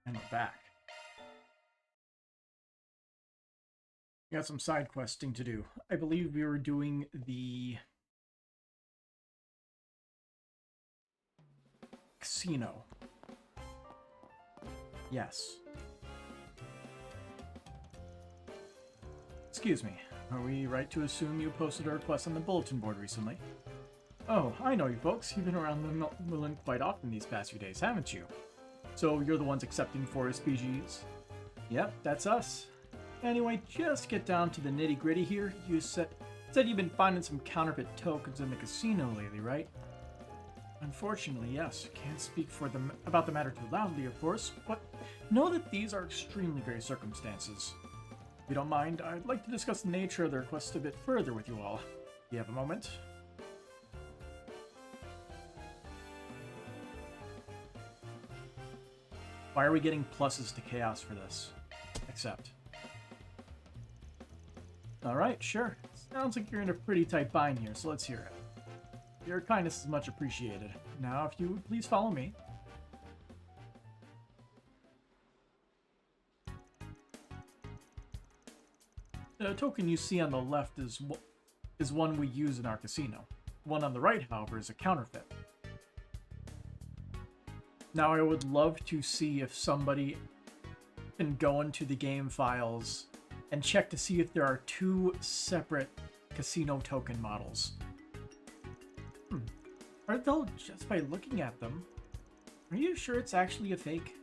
And we're back. We got some side questing to do. I believe we were doing the casino. Yes. Excuse me. Are we right to assume you posted a request on the bulletin board recently? Oh, I know you folks. You've been around the Millen quite often these past few days, haven't you? So you're the ones accepting forest PGs? Yep, that's us. Anyway, just get down to the nitty-gritty here. You said you've been finding some counterfeit tokens in the casino lately, right? Unfortunately, yes. Can't speak for them about the matter too loudly, of course, but know that these are extremely grave circumstances. If you don't mind, I'd like to discuss the nature of the request a bit further with you all. Do you have a moment? Why are we getting pluses to chaos for this? Accept. Alright, sure. Sounds like you're in a pretty tight bind here, so let's hear it. Your kindness is much appreciated. Now, if you would please follow me. The token you see on the left is one we use in our casino. The one on the right, however, is a counterfeit. Now, I would love to see if somebody can go into the game files and check to see if there are two separate casino token models. Or though, just by looking at them, are you sure it's actually a fake?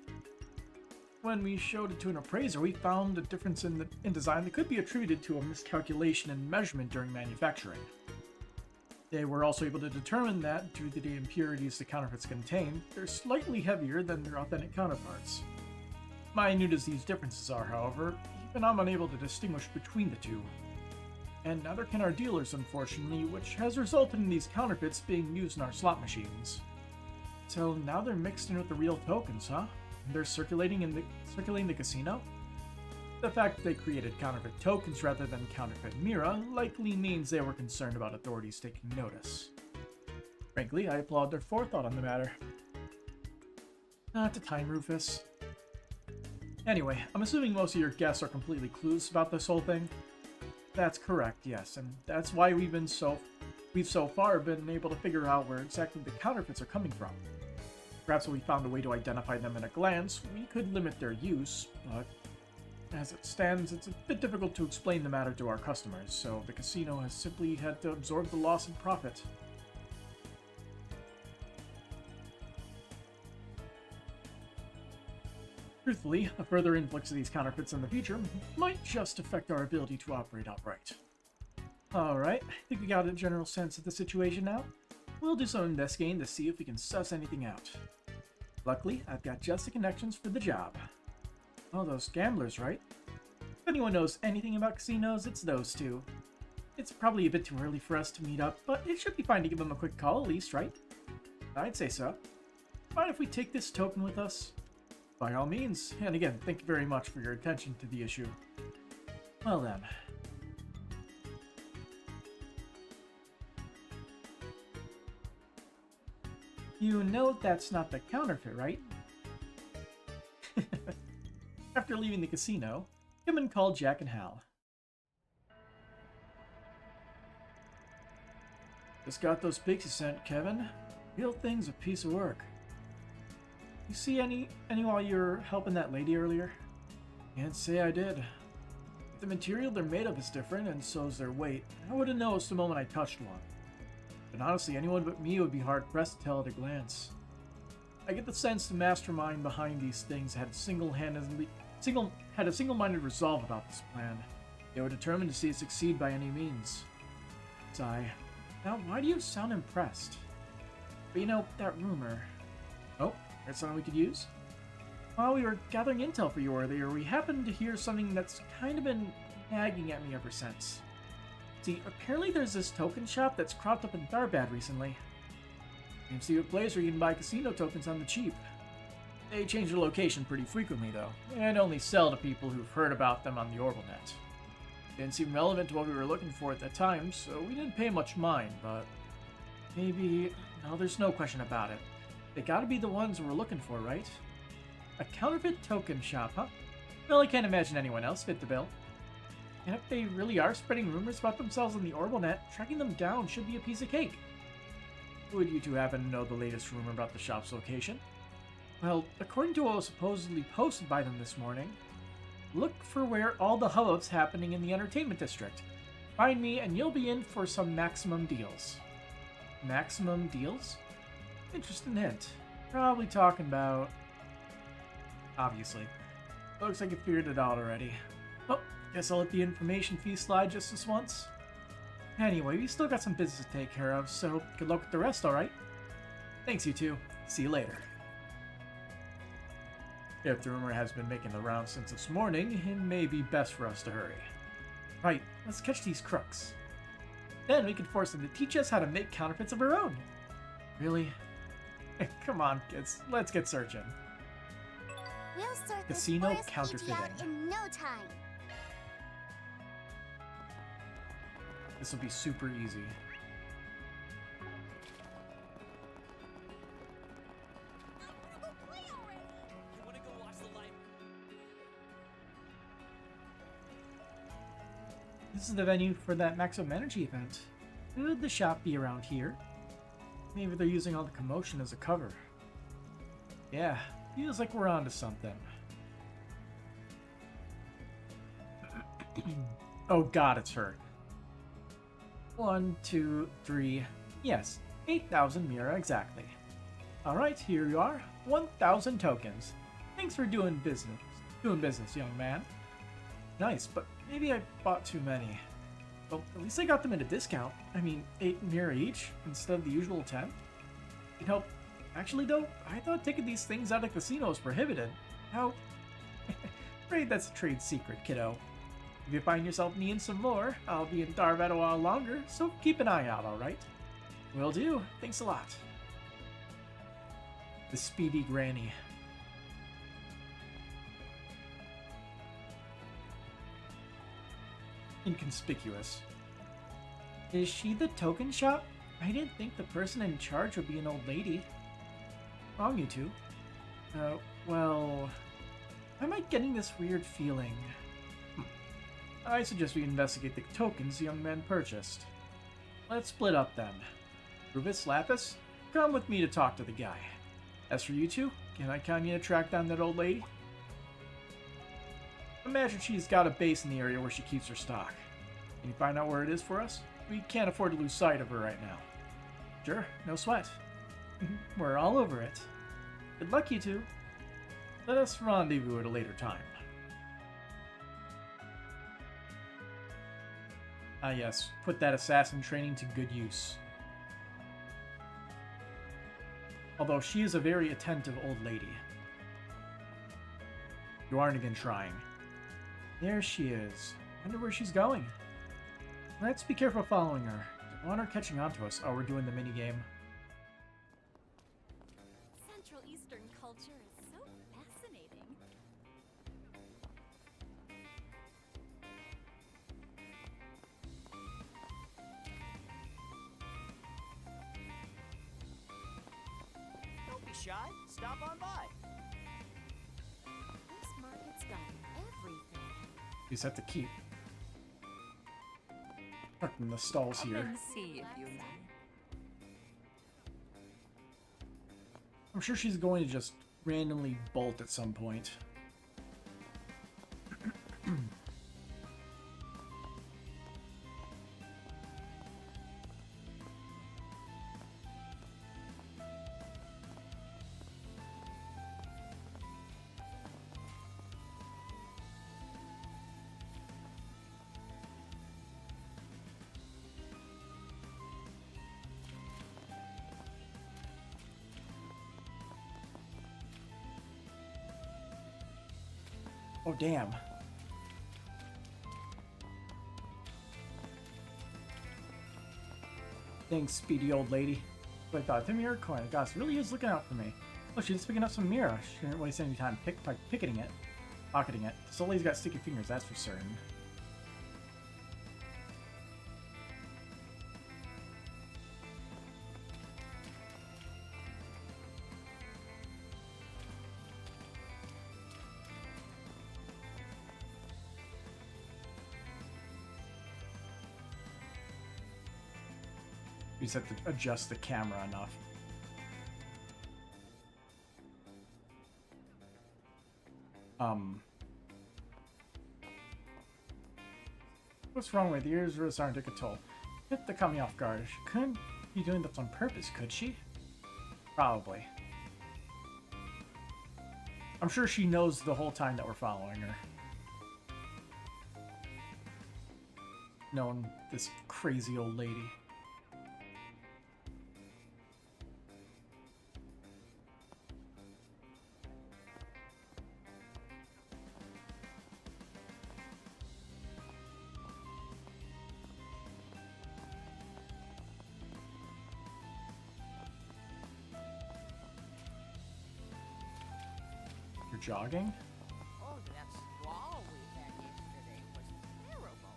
When we showed it to an appraiser, we found a difference in design that could be attributed to a miscalculation in measurement during manufacturing. They were also able to determine that, due to the impurities the counterfeits contain, they're slightly heavier than their authentic counterparts. Minute as these differences are, however, even I'm unable to distinguish between the two. And neither can our dealers, unfortunately, which has resulted in these counterfeits being used in our slot machines. So now they're mixed in with the real tokens, huh? And they're circulating the casino? The fact that they created counterfeit tokens rather than counterfeit Mira likely means they were concerned about authorities taking notice. Frankly, I applaud their forethought on the matter. Not to time, Rufus. Anyway, I'm assuming most of your guests are completely clueless about this whole thing. That's correct, yes, and that's why we've so far been able to figure out where exactly the counterfeits are coming from. Perhaps if we found a way to identify them in a glance, we could limit their use, but as it stands, it's a bit difficult to explain the matter to our customers, so the casino has simply had to absorb the loss in profit. Truthfully, a further influx of these counterfeits in the future might just affect our ability to operate outright. Alright, I think we got a general sense of the situation now. We'll do some investigating to see if we can suss anything out. Luckily, I've got just the connections for the job. Oh, those gamblers, right? If anyone knows anything about casinos, it's those two. It's probably a bit too early for us to meet up, but it should be fine to give them a quick call at least, right? I'd say so. Mind if we take this token with us? By all means, and again, thank you very much for your attention to the issue. Well then. You know that's not the counterfeit, right? After leaving the casino, Kevin called Jack and Hal. Just got those pics you sent, Kevin. Real thing's a piece of work. You see any while you were helping that lady earlier? Can't say I did. The material they're made of is different, and so is their weight. I would have noticed the moment I touched one. But honestly, anyone but me would be hard-pressed to tell at a glance. I get the sense the mastermind behind these things had a single-minded resolve about this plan. They were determined to see it succeed by any means. Sigh. Now, why do you sound impressed? But you know, that rumor... Oh, heard something we could use? While we were gathering intel for you earlier, we happened to hear something that's kind of been nagging at me ever since. See, apparently there's this token shop that's cropped up in Tharbad recently. You can see what place where you can buy casino tokens on the cheap. They change their location pretty frequently, though, and only sell to people who've heard about them on the OrbitalNet. Didn't seem relevant to what we were looking for at that time, so we didn't pay much mind, but... Maybe... No, there's no question about it. They gotta be the ones we're looking for, right? A counterfeit token shop, huh? Well, I can't imagine anyone else fit the bill. And if they really are spreading rumors about themselves on the Orbital tracking them down should be a piece of cake. Would you two happen to know the latest rumor about the shop's location? Well, according to what was supposedly posted by them this morning, look for where all the hubbub's happening in the entertainment district. Find me and you'll be in for some maximum deals. Maximum deals? Interesting hint. Probably talking about... Obviously. Looks like you figured it out already. Well, guess I'll let the information fee slide just this once. Anyway, we still got some business to take care of, so good luck with the rest, alright? Thanks, you two. See you later. If the rumor has been making the rounds since this morning, it may be best for us to hurry. Right, let's catch these crooks. Then we can force them to teach us how to make counterfeits of our own. Really? Come on, kids, let's get searching. We'll sort Casino this counterfeiting. out in no time. This will be super easy. This is the venue for that Maximum Energy event. Could the shop be around here? Maybe they're using all the commotion as a cover. Yeah, feels like we're onto something. Oh god, it's her. 1, 2, 3. Yes, 8,000 Mira exactly. Alright, here you are. 1,000 tokens. Thanks for doing business. Young man. Nice, but maybe I bought too many. Well, at least I got them at a discount. I mean, 8 Mira each, instead of the usual 10. You know, actually though, I thought taking these things out of casinos was prohibited. How? Afraid that's a trade secret, kiddo. If you find yourself needing some more, I'll be in Darvat a while longer, so keep an eye out, alright? Will do. Thanks a lot. The speedy granny. Inconspicuous. Is she the token shop? I didn't think the person in charge would be an old lady. Wrong, you two. Well... Why am I getting this weird feeling? I suggest we investigate the tokens the young man purchased. Let's split up then. Rubus, Lapis, come with me to talk to the guy. As for you two, can I count you to track down that old lady? Imagine she's got a base in the area where she keeps her stock. Can you find out where it is for us? We can't afford to lose sight of her right now. Sure, no sweat. We're all over it. Good luck, you two. Let us rendezvous at a later time. Ah yes, put that assassin training to good use. Although she is a very attentive old lady. You aren't again trying. There she is. Wonder where she's going. Let's be careful following her. Don't want her catching on to us. Oh, we're doing the minigame. Central Eastern culture is so fascinating. Don't be shy. Stop on by. This market's got everything. You just have to keep tucking the stalls Come here. and see if you like. I'm sure she's going to just randomly bolt at some point. Oh, damn. Thanks, speedy old lady. But I thought, the mirror coin. Gosh, really is looking out for me. Oh, she's just picking up some mirror. She didn't waste any time pocketing it. This old lady's got sticky fingers, that's for certain. We just have to adjust the camera enough. What's wrong with yours? Really starting to take a toll. Hit the caught me off guard. She couldn't be doing this on purpose, could she? Probably. I'm sure she knows the whole time that we're following her. Knowing this crazy old lady. You're jogging? Oh, that squall we had yesterday was terrible.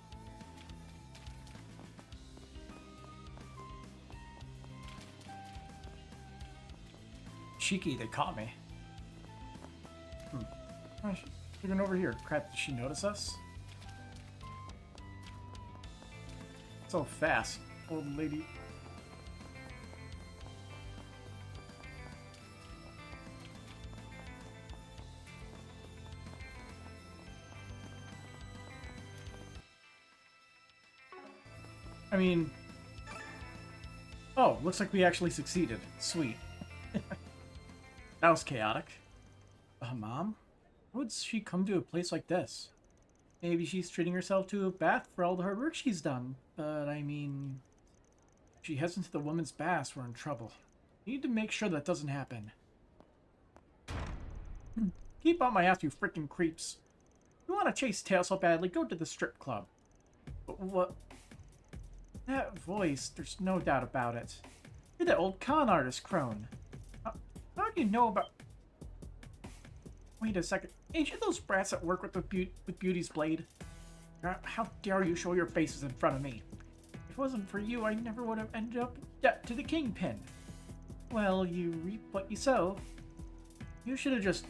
Cheeky, they caught me. Oh, she's going over here. Crap, did she notice us? So fast, old lady. I mean... Oh, looks like we actually succeeded. Sweet. That was chaotic. Mom? Why would she come to a place like this? Maybe she's treating herself to a bath for all the hard work she's done. But, I mean... If she heads into the women's baths, we're in trouble. We need to make sure that doesn't happen. Keep on my ass, you freaking creeps. You want to chase tail so badly, go to the strip club. But what... That voice, there's no doubt about it. You're that old con artist, Crone. How do you know about... Wait a second. Ain't you those brats that work with Beauty's Blade? How dare you show your faces in front of me? If it wasn't for you, I never would have ended up to the Kingpin. Well, you reap what you sow. You should have just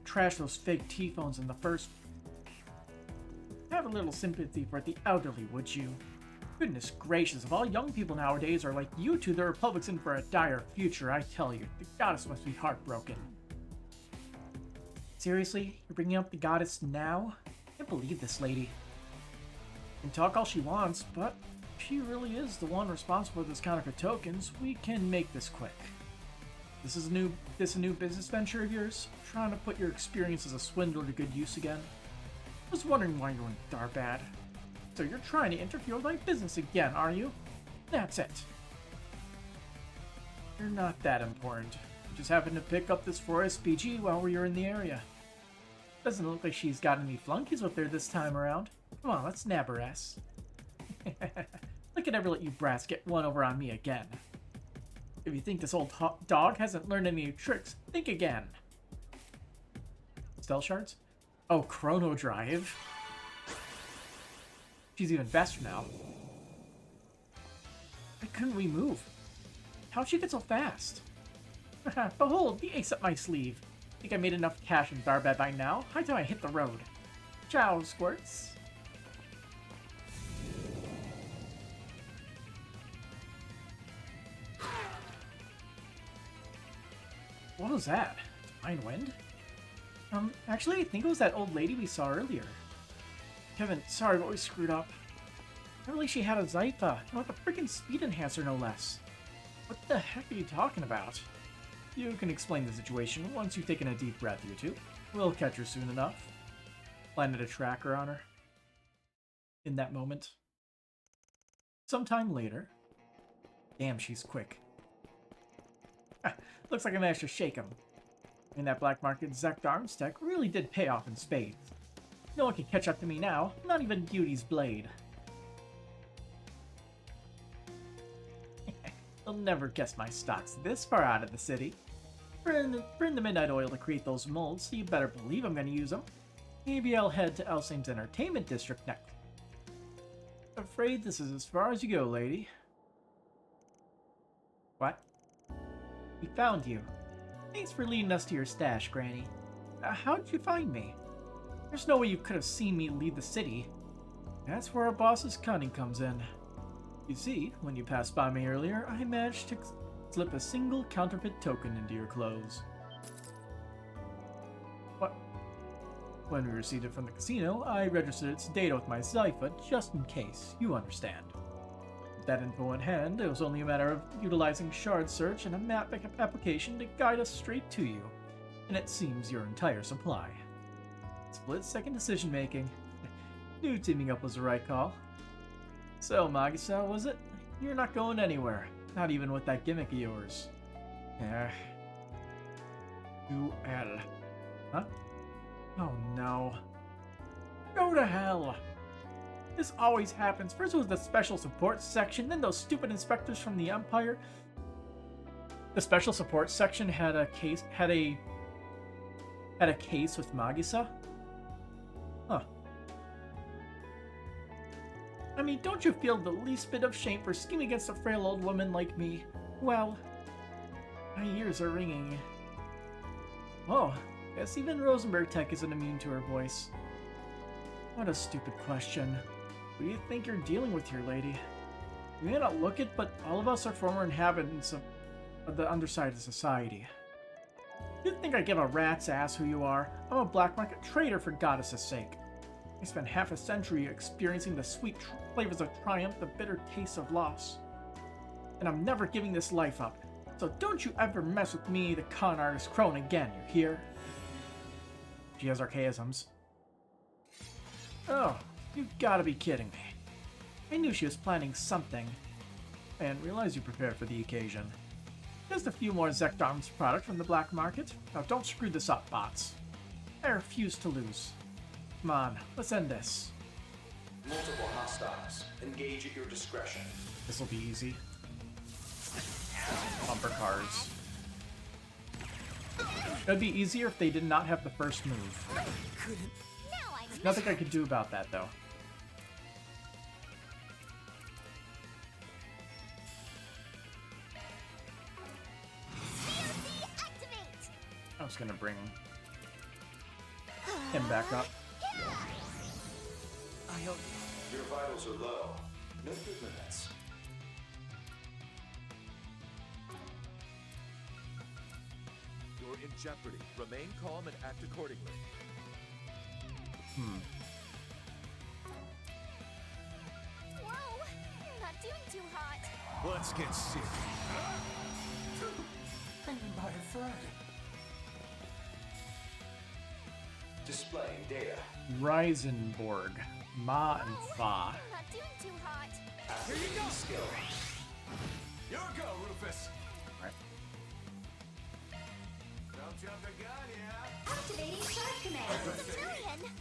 trashed those fake T-phones in the first... Have a little sympathy for the elderly, would you? Goodness gracious, if all young people nowadays are like you two, the Republic's in for a dire future, I tell you. The goddess must be heartbroken. Seriously? You're bringing up the goddess now? I can't believe this lady. Can talk all she wants, but if she really is the one responsible for this counterfeit tokens, we can make this quick. This is a new business venture of yours? Trying to put your experience as a swindler to good use again? I was wondering why you're in Darbad. So you're trying to interfere with my business again, are you? That's it. You're not that important. You just happened to pick up this forest BG while we were in the area. Doesn't look like she's got any flunkies with her this time around. Come on, let's nab her ass. I could never let you brats get one over on me again. If you think this old dog hasn't learned any tricks, think again. Stealth shards? Oh, Chrono Drive. She's even faster now. Why couldn't we move? How'd she get so fast? Behold, the ace up my sleeve. Think I made enough cash in Darbad by now? High time I hit the road. Ciao, squirts. What was that? Divine Wind? Actually, I think it was that old lady we saw earlier. Kevin, sorry, but we screwed up. Apparently she had a Zypha, and with a freaking speed enhancer no less. What the heck are you talking about? You can explain the situation once you've taken a deep breath, you two. We'll catch her soon enough. Planted a tracker on her. In that moment. Sometime later. Damn, she's quick. Looks like I managed to shake him. And that black market Zect arms tech really did pay off in spades. No one can catch up to me now, not even Beauty's Blade. They'll never guess my stock's this far out of the city. Burn the midnight oil to create those molds, so you better believe I'm gonna use them. Maybe I'll head to Elsame's entertainment district next. Afraid this is as far as you go, lady. What? We found you. Thanks for leading us to your stash, Granny. How did you find me? There's no way you could have seen me leave the city. That's where our boss's cunning comes in. You see, when you passed by me earlier, I managed to slip a single counterfeit token into your clothes. What? When we received it from the casino, I registered its data with my Zypha just in case, you understand. With that info in hand, it was only a matter of utilizing shard search and a map application to guide us straight to you, and it seems your entire supply. Split-second decision-making. Knew teaming up was the right call. So, Magisa, was it? You're not going anywhere. Not even with that gimmick of yours. UL. Huh? Oh no. Go to hell! This always happens. First it was the special support section, then those stupid inspectors from the Empire. The special support section had a case with Magisa? Huh. I mean, don't you feel the least bit of shame for scheming against a frail old woman like me? Well, my ears are ringing. Oh, guess even Rosenberg Tech isn't immune to her voice. What a stupid question. Who do you think you're dealing with here, lady? You may not look it, but all of us are former inhabitants of the underside of society. You think I give a rat's ass who you are? I'm a black market trader, for goddess' sake. I spent half a century experiencing the sweet flavors of triumph, the bitter tastes of loss. And I'm never giving this life up. So don't you ever mess with me, the con artist crone, again, you hear? She has archaisms. Oh, you've gotta be kidding me. I knew she was planning something. And realized you prepared for the occasion. Just a few more Zekdarm's product from the black market. Now don't screw this up, bots. I refuse to lose. Come on, let's end this. Multiple hostiles. Engage at your discretion. This'll be easy. Bumper cars. It'd be easier if they did not have the first move. Now I'm Nothing I could do about that, though. VOC activate. I was gonna bring him back up. I hope Your vitals are low. No good limits. You're in jeopardy. Remain calm and act accordingly. Whoa, you're not doing too hot. Let's get serious. Hanging by a thread. Displaying data. Reisenborg, Ma and Fa. You're not doing too hot. Activating skill. Your go, Rufus. Alright. Don't jump the gun, yeah? Activating shard command. Thanks a million.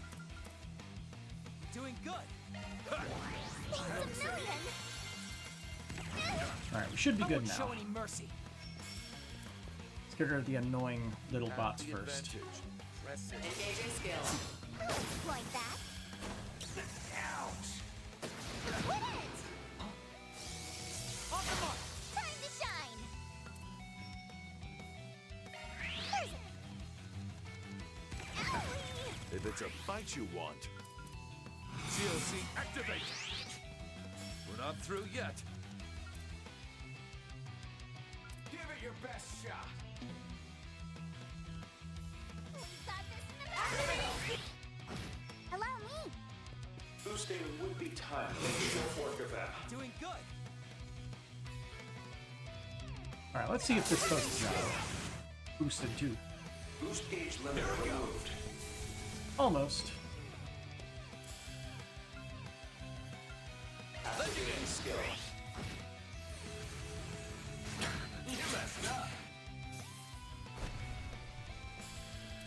doing good. Thanks a million. Alright, we should be I good won't show now. any mercy. Let's get rid of the annoying little Have bots the first. advantage. Press it. Engaging skill. I'll exploit that. Quit it! On the mark. Time to shine. There's it. Owie! If it's a fight you want, CLC activate. We're not through yet. Give it your best shot. Got this in the bag. Allow me. Boosting would be time. Short work of that. Doing good. Alright, let's see if this does the job. Boosted too. Boost gauge limiter removed. Almost. Activating skill. You messed up.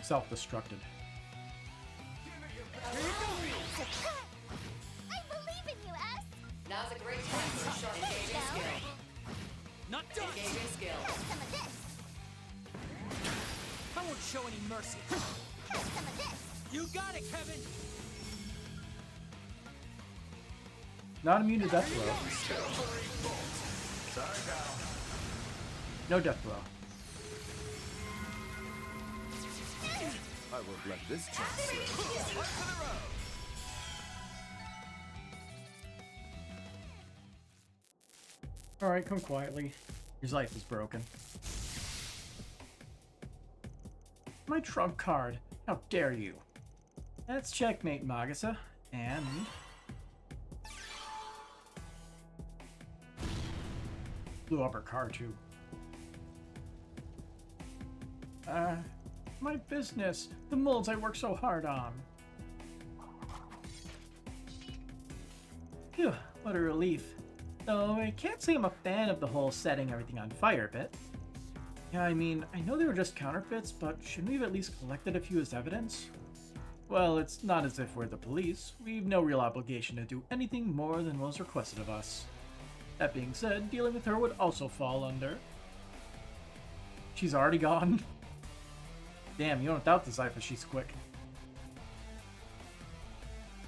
Self-destructed. Give it your best. I believe in you, S. Now's a great time for a sharp engaging No. skill. Not done. Engaging skill. Have some of this. I won't show any mercy. Have some of this. You got it, Kevin. Not immune to death blow. Sorry, pal. No death blow. I won't let this chance slip. Activating Right to the road. Alright, come quietly. Your life is broken. My trump card. How dare you? That's checkmate, Magasa. And... blew up her car, too. My business. The molds I worked so hard on. Phew, what a relief. Though I can't say I'm a fan of the whole setting everything on fire bit. Yeah, I mean, I know they were just counterfeits, but shouldn't we have at least collected a few as evidence? Well, it's not as if we're the police. We've no real obligation to do anything more than was requested of us. That being said, dealing with her would also fall under... She's already gone. Damn, you don't doubt the Zypha, she's quick.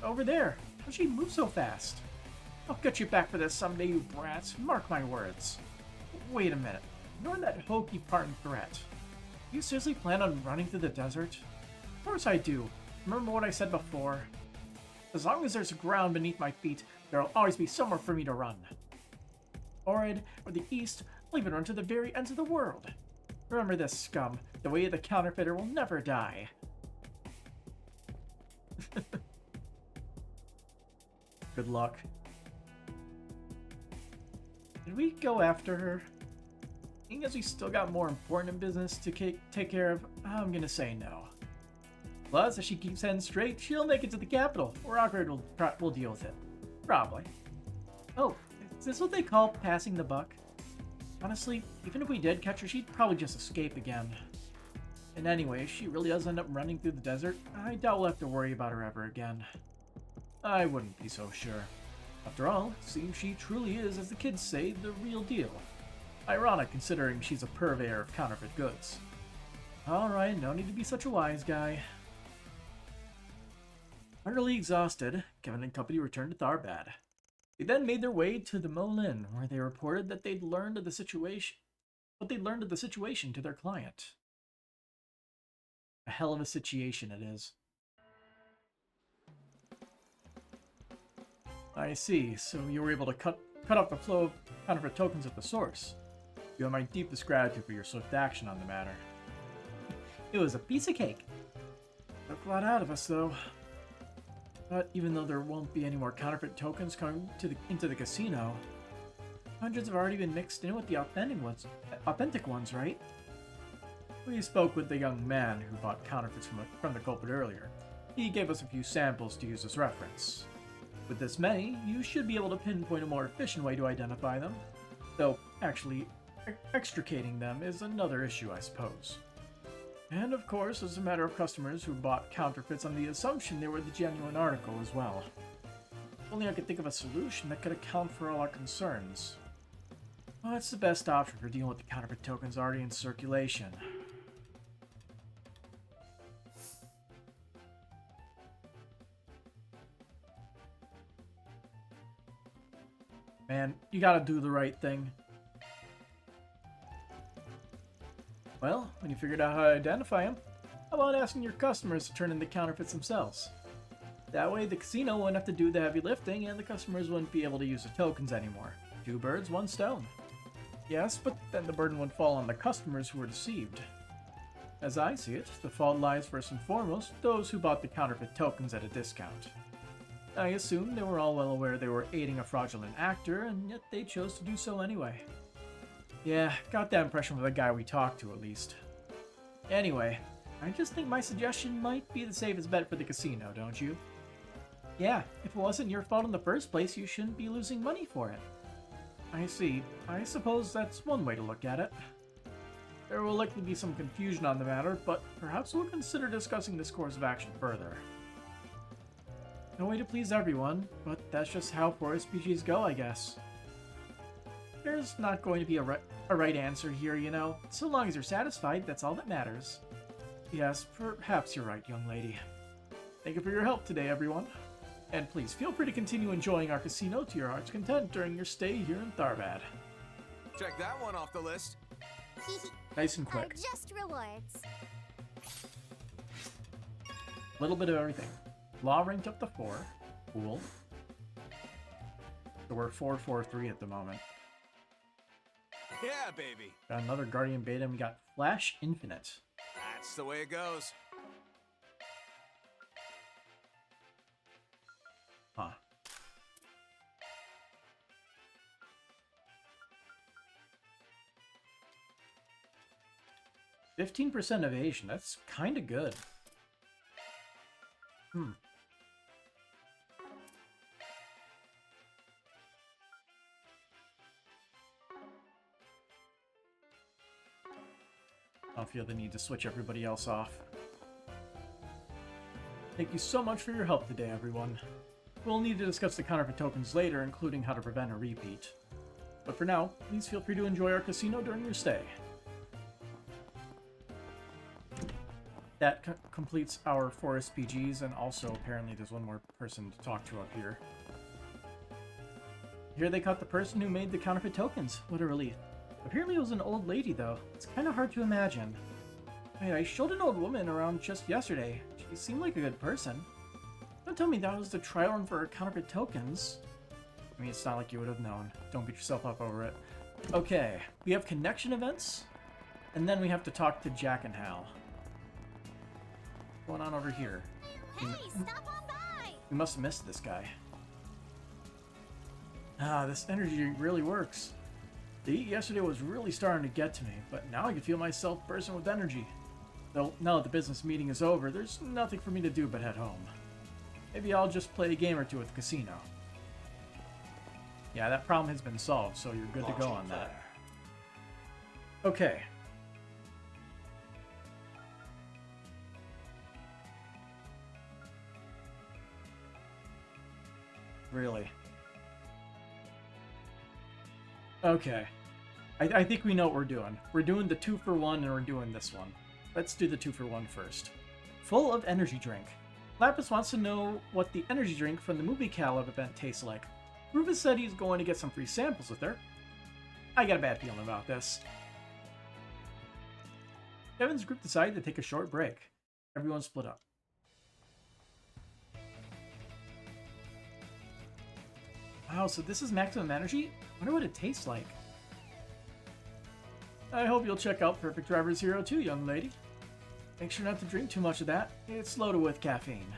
Over there! How'd she move so fast? I'll get you back for this someday, you brats. Mark my words. Wait a minute. Ignore that hokey part and threat. Do you seriously plan on running through the desert? Of course I do. Remember what I said before? As long as there's ground beneath my feet, there'll always be somewhere for me to run. Orid, or the east, I'll even run to the very ends of the world. Remember this, scum. The way of the counterfeiter will never die. Good luck. Did we go after her? Seeing as we still got more important business to take care of, I'm gonna say no. Plus, if she keeps heading straight, she'll make it to the capital, where Awkward will deal with it. Probably. Oh, is this what they call passing the buck? Honestly, even if we did catch her, she'd probably just escape again. And anyway, if she really does end up running through the desert, I doubt we'll have to worry about her ever again. I wouldn't be so sure. After all, it seems she truly is, as the kids say, the real deal. Ironic considering she's a purveyor of counterfeit goods. Alright, no need to be such a wise guy. Utterly exhausted, Kevin and company returned to Tharbad. They then made their way to the Molin, where they reported that they'd learned of the situation to their client. A hell of a situation it is. I see, so you were able to cut off the flow of counterfeit tokens at the source. You have my deepest gratitude for your swift action on the matter. It was a piece of cake. Took a lot out of us, though. But even though there won't be any more counterfeit tokens coming into the casino, hundreds have already been mixed in with the authentic ones, right? We spoke with the young man who bought counterfeits from the culprit earlier. He gave us a few samples to use as reference. With this many, you should be able to pinpoint a more efficient way to identify them. Though, actually, extricating them is another issue, I suppose. And of course, as a matter of customers who bought counterfeits on the assumption they were the genuine article as well. If only I could think of a solution that could account for all our concerns. Well, it's the best option for dealing with the counterfeit tokens already in circulation. Man, you gotta do the right thing. Well, when you figured out how to identify them, how about asking your customers to turn in the counterfeits themselves? That way the casino wouldn't have to do the heavy lifting and the customers wouldn't be able to use the tokens anymore. 2 birds, 1 stone. Yes, but then the burden would fall on the customers who were deceived. As I see it, the fault lies first and foremost those who bought the counterfeit tokens at a discount. I assume they were all well aware they were aiding a fraudulent actor, and yet they chose to do so anyway. Yeah, got that impression from the guy we talked to, at least. Anyway, I just think my suggestion might be the safest bet for the casino, don't you? Yeah, if it wasn't your fault in the first place, you shouldn't be losing money for it. I see. I suppose that's one way to look at it. There will likely be some confusion on the matter, but perhaps we'll consider discussing this course of action further. No way to please everyone, but that's just how forest species go, I guess. There's not going to be a right answer here, you know. So long as you're satisfied, that's all that matters. Yes, perhaps you're right, young lady. Thank you for your help today, everyone. And please feel free to continue enjoying our casino to your heart's content during your stay here in Tharbad. Check that one off the list. Nice and Are quick. just rewards. A little bit of everything. Law ranked up to 4. Cool. So we're 4-4-3 at the moment. Yeah, baby. Got another Guardian Beta, and we got Flash Infinite. That's the way it goes. Huh. "15% evasion. That's kind of good. Hmm. I don't feel the need to switch everybody else off. Thank you so much for your help today, everyone. We'll need to discuss the counterfeit tokens later, including how to prevent a repeat. But for now, please feel free to enjoy our casino during your stay. That completes our 4 SPGs, and also apparently there's one more person to talk to up here. Here they caught the person who made the counterfeit tokens. What a relief. Apparently it was an old lady, though. It's kind of hard to imagine. Wait, I showed an old woman around just yesterday. She seemed like a good person. Don't tell me that was the trial run for counterfeit tokens. I mean, it's not like you would have known. Don't beat yourself up over it. Okay, we have connection events, and then we have to talk to Jack and Hal. What's going on over here? Hey, stop on by! We must have missed this guy. Ah, this energy drink really works. The heat yesterday was really starting to get to me, but now I can feel myself bursting with energy. Though now that the business meeting is over, there's nothing for me to do but head home. Maybe I'll just play a game or two at the casino. Yeah, that problem has been solved, so you're good to go on that. Okay. Really? Okay. I think we know what we're doing. We're doing the 2-for-1 and we're doing this one. Let's do the 2-for-1 first. Full of energy drink. Lapis wants to know what the energy drink from the movie Caleb event tastes like. Rufus said he's going to get some free samples with her. I got a bad feeling about this. Kevin's group decided to take a short break. Everyone split up. Wow, so this is maximum energy? I wonder what it tastes like. I hope you'll check out Perfect Driver's Hero 2, young lady. Make sure not to drink too much of that. It's loaded with caffeine.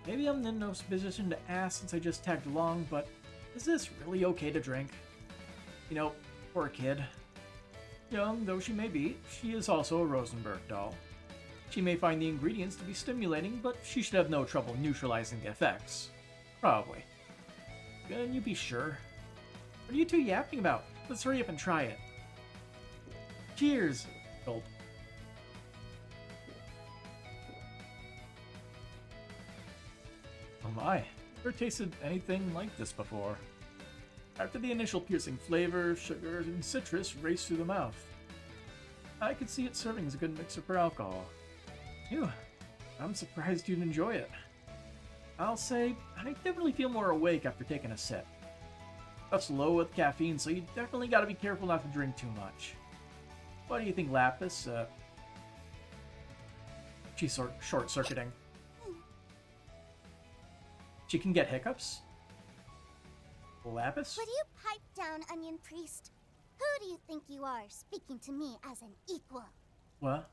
Maybe I'm in no position to ask since I just tagged along, but is this really okay to drink? You know, poor kid. Young though she may be, she is also a Rosenberg doll. She may find the ingredients to be stimulating, but she should have no trouble neutralizing the effects. Probably. Can you be sure? What are you two yapping about? Let's hurry up and try it. Cheers! Gulp. Oh my, never tasted anything like this before. After the initial piercing flavor, sugar and citrus raced through the mouth. I could see it serving as a good mixer for alcohol. Phew, I'm surprised you'd enjoy it. I'll say, I definitely feel more awake after taking a sip. That's low with caffeine, so you definitely gotta be careful not to drink too much. What do you think, Lapis? She's short-circuiting. She can get hiccups? Lapis? Would you pipe down, Onion Priest? Who do you think you are, speaking to me as an equal? What?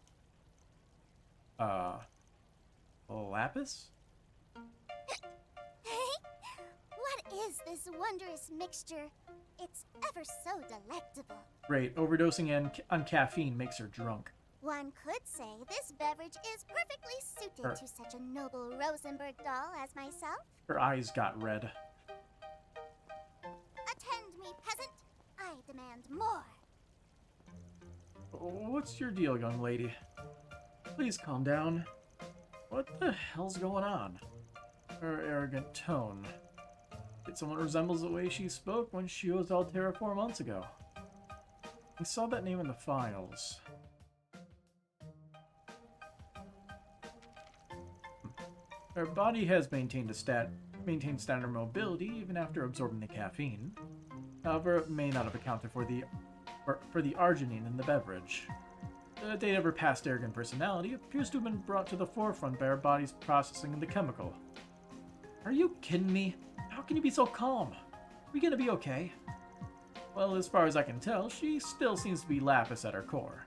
Lapis? What is this wondrous mixture? It's ever so delectable. Great, overdosing on caffeine makes her drunk. One could say this beverage is perfectly suited to such a noble Rosenberg doll as myself. Her eyes got red. Attend me, peasant. I demand more. What's your deal, young lady? Please calm down. What the hell's going on? Her arrogant tone. It somewhat resembles the way she spoke when she was Altera 4 months ago. I saw that name in the files. Her body has maintained standard mobility even after absorbing the caffeine. However, it may not have accounted for the arginine in the beverage. The date of her past arrogant personality appears to have been brought to the forefront by her body's processing of the chemical. Are you kidding me? How can you be so calm? Are we gonna be okay? Well, as far as I can tell, she still seems to be Lapis at her core.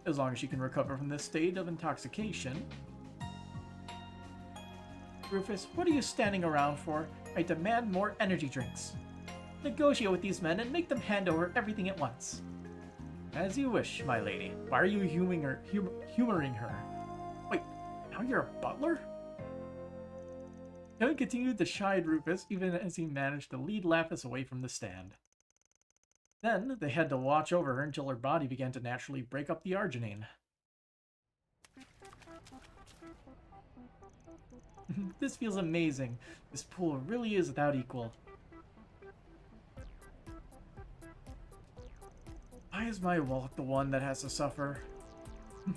As long as she can recover from this state of intoxication. Rufus, what are you standing around for? I demand more energy drinks. Negotiate with these men and make them hand over everything at once. As you wish, my lady. Why are you humoring her? Wait, now you're a butler? Kevin continued to chide Rufus even as he managed to lead Lapis away from the stand. Then, they had to watch over her until her body began to naturally break up the Arginine. This feels amazing. This pool really is without equal. Why is my wallet the one that has to suffer?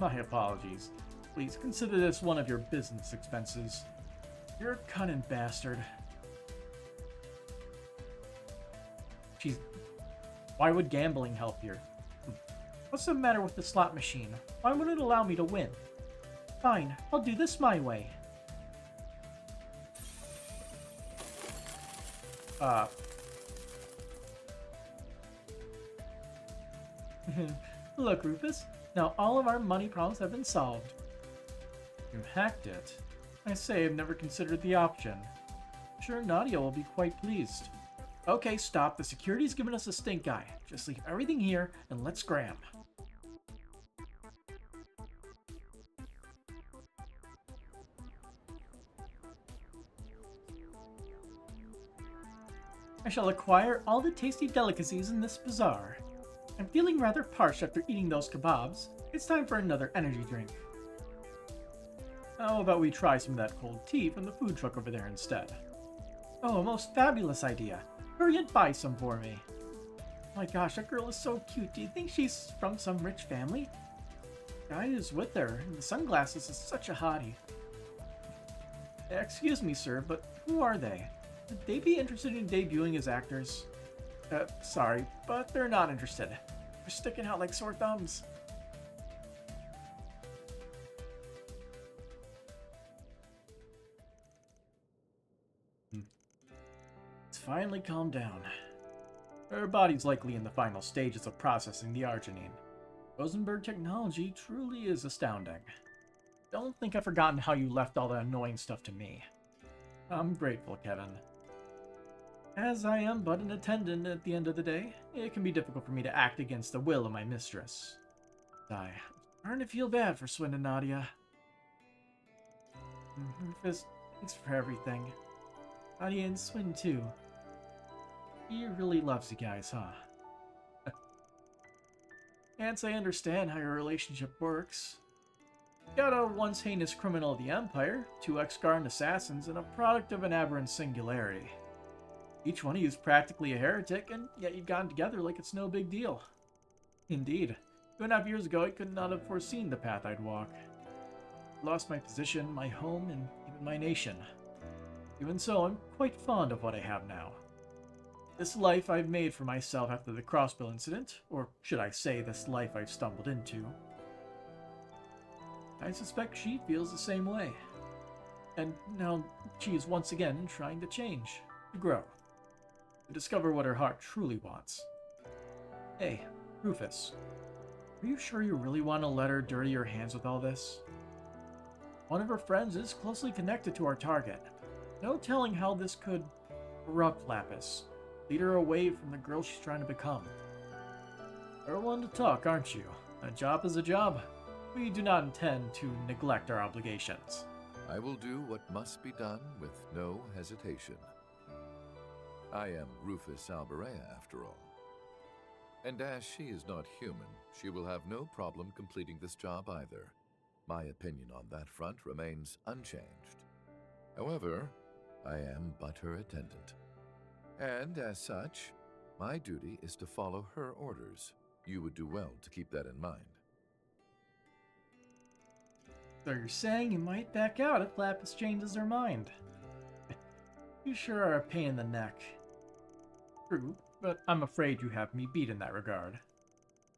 My apologies. Please consider this one of your business expenses. You're a cunning bastard. Jeez. Why would gambling help here? What's the matter with the slot machine? Why won't it allow me to win? Fine, I'll do this my way. Look, Rufus. Now all of our money problems have been solved. You hacked it. I say I've never considered the option. I'm sure Nadia will be quite pleased. Okay, stop. The security's given us a stink eye. Just leave everything here and let's scram. I shall acquire all the tasty delicacies in this bazaar. I'm feeling rather parched after eating those kebabs. It's time for another energy drink. How about we try some of that cold tea from the food truck over there instead? Oh, a most fabulous idea. Hurry and buy some for me. My gosh, that girl is so cute. Do you think she's from some rich family? The guy who's with her in the sunglasses is such a hottie. Excuse me, sir, but who are they? Would they be interested in debuting as actors? Sorry, but they're not interested. They're sticking out like sore thumbs. It's finally calmed down. Her body's likely in the final stages of processing the Arginine. Rosenberg technology truly is astounding. Don't think I've forgotten how you left all the annoying stuff to me. I'm grateful, Kevin. As I am but an attendant at the end of the day, it can be difficult for me to act against the will of my mistress. I'm starting to feel bad for Swin and Nadia. Rufus, thanks for everything. Nadia and Swin too. He really loves you guys, huh? Can't say I understand how your relationship works. You got a once heinous criminal of the Empire, 2 ex-Garden assassins, and a product of an aberrant singularity. Each one of you is practically a heretic, and yet you've gotten together like it's no big deal. Indeed. 2.5 years ago, I could not have foreseen the path I'd walk. I lost my position, my home, and even my nation. Even so, I'm quite fond of what I have now. This life I've made for myself after the crossbill incident, or should I say, this life I've stumbled into. I suspect she feels the same way. And now she is once again trying to change, to grow. To discover what her heart truly wants. Hey, Rufus, are you sure you really want to let her dirty your hands with all this? One of her friends is closely connected to our target. No telling how this could corrupt Lapis, lead her away from the girl she's trying to become. You're one to talk, aren't you? A job is a job. We do not intend to neglect our obligations. I will do what must be done with no hesitation. I am Rufus Alberea, after all. And as she is not human, she will have no problem completing this job either. My opinion on that front remains unchanged. However, I am but her attendant. And as such, my duty is to follow her orders. You would do well to keep that in mind. So you're saying you might back out if Lapis changes her mind. You sure are a pain in the neck. True, but I'm afraid you have me beat in that regard.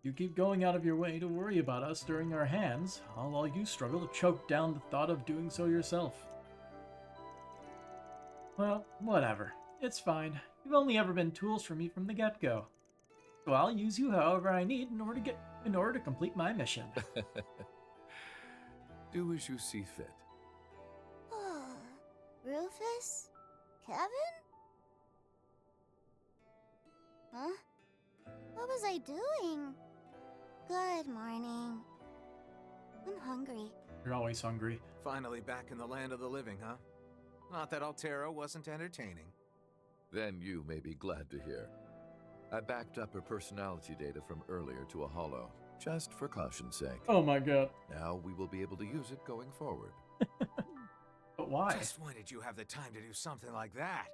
You keep going out of your way to worry about us during our hands, all while you struggle to choke down the thought of doing so yourself. Well, whatever. It's fine. You've only ever been tools for me from the get-go. So I'll use you however I need in order to complete my mission. Do as you see fit. Rufus? Kevin? Huh? What was I doing? Good morning. I'm hungry. You're always hungry. Finally back in the land of the living, huh? Not that Altera wasn't entertaining. Then you may be glad to hear. I backed up her personality data from earlier to a holo, just for caution's sake. Oh my god. Now we will be able to use it going forward. But why? Just when did you have the time to do something like that?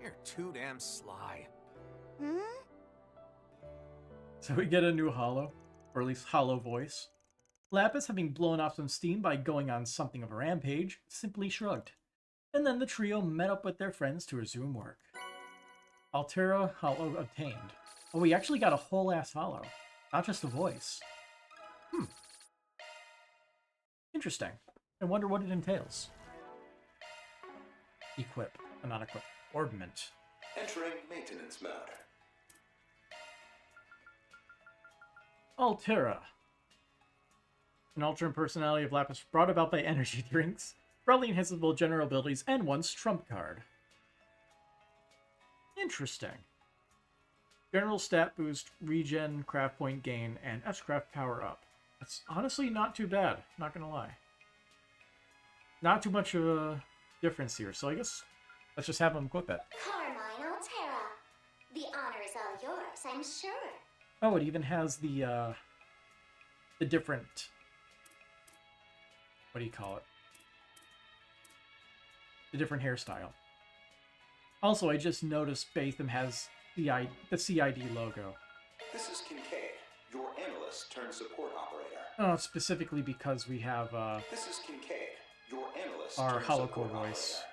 You're too damn sly. Hmm? So we get a new holo, or at least holo voice. Lapis, having blown off some steam by going on something of a rampage, simply shrugged. And then the trio met up with their friends to resume work. Altera holo obtained. Oh, we actually got a whole ass holo, not just a voice. Interesting. I wonder what it entails. Equip, not equip. Orbment. Entering maintenance mode. Altera. An alternate personality of Lapis brought about by energy drinks, broadly enhances both general abilities and one's trump card. Interesting. General stat boost, regen, craft point gain, and S-craft power up. That's honestly not too bad, not gonna lie. Not too much of a difference here, so I guess let's just have them equip it. Carmine Altera. The honor is all yours, I'm sure. Oh, it even has the different... What do you call it? The different hairstyle. Also, I just noticed Batham has the CID logo. This is Kincaid, your analyst turned support operator. Oh, specifically because we have This is Kincaid, your analyst our turned holocore support voice.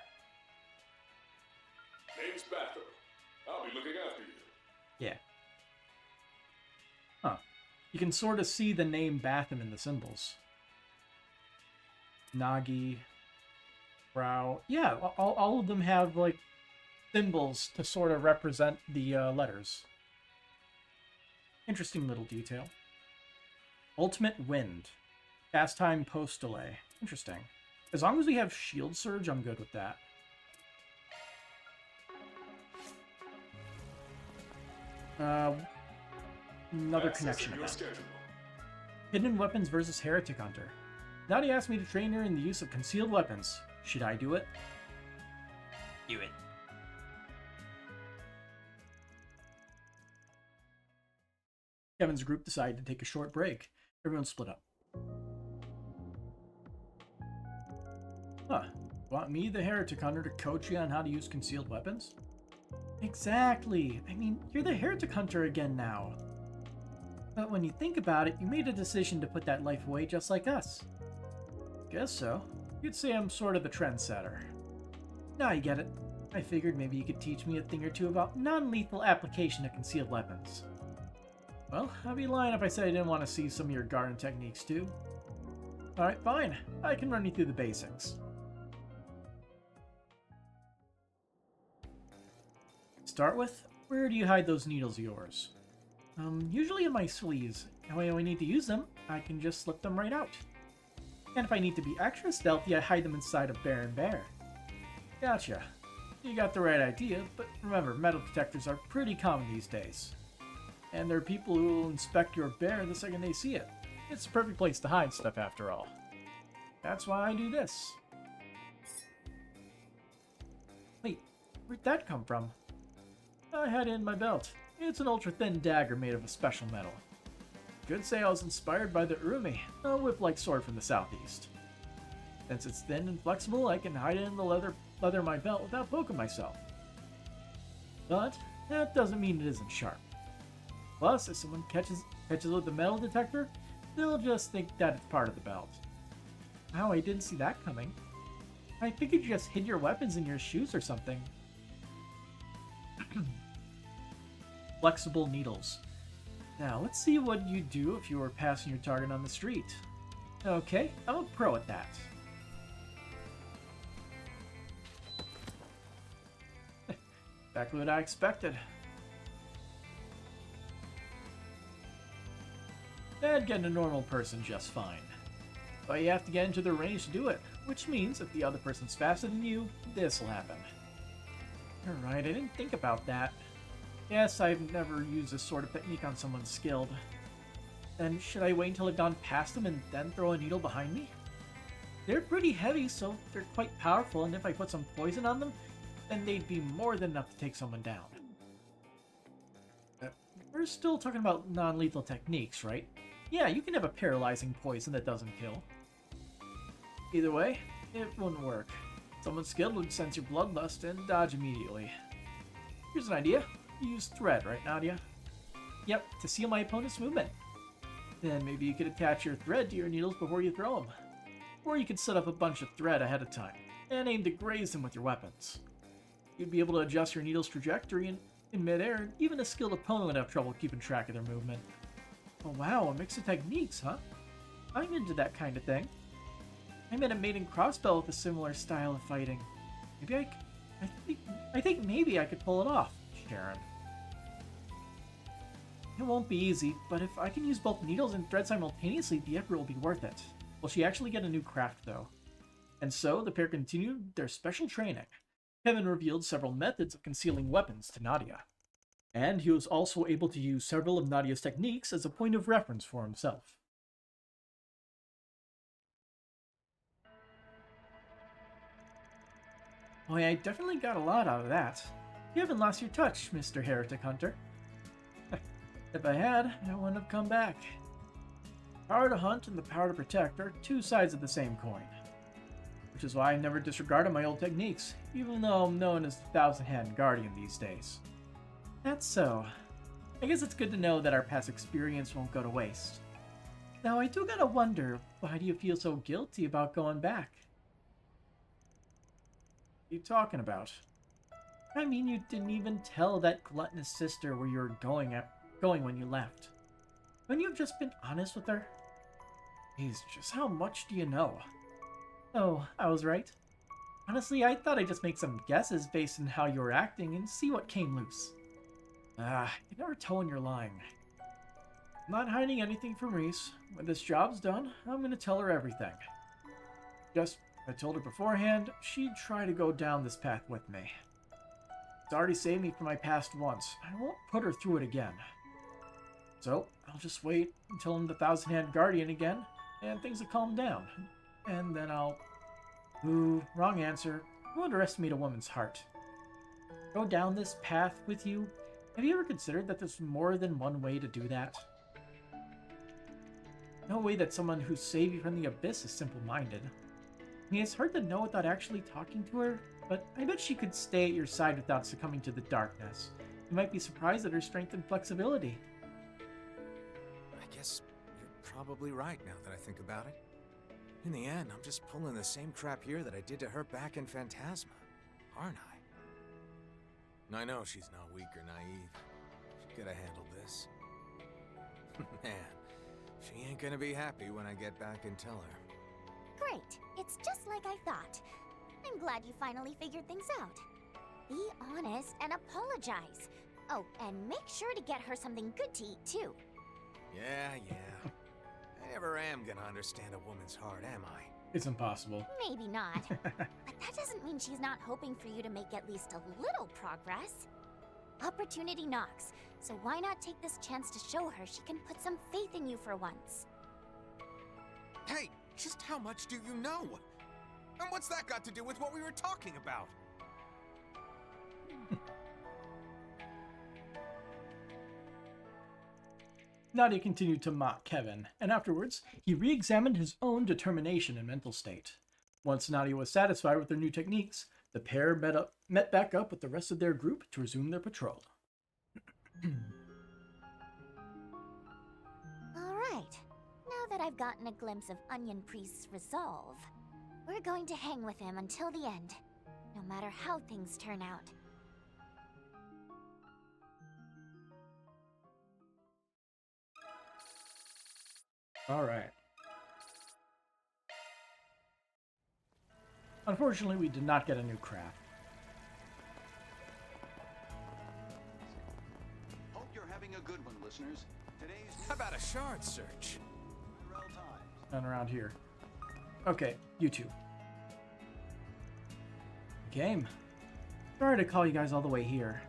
operator. Name's Batham. I'll be looking after you. Yeah. Huh. You can sort of see the name Batham in the symbols. Nagi, Brow. Yeah, all of them have, like, symbols to sort of represent the letters. Interesting little detail. Ultimate Wind. Fast time post delay. Interesting. As long as we have Shield Surge, I'm good with that. Another connection event. Hidden Weapons versus Heretic Hunter. Nadia asked me to train her in the use of concealed weapons. Should I do it? Do it. Kevin's group decided to take a short break. Everyone split up. Huh. Want me, the Heretic Hunter, to coach you on how to use concealed weapons? Exactly. I mean, you're the Heretic Hunter again now. But when you think about it, you made a decision to put that life away just like us. Guess so. You'd say I'm sort of a trendsetter. Now you get it. I figured maybe you could teach me a thing or two about non-lethal application of concealed weapons. Well, I'd be lying if I said I didn't want to see some of your garden techniques too. Alright, fine. I can run you through the basics. Start with, where do you hide those needles of yours? Usually in my sleeves. And when I need to use them, I can just slip them right out. And if I need to be extra stealthy, I hide them inside a Baron Bear. Gotcha. You got the right idea, but remember, metal detectors are pretty common these days. And there are people who will inspect your bear the second they see it. It's the perfect place to hide stuff after all. That's why I do this. Wait, where'd that come from? I had it in my belt. It's an ultra-thin dagger made of a special metal. Could say I was inspired by the Urumi, a whip-like sword from the southeast. Since it's thin and flexible, I can hide it in the leather of my belt without poking myself. But that doesn't mean it isn't sharp. Plus, if someone catches it with the metal detector, they'll just think that it's part of the belt. Wow, I didn't see that coming. I figured you just hid your weapons in your shoes or something. Flexible needles. Now, let's see what you'd do if you were passing your target on the street. Okay, I'm a pro at that. Exactly what I expected. and get a normal person just fine. But you have to get into the range to do it, which means if the other person's faster than you, this'll happen. Alright, I didn't think about that. Yes, I've never used this sort of technique on someone skilled. Then should I wait until I've gone past them and then throw a needle behind me? They're pretty heavy, so they're quite powerful, and if I put some poison on them, then they'd be more than enough to take someone down. We're still talking about non-lethal techniques, right? Yeah, you can have a paralyzing poison that doesn't kill. Either way, it wouldn't work. Someone skilled would sense your bloodlust and dodge immediately. Here's an idea. Use thread, right, Nadia? Yep, to seal my opponent's movement. Then maybe you could attach your thread to your needles before you throw them. Or you could set up a bunch of thread ahead of time, and aim to graze them with your weapons. You'd be able to adjust your needle's trajectory in midair, even a skilled opponent would have trouble keeping track of their movement. Oh wow, a mix of techniques, huh? I'm into that kind of thing. I met a maiden crossbow with a similar style of fighting. Maybe I think maybe I could pull it off, Sharon. It won't be easy, but if I can use both needles and thread simultaneously, the effort will be worth it. Will she actually get a new craft, though? And so, the pair continued their special training. Kevin revealed several methods of concealing weapons to Nadia. And he was also able to use several of Nadia's techniques as a point of reference for himself. Oh yeah, I definitely got a lot out of that. You haven't lost your touch, Mr. Heretic Hunter. If I had, I wouldn't have come back. Power to hunt and the power to protect are two sides of the same coin. Which is why I never disregarded my old techniques, even though I'm known as the Thousand-Hand Guardian these days. That's so. I guess it's good to know that our past experience won't go to waste. Now, I do gotta wonder, why do you feel so guilty about going back? What are you talking about? I mean, you didn't even tell that gluttonous sister where you were going when you left. Couldn't you have just been honest with her? Jeez, just how much do you know? Oh, I was right. Honestly, I thought I'd just make some guesses based on how you were acting and see what came loose. You never tell when you're lying. I'm not hiding anything from Reese. When this job's done, I'm gonna tell her everything. Just, I told her beforehand, she'd try to go down this path with me. It's already saved me from my past once. I won't put her through it again. So, I'll just wait until I'm the Thousand-Hand Guardian again, and things will calm down. And then I'll... Ooh, wrong answer. You underestimate a woman's heart. Go down this path with you? Have you ever considered that there's more than one way to do that? No way that someone who saved you from the abyss is simple-minded. I mean, it's hard to know without actually talking to her, but I bet she could stay at your side without succumbing to the darkness. You might be surprised at her strength and flexibility. I guess you're probably right now that I think about it. In the end, I'm just pulling the same crap here that I did to her back in Phantasma, aren't I? I know she's not weak or naive. She could have handled this. Man, she ain't gonna be happy when I get back and tell her. Great. It's just like I thought. I'm glad you finally figured things out. Be honest and apologize. Oh, and make sure to get her something good to eat, too. Yeah. I never am gonna understand a woman's heart, am I? It's impossible. Maybe not. But that doesn't mean she's not hoping for you to make at least a little progress. Opportunity knocks, so why not take this chance to show her she can put some faith in you for once? Hey, just how much do you know? And what's that got to do with what we were talking about? Nadia continued to mock Kevin, and afterwards, he re-examined his own determination and mental state. Once Nadia was satisfied with their new techniques, the pair met back up with the rest of their group to resume their patrol. Alright, now that I've gotten a glimpse of Onion Priest's resolve, we're going to hang with him until the end, no matter how things turn out. Alright. Unfortunately, we did not get a new craft. Hope you're having a good one, listeners. Today's How about a shard search? And around here. Okay, you two. Game. Sorry to call you guys all the way here.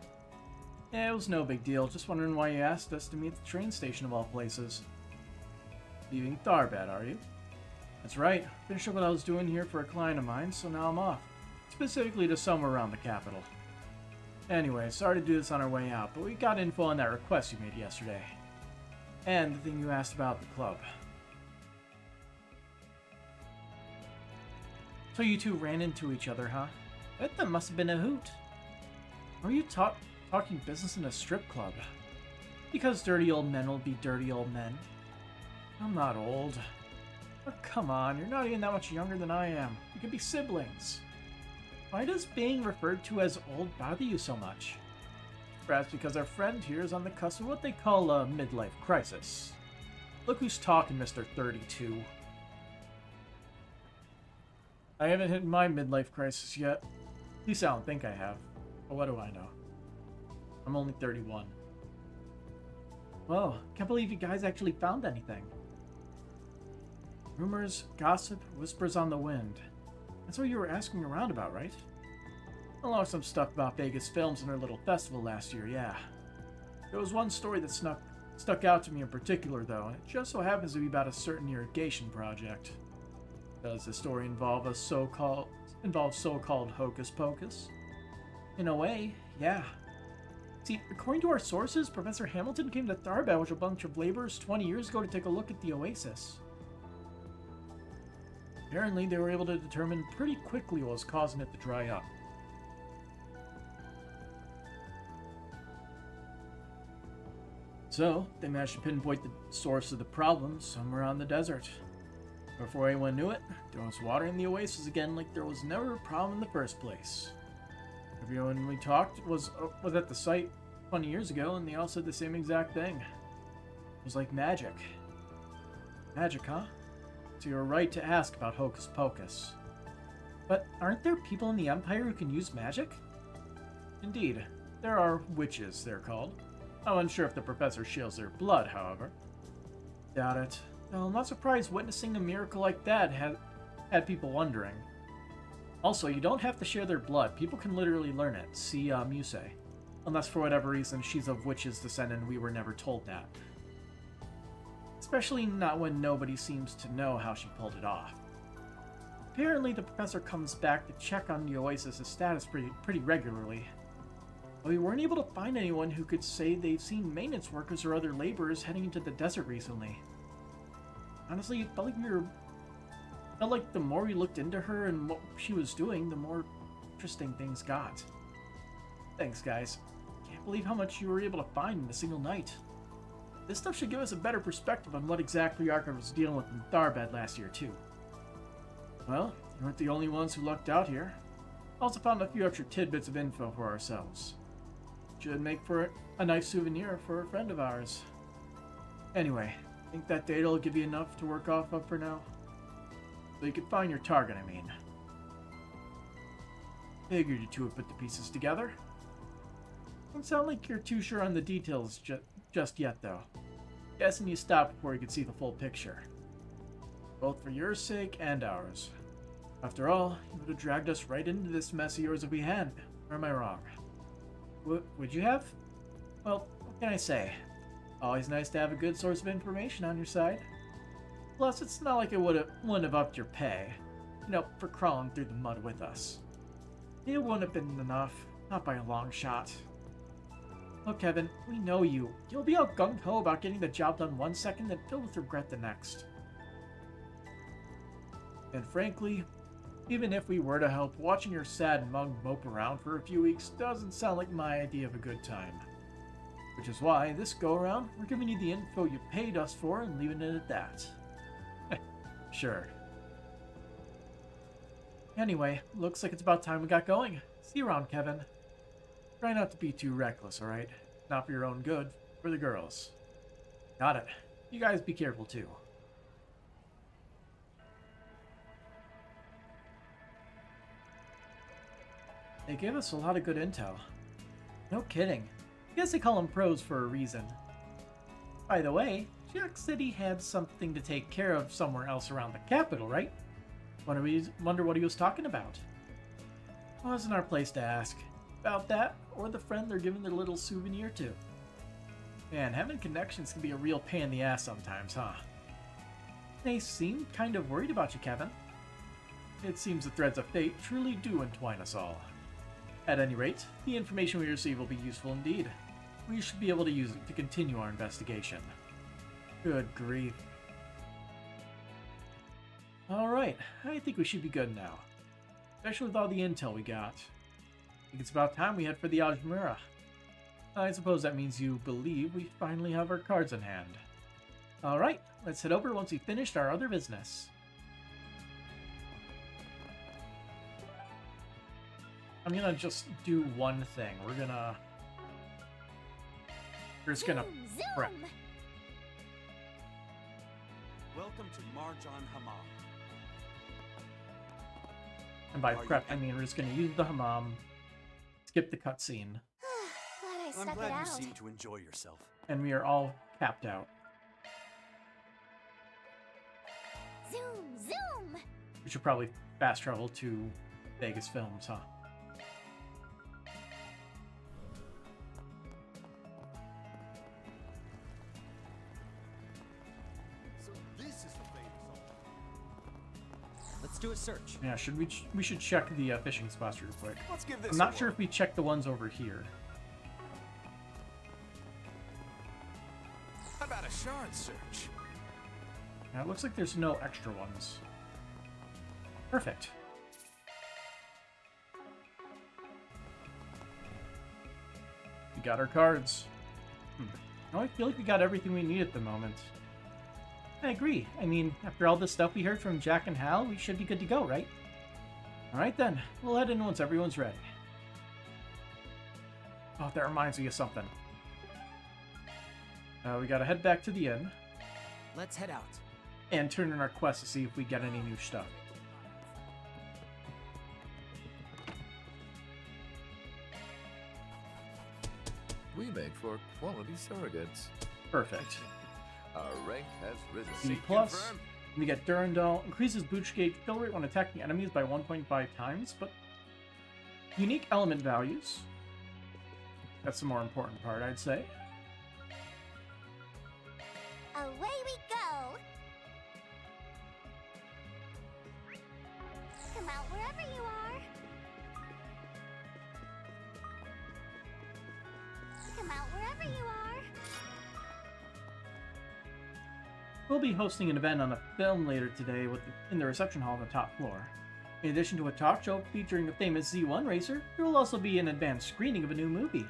Yeah, it was no big deal. Just wondering why you asked us to meet at the train station of all places. Leaving Tharbad, are you? That's right. Finished up what I was doing here for a client of mine, so now I'm off. Specifically to somewhere around the capital. Anyway, sorry to do this on our way out, but we got info on that request you made yesterday. And the thing you asked about the club. So you two ran into each other, huh? That must have been a hoot. Were you talking business in a strip club? Because dirty old men will be dirty old men. I'm not old. But come on, you're not even that much younger than I am. We could be siblings. Why does being referred to as old bother you so much? Perhaps because our friend here is on the cusp of what they call a midlife crisis. Look who's talking, Mr. 32. I haven't hit my midlife crisis yet. At least I don't think I have. But what do I know? I'm only 31. Whoa, can't believe you guys actually found anything. Rumors, gossip, whispers on the wind. That's what you were asking around about, right? Along with some stuff about Vegas Films and their little festival last year, yeah. There was one story that stuck out to me in particular, though, and it just so happens to be about a certain irrigation project. Does the story involve so-called hocus pocus? In a way, yeah. See, according to our sources, Professor Hamilton came to Tharbad with a bunch of laborers 20 years ago to take a look at the oasis. Apparently, they were able to determine pretty quickly what was causing it to dry up. So, they managed to pinpoint the source of the problem somewhere on the desert. Before anyone knew it, there was water in the oasis again like there was never a problem in the first place. Everyone we talked was at the site 20 years ago, and they all said the same exact thing. It was like magic. Magic, huh? So you're right to ask about Hocus Pocus. But aren't there people in the Empire who can use magic? Indeed, there are witches, they're called. I'm unsure if the professor shields their blood, however. Doubt it. Though I'm not surprised witnessing a miracle like that had people wondering. Also, you don't have to share their blood. People can literally learn it. See, Muse. Unless for whatever reason she's of witches' descent and we were never told that. Especially not when nobody seems to know how she pulled it off. Apparently the professor comes back to check on the Oasis' status pretty regularly. But we weren't able to find anyone who could say they've seen maintenance workers or other laborers heading into the desert recently. Honestly, it felt like the more we looked into her and what she was doing, the more interesting things got. Thanks, guys. Can't believe how much you were able to find in a single night. This stuff should give us a better perspective on what exactly Arkham was dealing with in Tharbad last year, too. Well, you weren't the only ones who lucked out here. Also found a few extra tidbits of info for ourselves. Should make for a nice souvenir for a friend of ours. Anyway, think that data will give you enough to work off of for now? So you can find your target, I mean. Figured you two would put the pieces together. Don't sound like you're too sure on the details just yet, though. Guessing you stopped before you could see the full picture. Both for your sake and ours. After all, you would have dragged us right into this mess of yours if we hadn't. Or am I wrong? Would you have? Well, what can I say? Always nice to have a good source of information on your side. Plus, it's not like it wouldn't have upped your pay. You know, for crawling through the mud with us. It wouldn't have been enough. Not by a long shot. Look, Kevin, we know you. You'll be all gung-ho about getting the job done one second, then filled with regret the next. And frankly, even if we were to help, watching your sad mug mope around for a few weeks doesn't sound like my idea of a good time. Which is why, this go-around, we're giving you the info you paid us for and leaving it at that. Sure. Anyway, looks like it's about time we got going. See you around, Kevin. Try not to be too reckless, alright? Not for your own good, for the girls. Got it. You guys be careful, too. They gave us a lot of good intel. No kidding. I guess they call them pros for a reason. By the way, Jack said he had something to take care of somewhere else around the capital, right? Wonder what he was talking about. Wasn't our place to ask about that, or the friend they're giving their little souvenir to. Man, having connections can be a real pain in the ass sometimes, huh? They seem kind of worried about you, Kevin. It seems the threads of fate truly do entwine us all. At any rate, the information we receive will be useful indeed. We should be able to use it to continue our investigation. Good grief. Alright, I think we should be good now. Especially with all the intel we got. I think it's about time we head for the Algemira. I suppose that means you believe we finally have our cards in hand. Alright, let's head over once we've finished our other business. I'm gonna just do one thing. We're just gonna prep. Zoom! Welcome to Marjan Hammam. And by prep, I mean we're just gonna use the hammam, skip the cutscene, Glad I I'm stuck it glad you out. seem to enjoy yourself. and we are all capped out. Zoom! Zoom! We should probably fast travel to Vegas Films, huh? So this is the famous. Let's do a search. Yeah, we should check the fishing spots real quick. Let's give this. I'm not sure if we checked the ones over here. How about a shard search? Now it looks like there's no extra ones. Perfect. We got our cards. Now I feel like we got everything we need at the moment. I agree. I mean, after all the stuff we heard from Jack and Hal, we should be good to go, right? Alright then, we'll head in once everyone's ready. Oh, that reminds me of something. We gotta head back to the inn Let's head out. and turn in our quest to see if we get any new stuff. We make for quality surrogates. Perfect. Our rank has risen. B+. We get Durandal, increases boost gauge fill rate when attacking enemies by 1.5 times, but unique element values. That's the more important part, I'd say. Away we go! Come out wherever you are! Come out wherever you are! We'll be hosting an event on a film later today in the reception hall on the top floor. In addition to a talk show featuring the famous Z1 racer, there will also be an advanced screening of a new movie.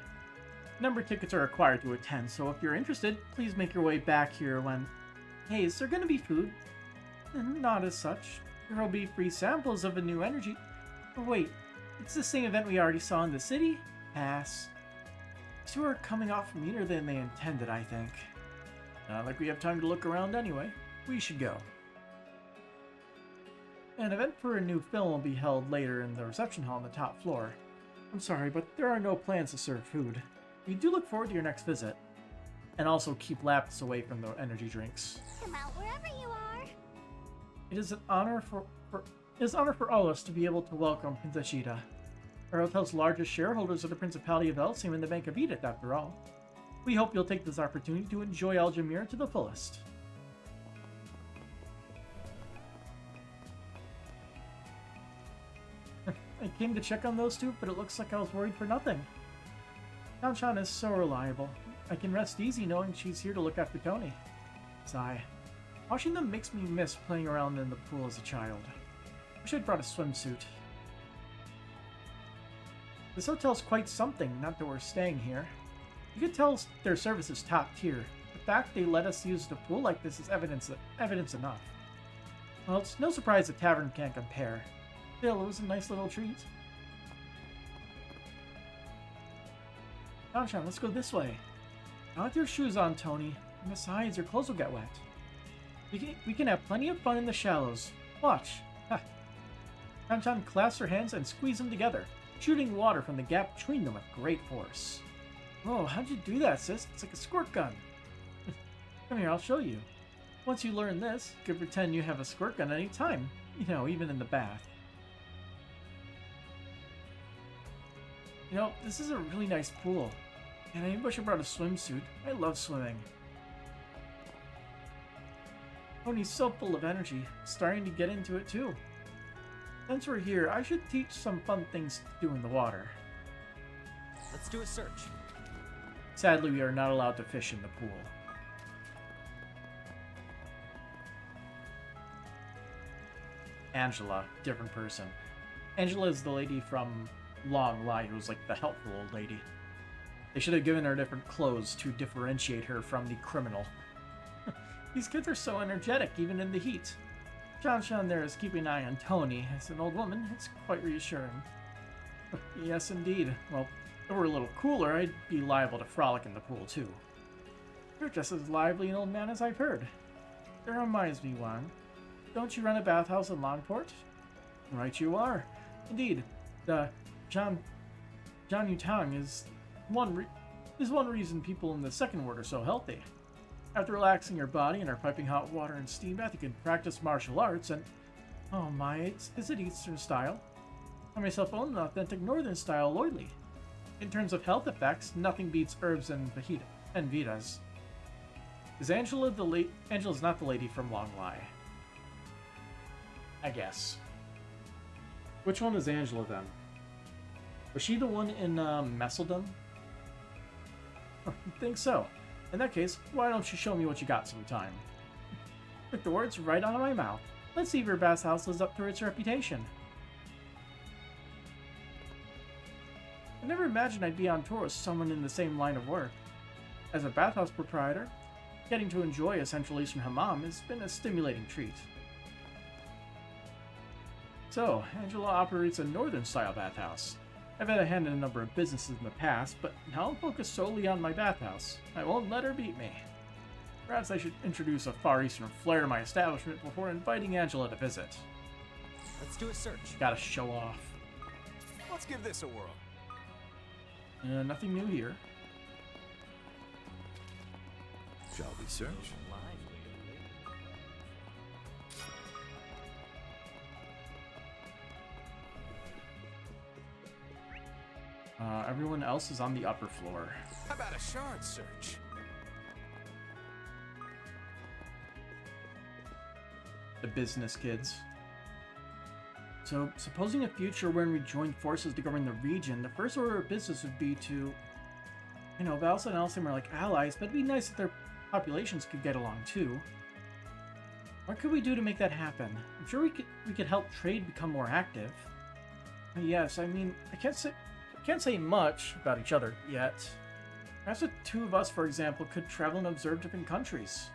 Number tickets are required to attend, so if you're interested, please make your way back here when... Hey, is there gonna be food? Not as such. There will be free samples of a new energy... Oh, wait, it's the same event we already saw in the city? Pass. These two are coming off meaner than they intended, I think. Not like we have time to look around anyway. We should go. An event for a new film will be held later in the reception hall on the top floor. I'm sorry, but there are no plans to serve food. We do look forward to your next visit. And also keep laps away from the energy drinks. Come out wherever you are! It is an honor for all of us to be able to welcome Princess Shida. Our hotel's largest shareholders are the Principality of Elsium and the Bank of Edith, after all. We hope you'll take this opportunity to enjoy Algemir to the fullest. I came to check on those two, but it looks like I was worried for nothing. Kanchan is so reliable. I can rest easy knowing she's here to look after Tony. Sigh. Washing them makes me miss playing around in the pool as a child. Wish I'd brought a swimsuit. This hotel's quite something, not that we're staying here. You could tell their service is top tier. The fact they let us use the pool like this is evidence enough. Well, it's no surprise the tavern can't compare. Still, it was a nice little treat. Kanchan, let's go this way. Not with your shoes on, Tony. And besides, your clothes will get wet. We can have plenty of fun in the shallows. Watch. Ha. Kanchan clasps her hands and squeeze them together, shooting water from the gap between them with great force. Whoa, how'd you do that, sis? It's like a squirt gun. Come here, I'll show you. Once you learn this, you can pretend you have a squirt gun any time. You know, even in the bath. You know, this is a really nice pool. And I wish I brought a swimsuit. I love swimming. Tony's so full of energy. Starting to get into it too. Since we're here, I should teach some fun things to do in the water. Let's do a search. Sadly, we are not allowed to fish in the pool. Angela, different person. Angela is the lady from Long Lie, who's like the helpful old lady. They should have given her different clothes to differentiate her from the criminal. These kids are so energetic, even in the heat. John there is keeping an eye on Tony. As an old woman, it's quite reassuring. Yes, indeed. Well, if it were a little cooler, I'd be liable to frolic in the pool, too. You're just as lively an old man as I've heard. That reminds me, Wang. Don't you run a bathhouse in Longport? Right you are. Indeed, the John Yutang is one reason people in the second ward are so healthy. After relaxing your body in our piping hot water and steam bath, you can practice martial arts and... Oh my, is it Eastern style? I myself own an authentic Northern style loyally. In terms of health effects, nothing beats herbs and vitas. Is Angela Angela's not the lady from Long Lie. I guess. Which one is Angela then? Was she the one in Messeldom? I think so. In that case, why don't you show me what you got sometime? Took the words right out of my mouth. Let's see if your bathhouse lives up to its reputation. I never imagined I'd be on tour with someone in the same line of work. As a bathhouse proprietor, getting to enjoy a Central Eastern hammam has been a stimulating treat. So, Angela operates a Northern-style bathhouse. I've had a hand in a number of businesses in the past, but now I'm focused solely on my bathhouse. I won't let her beat me. Perhaps I should introduce a Far Eastern flair to my establishment before inviting Angela to visit. Let's do a search. Gotta show off. Let's give this a whirl. Nothing new here. Shall we search? Everyone else is on the upper floor. How about a shard search? The business kids. So, supposing a future wherein we join forces to govern the region, the first order of business would be to... You know, Valsa and Alsheim are like allies, but it'd be nice if their populations could get along too. What could we do to make that happen? I'm sure we could help trade become more active. Yes, I mean, I can't say much about each other yet. Perhaps the two of us, for example, could travel and observe different countries.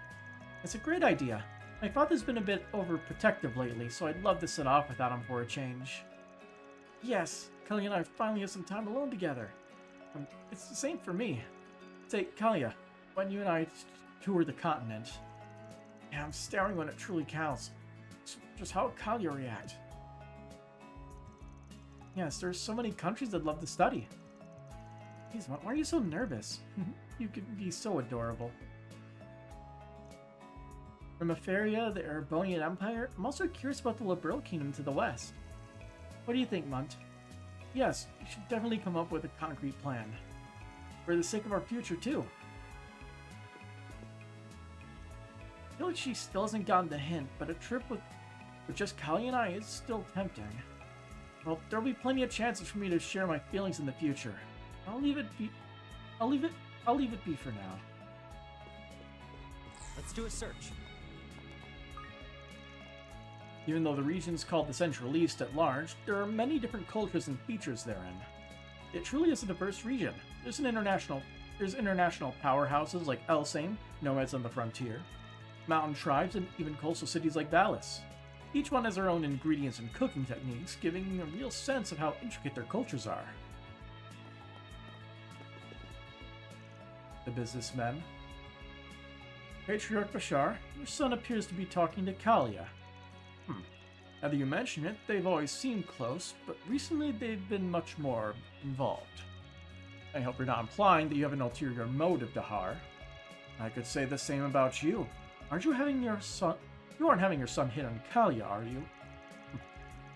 It's a great idea. My father's been a bit overprotective lately, so I'd love to sit off without him for a change. Yes, Kalia and I finally have some time alone together. It's the same for me. Say, Kalia, when you and I tour the continent, yeah, I'm staring when it truly counts. Just how would Kalia react? Yes, there's so many countries I'd love to study. Jeez, why are you so nervous? You could be so adorable. From Eferia, the Erebonian Empire, I'm also curious about the Liberal Kingdom to the west. What do you think, Munt? Yes, you should definitely come up with a concrete plan. For the sake of our future, too. I feel like she still hasn't gotten the hint, but a trip with just Kalia and I is still tempting. Well, there'll be plenty of chances for me to share my feelings in the future. I'll leave it be for now. Let's do a search. Even though the region's called the Central East at large, there are many different cultures and features therein. It truly is a diverse region. There's international powerhouses like Alsheim, nomads on the frontier, mountain tribes, and even coastal cities like Valis. Each one has their own ingredients and cooking techniques, giving a real sense of how intricate their cultures are. The businessmen. Patriarch Bashar, your son appears to be talking to Kalia. Now that you mention it, they've always seemed close, but recently they've been much more involved. I hope you're not implying that you have an ulterior motive, Dahar. I could say the same about you. Aren't you having your son... You aren't having your son hit on Kalia, are you?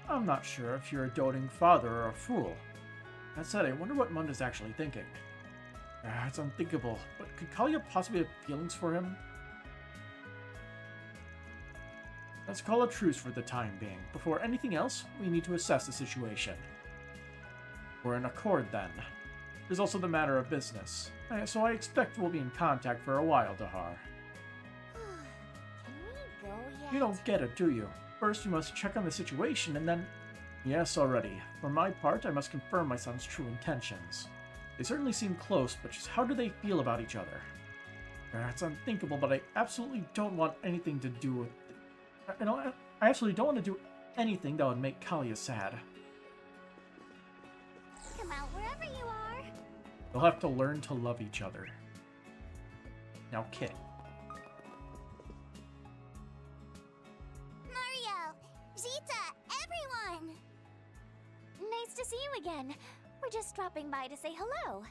I'm not sure if you're a doting father or a fool. That said, I wonder what Munda's actually thinking. It's unthinkable, but could Kalia possibly have feelings for him? Let's call a truce for the time being. Before anything else, we need to assess the situation. We're in accord then. There's also the matter of business, so I expect we'll be in contact for a while, Dahar. Can we go yet? You don't get it, do you? First, you must check on the situation, and then... Yes, already. For my part, I must confirm my son's true intentions. They certainly seem close, but just how do they feel about each other? It's unthinkable, but I absolutely don't want anything to do with... I absolutely don't want to do anything that would make Kalia sad. Come out wherever you are. They'll have to learn to love each other. Now, Kit. Mario! Zita! Everyone! Nice to see you again. We're just dropping by to say hello.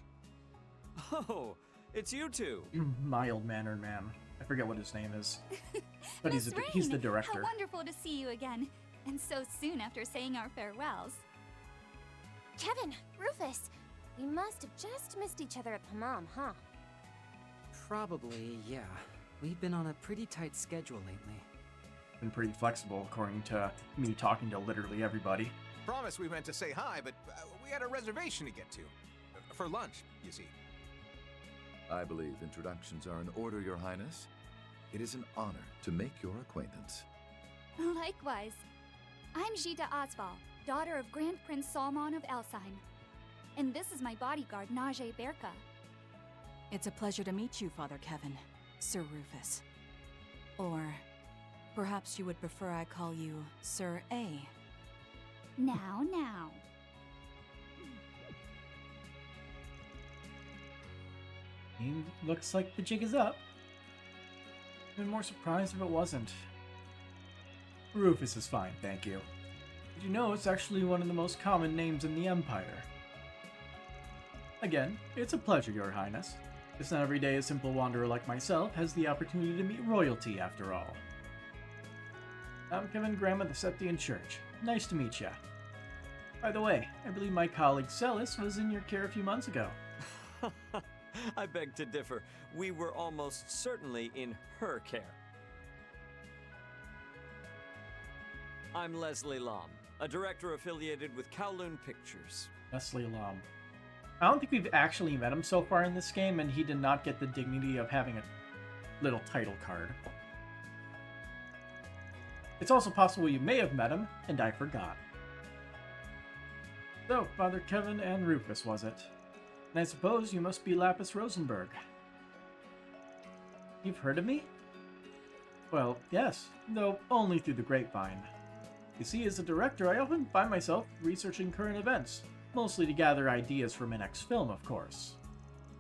Oh, it's you two. Mild-mannered man. I forget what his name is. But Miss he's the Rain, director. How wonderful to see you again, and so soon after saying our farewells. Kevin, Rufus, we must have just missed each other at Hammam, huh? Probably, yeah. We've been on a pretty tight schedule lately. Been pretty flexible, according to me talking to literally everybody. Promise we meant to say hi, but we had a reservation to get to. For lunch, you see. I believe introductions are in order, Your Highness. It is an honor to make your acquaintance. Likewise. I'm Gita Osval, daughter of Grand Prince Salman of Elsheim. And this is my bodyguard, Najee Berka. It's a pleasure to meet you, Father Kevin, Sir Rufus. Or perhaps you would prefer I call you Sir A. Now. Looks like the jig is up. I'd been more surprised if it wasn't. Rufus is fine, thank you. Did you know it's actually one of the most common names in the Empire? Again, it's a pleasure, Your Highness. It's not every day a simple wanderer like myself has the opportunity to meet royalty, after all. I'm Kevin Graham of the Septian Church. Nice to meet ya. By the way, I believe my colleague Celis was in your care a few months ago. I beg to differ. We were almost certainly in her care. I'm Leslie Lam, a director affiliated with Kowloon Pictures. Leslie Lam. I don't think we've actually met him so far in this game, and he did not get the dignity of having a little title card. It's also possible you may have met him, and I forgot. So, Father Kevin and Rufus, was it? And I suppose you must be Lapis Rosenberg. You've heard of me? Well, yes, though only through the grapevine. You see, as a director, I often find myself researching current events, mostly to gather ideas for my next film, of course.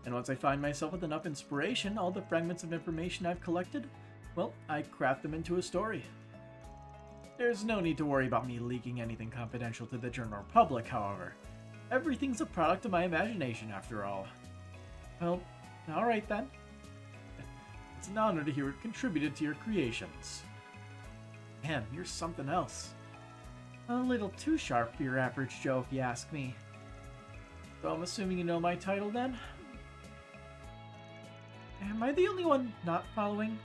And once I find myself with enough inspiration, all the fragments of information I've collected, well, I craft them into a story. There's no need to worry about me leaking anything confidential to the general public, however. Everything's a product of my imagination, after all. Well, alright then. It's an honor to hear it contributed to your creations. Man, you're something else. A little too sharp for your average Joe, if you ask me. So I'm assuming you know my title then? Am I the only one not following?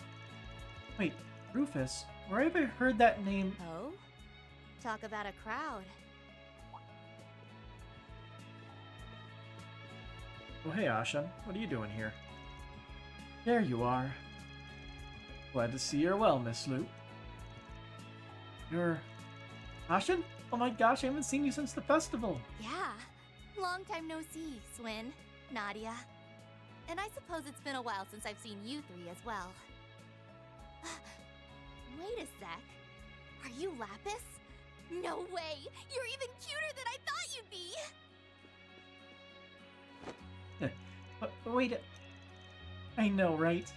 Wait, Rufus, where have I heard that name? Oh? Talk about a crowd. Oh hey Ashen, what are you doing here? There you are. Glad to see you're well, Miss Loop. You're... Ashen? Oh my gosh, I haven't seen you since the festival. Yeah. Long time no see, Swin, Nadia. And I suppose it's been a while since I've seen you three as well. Wait a sec. Are you Lapis? No way! You're even cuter than I thought you'd be! Wait, I know, right?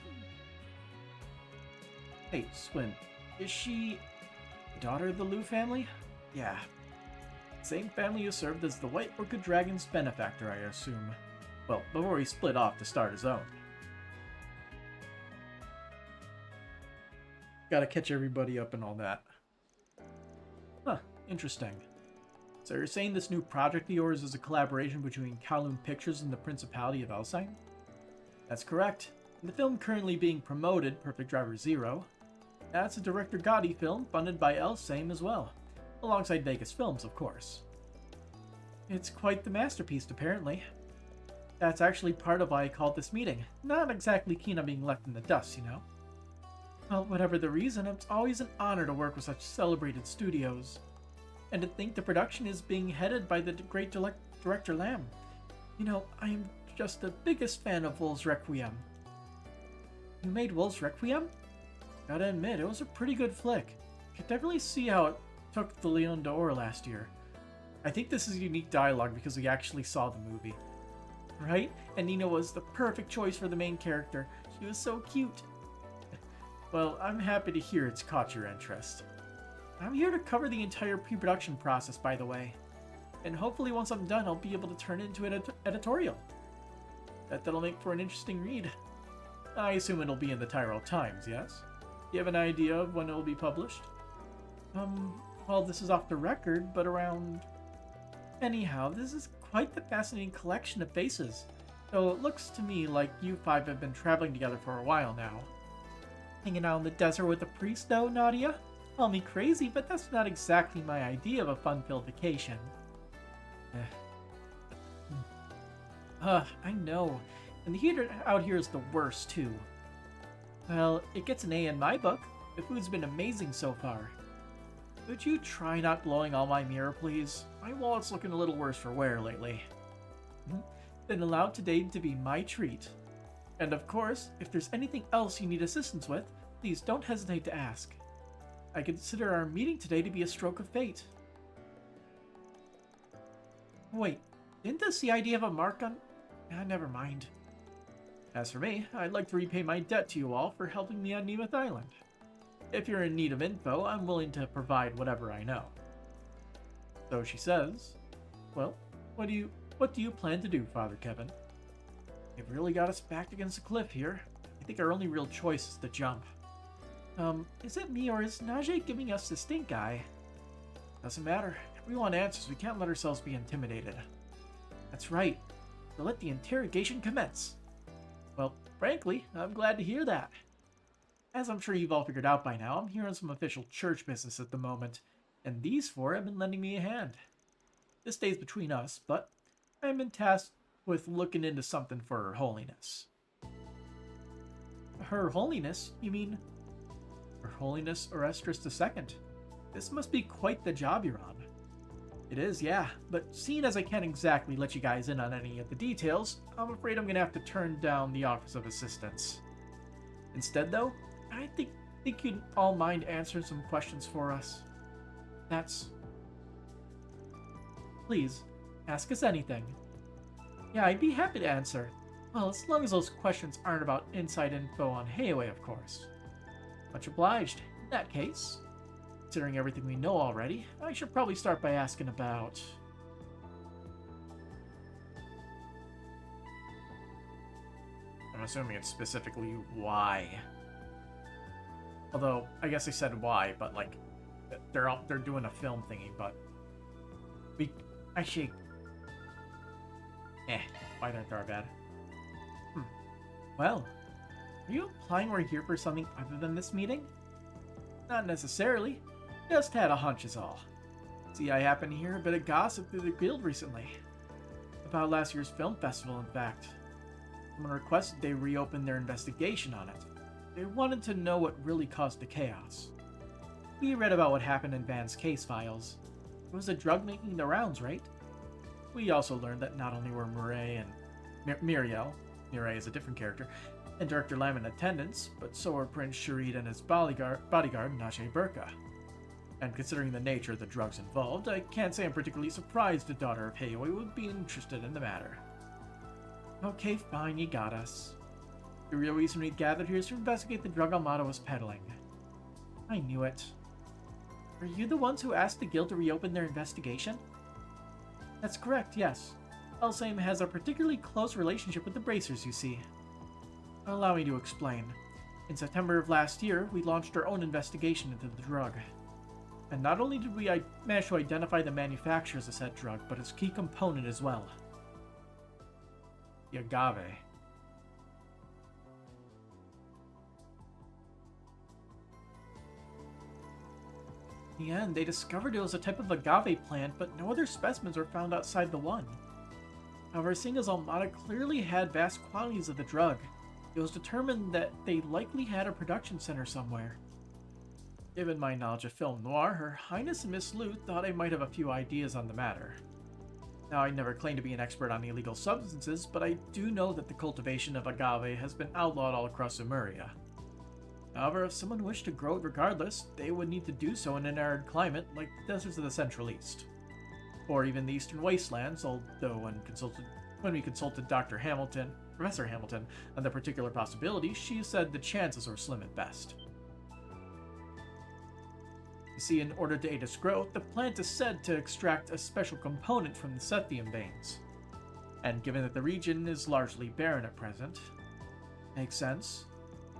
Hey, Swin, is she daughter of the Lu family? Yeah. Same family who served as the White Orchid Dragon's benefactor, I assume. Well, before he split off to start his own. Gotta catch everybody up and all that. Huh, interesting. So you're saying this new project of yours is a collaboration between Kowloon Pictures and the Principality of Elsign? That's correct. In the film currently being promoted, Perfect Driver Zero, that's a Director Gotti film funded by Elsign as well, alongside Vegas Films, of course. It's quite the masterpiece, apparently. That's actually part of why I called this meeting. Not exactly keen on being left in the dust, you know? Well, whatever the reason, it's always an honor to work with such celebrated studios. And to think the production is being headed by the great director Lamb. You know, I'm just the biggest fan of Wolves Requiem. You made Wolves Requiem? Gotta admit, it was a pretty good flick. Could definitely see how it took the Leon d'Or last year. I think this is unique dialogue because we actually saw the movie. Right? And Nina was the perfect choice for the main character. She was so cute. Well, I'm happy to hear it's caught your interest. I'm here to cover the entire pre-production process, by the way. And hopefully once I'm done, I'll be able to turn it into an editorial. That'll make for an interesting read. I assume it'll be in the Tyrell Times, yes? You have an idea of when it will be published? Well, this is off the record, but around... Anyhow, this is quite the fascinating collection of faces. Though it looks to me like you five have been traveling together for a while now. Hanging out in the desert with a priest, though, Nadia? Call me crazy, but that's not exactly my idea of a fun-filled vacation. I know. And the heat out here is the worst, too. Well, it gets an A in my book. The food's been amazing so far. Would you try not blowing all my mirror, please? My wallet's looking a little worse for wear lately. Then allow today to be my treat. And of course, if there's anything else you need assistance with, please don't hesitate to ask. I consider our meeting today to be a stroke of fate. Wait, didn't the CID have a mark on... never mind. As for me, I'd like to repay my debt to you all for helping me on Nemeth Island. If you're in need of info, I'm willing to provide whatever I know. So she says, well, what do you plan to do, Father Kevin? You've really got us backed against the cliff here. I think our only real choice is to jump. Is it me or is Najee giving us the stink eye? Doesn't matter. If we want answers, we can't let ourselves be intimidated. That's right. So let the interrogation commence. Well, frankly, I'm glad to hear that. As I'm sure you've all figured out by now, I'm here on some official church business at the moment, and these four have been lending me a hand. This stays between us, but I've been tasked with looking into something for Her Holiness. Her Holiness? You mean Her Holiness Orestris II? This must be quite the job you're on. It is, yeah, but seeing as I can't exactly let you guys in on any of the details, I'm afraid I'm gonna have to turn down the Office of Assistance. Instead, though, I think you'd all mind answering some questions for us. Please, ask us anything. Yeah, I'd be happy to answer. Well, as long as those questions aren't about inside info on Heiwei, of course. Much obliged. In that case, considering everything we know already, I should probably start by asking about... I'm assuming it's specifically why. Although, I guess I said why, but like, they're doing a film thingy, but... Why didn't I bad? Well, are you implying we're here for something other than this meeting? Not necessarily. Just had a hunch is all. See, I happened to hear a bit of gossip through the guild recently. About last year's film festival, in fact. Someone requested they reopen their investigation on it. They wanted to know what really caused the chaos. We read about what happened in Van's case files. It was a drug making the rounds, right? We also learned that not only were Mireille and Mireille is a different character, and Director Lamb in attendance, but so were Prince Sharid and his bodyguard Najee Burka. And considering the nature of the drugs involved, I can't say I'm particularly surprised a daughter of Heiwei would be interested in the matter. Okay, fine, you got us. The real reason we gathered here is to investigate the drug Almada was peddling. I knew it. Are you the ones who asked the guild to reopen their investigation? That's correct, yes. Elsaim has a particularly close relationship with the Bracers, you see. Allow me to explain. In September of last year, we launched our own investigation into the drug. And not only did we manage to identify the manufacturers of said drug, but its key component as well. The agave. In the end, they discovered it was a type of agave plant, but no other specimens were found outside the one. However, seeing as Almada clearly had vast quantities of the drug, it was determined that they likely had a production center somewhere. Given my knowledge of film noir, Her Highness and Miss Lu thought I might have a few ideas on the matter. Now, I never claim to be an expert on illegal substances, but I do know that the cultivation of agave has been outlawed all across Lemuria. However, if someone wished to grow it regardless, they would need to do so in an arid climate like the deserts of the Central East. Or even the Eastern Wastelands, although when we consulted Professor Hamilton, on the particular possibility, she said the chances were slim at best. You see, in order to aid its growth, the plant is said to extract a special component from the Sethium veins. And given that the region is largely barren at present, makes sense.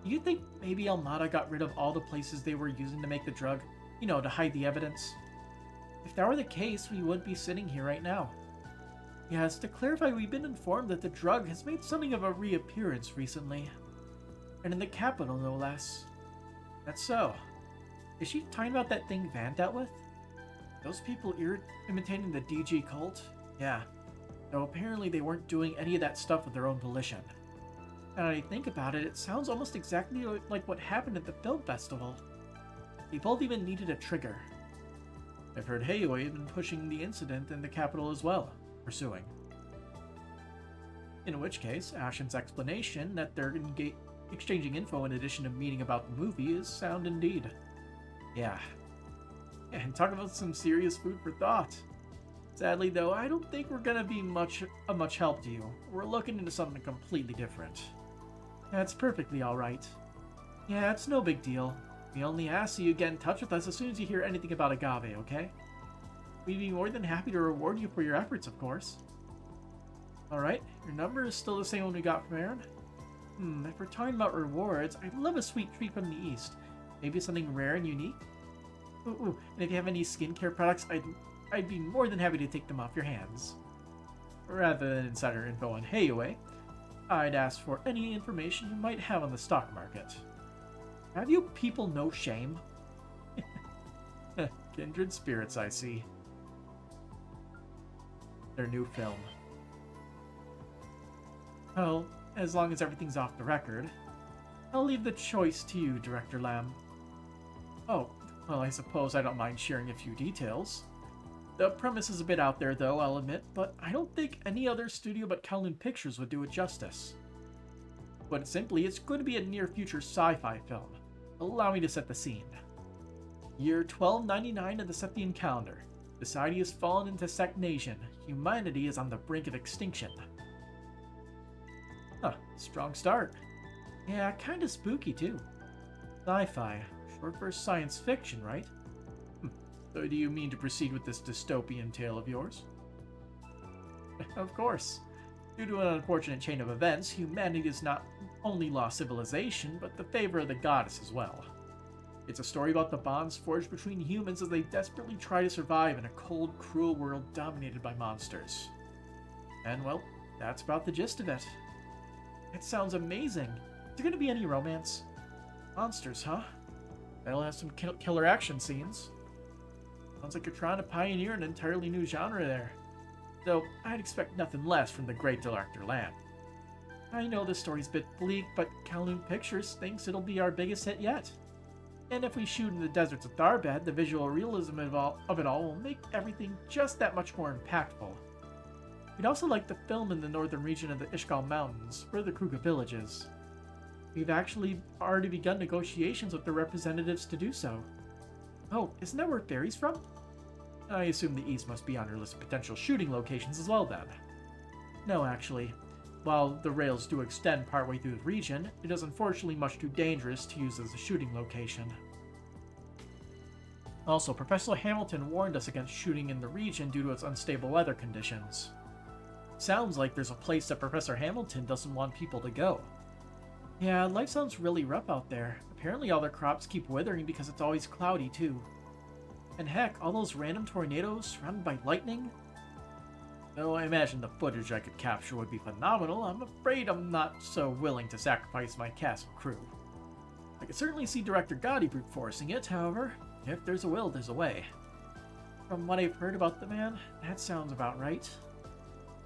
You think maybe Almada got rid of all the places they were using to make the drug, to hide the evidence? If that were the case, we wouldn't be sitting here right now. Yes, to clarify, we've been informed that the drug has made something of a reappearance recently. And in the capital, no less. That's so. Is she talking about that thing Van dealt with? Those people imitating the DG cult? Yeah. Though apparently they weren't doing any of that stuff with their own volition. And when I think about it, it sounds almost exactly like what happened at the film festival. They both even needed a trigger. I've heard Heioi had been pushing the incident in the capital as well, pursuing. In which case, Ashen's explanation that they're exchanging info in addition to meeting about the movie is sound indeed. Yeah, and talk about some serious food for thought. Sadly though, I don't think we're gonna be much help to you. We're looking into something completely different. That's perfectly alright. Yeah, it's no big deal. We only ask that you get in touch with us as soon as you hear anything about agave, okay? We'd be more than happy to reward you for your efforts, of course. Alright, your number is still the same one we got from Aaron? If we're talking about rewards, I'd love a sweet treat from the East. Maybe something rare and unique? Ooh, and if you have any skincare products, I'd be more than happy to take them off your hands. Rather than insider info on Heioi, I'd ask for any information you might have on the stock market. Have you people no shame? Kindred spirits, I see. Their new film. Well, as long as everything's off the record, I'll leave the choice to you, Director Lamb. Oh, well, I suppose I don't mind sharing a few details. The premise is a bit out there, though, I'll admit, but I don't think any other studio but Kowloon Pictures would do it justice. Put simply, it's going to be a near-future sci-fi film. Allow me to set the scene. Year 1299 of the Sethian calendar. Society has fallen into stagnation. Humanity is on the brink of extinction. Huh, strong start. Yeah, kinda spooky, too. Sci-fi. Short for science fiction, right? So do you mean to proceed with this dystopian tale of yours? Of course. Due to an unfortunate chain of events, humanity has not only lost civilization, but the favor of the goddess as well. It's a story about the bonds forged between humans as they desperately try to survive in a cold, cruel world dominated by monsters. And well, that's about the gist of it. It sounds amazing. Is there gonna be any romance? Monsters, huh? That'll have some killer action scenes. Sounds like you're trying to pioneer an entirely new genre there. Though, I'd expect nothing less from the great Director Lamb. I know this story's a bit bleak, but Kowloon Pictures thinks it'll be our biggest hit yet. And if we shoot in the deserts of Tharbad, the visual realism of it all will make everything just that much more impactful. We'd also like to film in the northern region of the Ishgal Mountains, where the Kruga village is. We've actually already begun negotiations with the representatives to do so. Oh, isn't that where Fairy's from? I assume the East must be on your list of potential shooting locations as well then. No, actually. While the rails do extend partway through the region, it is unfortunately much too dangerous to use as a shooting location. Also, Professor Hamilton warned us against shooting in the region due to its unstable weather conditions. Sounds like there's a place that Professor Hamilton doesn't want people to go. Yeah, life sounds really rough out there. Apparently all their crops keep withering because it's always cloudy too. And heck, all those random tornadoes surrounded by lightning? Though I imagine the footage I could capture would be phenomenal, I'm afraid I'm not so willing to sacrifice my cast and crew. I could certainly see Director Gotti brute forcing it, however. If there's a will, there's a way. From what I've heard about the man, that sounds about right.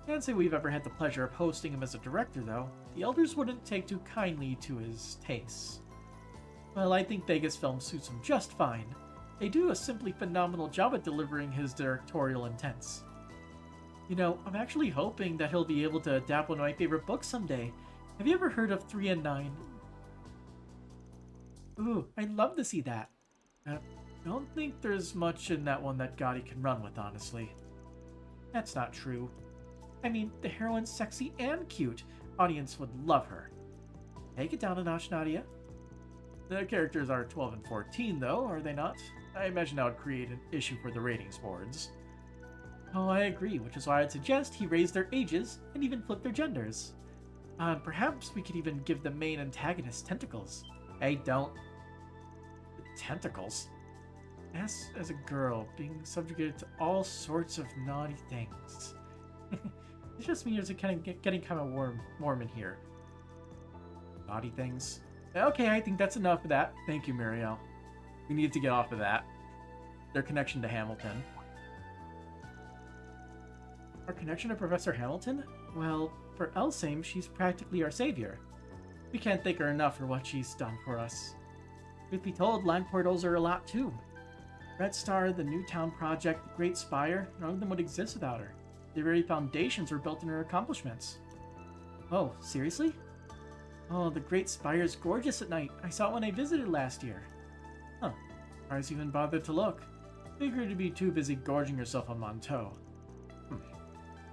Can't say we've ever had the pleasure of hosting him as a director, though. The elders wouldn't take too kindly to his tastes. Well, I think Vegas film suits him just fine. They do a simply phenomenal job at delivering his directorial intents. You know, I'm actually hoping that he'll be able to adapt one of my favorite books someday. Have you ever heard of 3 and 9? Ooh, I'd love to see that. Don't think there's much in that one that Gotti can run with, honestly. That's not true. I mean, the heroine's sexy and cute. Audience would love her. Take it down a notch, Nadia. The characters are 12 and 14, though, are they not? I imagine that would create an issue for the ratings boards. Oh, I agree, which is why I'd suggest he raise their ages and even flip their genders. Perhaps we could even give the main antagonist tentacles. Hey, don't. Tentacles? As a girl, being subjugated to all sorts of naughty things. It's just me as getting kind of warm in here. Naughty things? Okay, I think that's enough of that. Thank you, Muriel. We need to get off of that. Their connection to Hamilton. Our connection to Professor Hamilton? Well, for Elsame, she's practically our savior. We can't thank her enough for what she's done for us. Truth be told, line portals are a lot too. Red Star, the Newtown Project, the Great Spire, none of them would exist without her. Their very foundations were built on her accomplishments. Oh, seriously? Oh, the Great Spire's gorgeous at night. I saw it when I visited last year. Huh. Surprised you even bothered to look. Figured you'd be too busy gorging yourself on Monteau.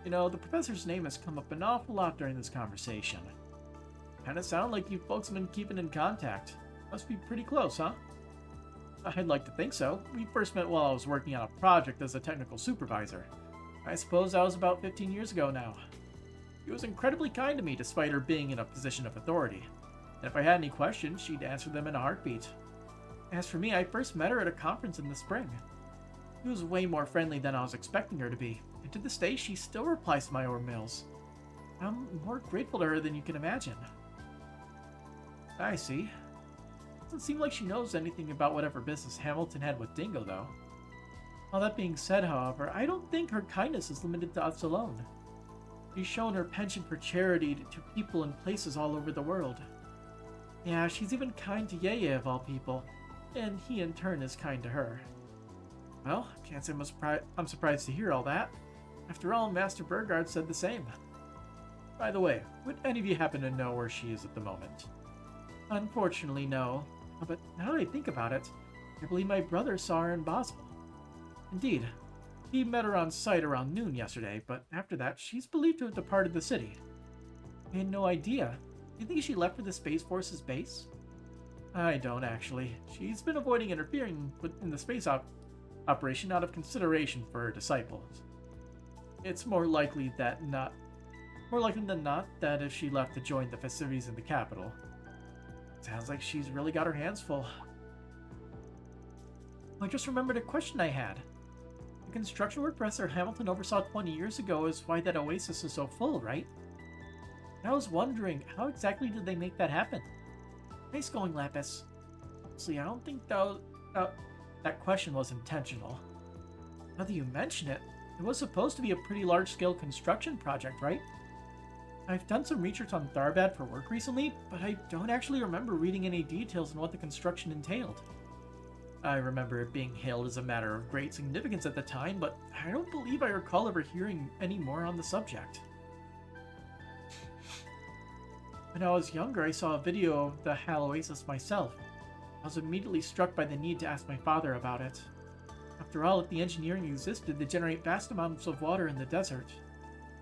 You know, the professor's name has come up an awful lot during this conversation. Kinda sound like you folks have been keeping in contact. Must be pretty close, huh? I'd like to think so. We first met while I was working on a project as a technical supervisor. I suppose that was about 15 years ago now. She was incredibly kind to me despite her being in a position of authority. And if I had any questions, she'd answer them in a heartbeat. As for me, I first met her at a conference in the spring. She was way more friendly than I was expecting her to be, and to this day she still replies to my mails. I'm more grateful to her than you can imagine. I see. Doesn't seem like she knows anything about whatever business Hamilton had with Dingo, though. All that being said, however, I don't think her kindness is limited to us alone. She's shown her penchant for charity to people and places all over the world. Yeah, she's even kind to Yeye of all people, and he in turn is kind to her. Well, can't say I'm surprised to hear all that. After all, Master Burgard said the same. By the way, would any of you happen to know where she is at the moment? Unfortunately, no. But now that I think about it, I believe my brother saw her in Basel. Indeed, he met her on site around noon yesterday, but after that, she's believed to have departed the city. I had no idea. Do you think she left for the Space Force's base? I don't, actually. She's been avoiding interfering in the space operation out of consideration for her disciples. It's more likely than not that if she left to join the festivities in the capital. Sounds like she's really got her hands full. I just remembered a question I had. The construction work Professor Hamilton oversaw 20 years ago is why that oasis is so full, right? And I was wondering, how exactly did they make that happen? Nice going, Lapis. See, I don't think that question was intentional. Now that you mention it, it was supposed to be a pretty large-scale construction project, right? I've done some research on Tharbad for work recently, but I don't actually remember reading any details on what the construction entailed. I remember it being hailed as a matter of great significance at the time, but I don't believe I recall ever hearing any more on the subject. When I was younger, I saw a video of the Hal Oasis myself. I was immediately struck by the need to ask my father about it. After all, if the engineering existed to generate vast amounts of water in the desert,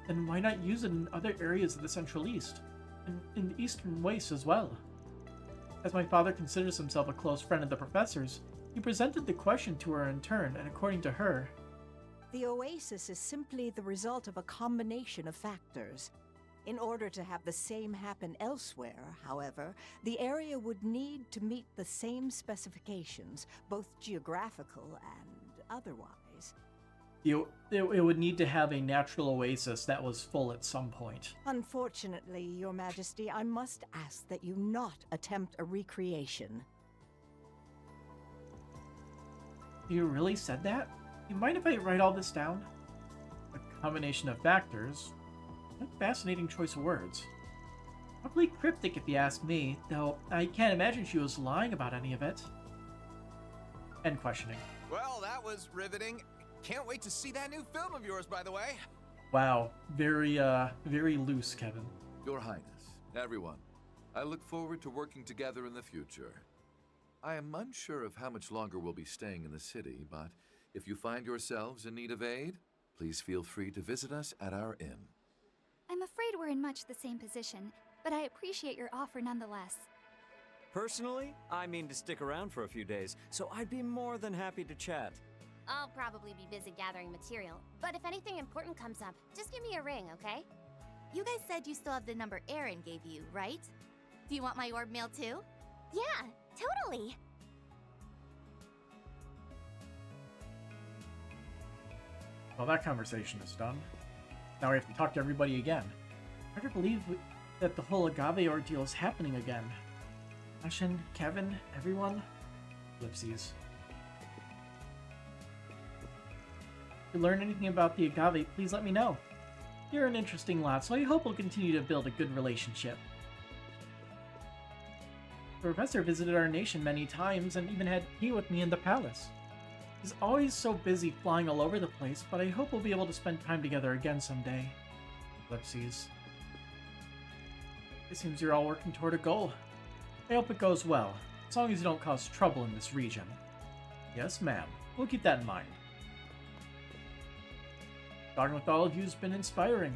then why not use it in other areas of the Central East, and in the Eastern Wastes as well? As my father considers himself a close friend of the professor's, he presented the question to her in turn, and according to her, the oasis is simply the result of a combination of factors. In order to have the same happen elsewhere, however, the area would need to meet the same specifications, both geographical and otherwise. It would need to have a natural oasis that was full at some point. Unfortunately, Your Majesty, I must ask that you not attempt a recreation. You really said that? You mind if I write all this down? A combination of factors. What a fascinating choice of words. Probably cryptic if you ask me, though I can't imagine she was lying about any of it. And questioning. Well, that was riveting. Can't wait to see that new film of yours, by the way. Wow, very loose, Kevin. Your Highness, everyone, I look forward to working together in the future. I am unsure of how much longer we'll be staying in the city, but if you find yourselves in need of aid, please feel free to visit us at our inn. I'm afraid we're in much the same position, but I appreciate your offer nonetheless. Personally, I mean to stick around for a few days, so I'd be more than happy to chat. I'll probably be busy gathering material, but if anything important comes up, just give me a ring, okay? You guys said you still have the number Aaron gave you, right? Do you want my orb mail too? Yeah, totally! Well, that conversation is done. Now we have to talk to everybody again. Hard to believe that the whole agave ordeal is happening again. Ashen, Kevin, everyone? Ellipses. If you learn anything about the agave, please let me know. You're an interesting lot, so I hope we'll continue to build a good relationship. The professor visited our nation many times and even had tea with me in the palace. He's always so busy flying all over the place, but I hope we'll be able to spend time together again someday. Ellipses. It seems you're all working toward a goal. I hope it goes well, as long as you don't cause trouble in this region. Yes, ma'am. We'll keep that in mind. Talking with all of you has been inspiring.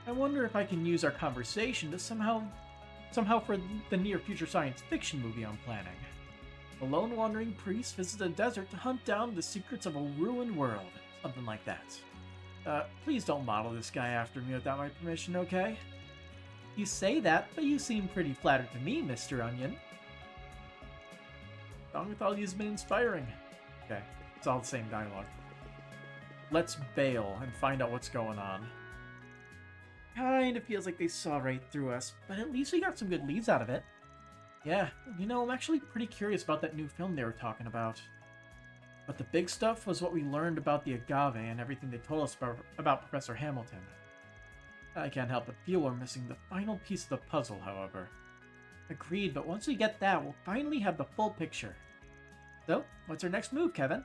I wonder if I can use our conversation to somehow for the near future science fiction movie I'm planning. A lone wandering priest visits a desert to hunt down the secrets of a ruined world. Something like that. Please don't model this guy after me without my permission, okay? You say that, but you seem pretty flattered to me, Mr. Onion. Talking with all of you has been inspiring. Okay, it's all the same dialogue. Let's bail and find out what's going on. Kinda feels like they saw right through us, but at least we got some good leads out of it. Yeah, you know, I'm actually pretty curious about that new film they were talking about. But the big stuff was what we learned about the agave and everything they told us about Professor Hamilton. I can't help but feel we're missing the final piece of the puzzle, however. Agreed, but once we get that, we'll finally have the full picture. So, what's our next move, Kevin?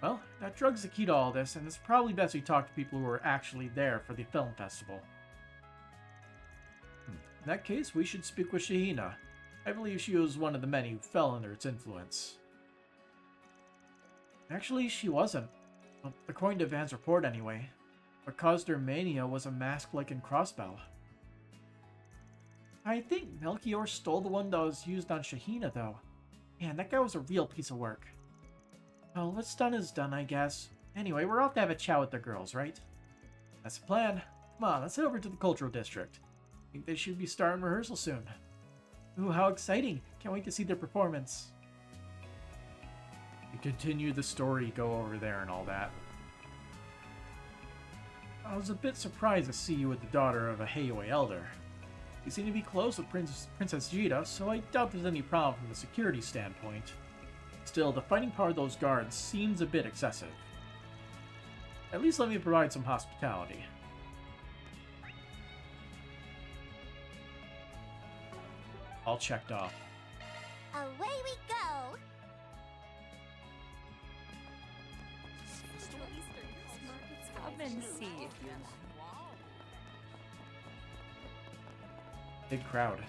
Well, that drug's the key to all this, and it's probably best we talk to people who were actually there for the film festival. In that case, we should speak with Shahina. I believe she was one of the many who fell under its influence. Actually, she wasn't. Well, according to Van's report, anyway. What caused her mania was a mask-like crossbow. I think Melchior stole the one that was used on Shahina, though. Man, that guy was a real piece of work. Well, what's done is done, I guess. Anyway, we're off to have a chat with the girls, right? That's the plan. Come on, let's head over to the Cultural District. I think they should be starting rehearsal soon. Ooh, how exciting! Can't wait to see their performance. To continue the story, go over there and all that. I was a bit surprised to see you with the daughter of a Heioi elder. You seem to be close with Princess Jita, so I doubt there's any problem from a security standpoint. Still, the fighting power of those guards seems a bit excessive. At least let me provide some hospitality. All checked off. Away we go! Come and see. Big crowd.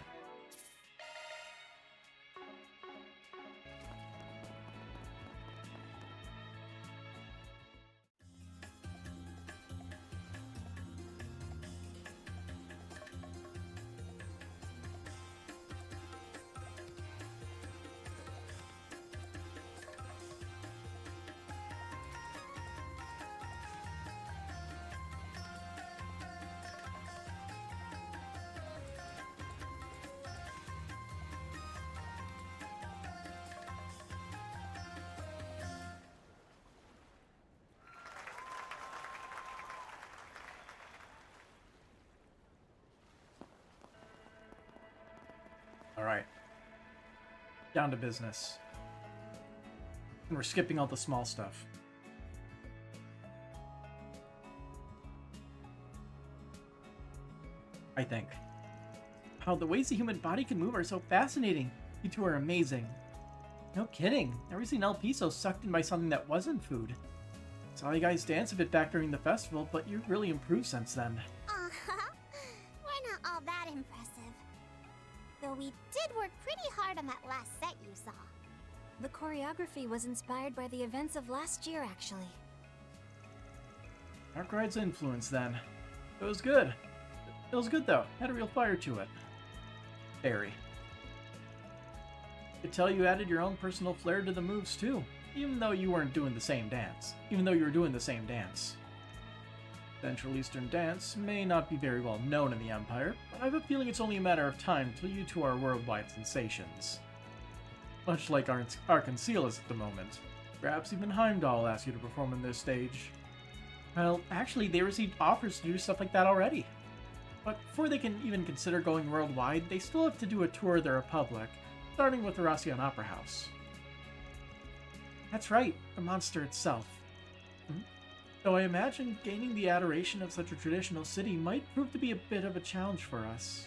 down to business. And we're skipping all the small stuff. I think. How the ways the human body can move are so fascinating. You two are amazing. No kidding. Never seen El Piso sucked in by something that wasn't food. Saw you guys dance a bit back during the festival, but you've really improved since then. We're not all that impressive. Though we did work pretty hard on that last set you saw. The choreography was inspired by the events of last year, actually. Dark Ride's influence, then. It was good. It was good, though. Had a real fire to it. Very. Could tell you added your own personal flair to the moves, too. Even though you weren't doing the same dance. Even though you were doing the same dance. Central Eastern dance may not be very well known in the Empire, but I have a feeling it's only a matter of time till you two are worldwide sensations. Much like Arconceal is at the moment. Perhaps even Heimdall will ask you to perform on this stage. Well, actually, they received offers to do stuff like that already. But before they can even consider going worldwide, they still have to do a tour of the Republic, starting with the Rossian Opera House. That's right, the monster itself. Though I imagine gaining the adoration of such a traditional city might prove to be a bit of a challenge for us.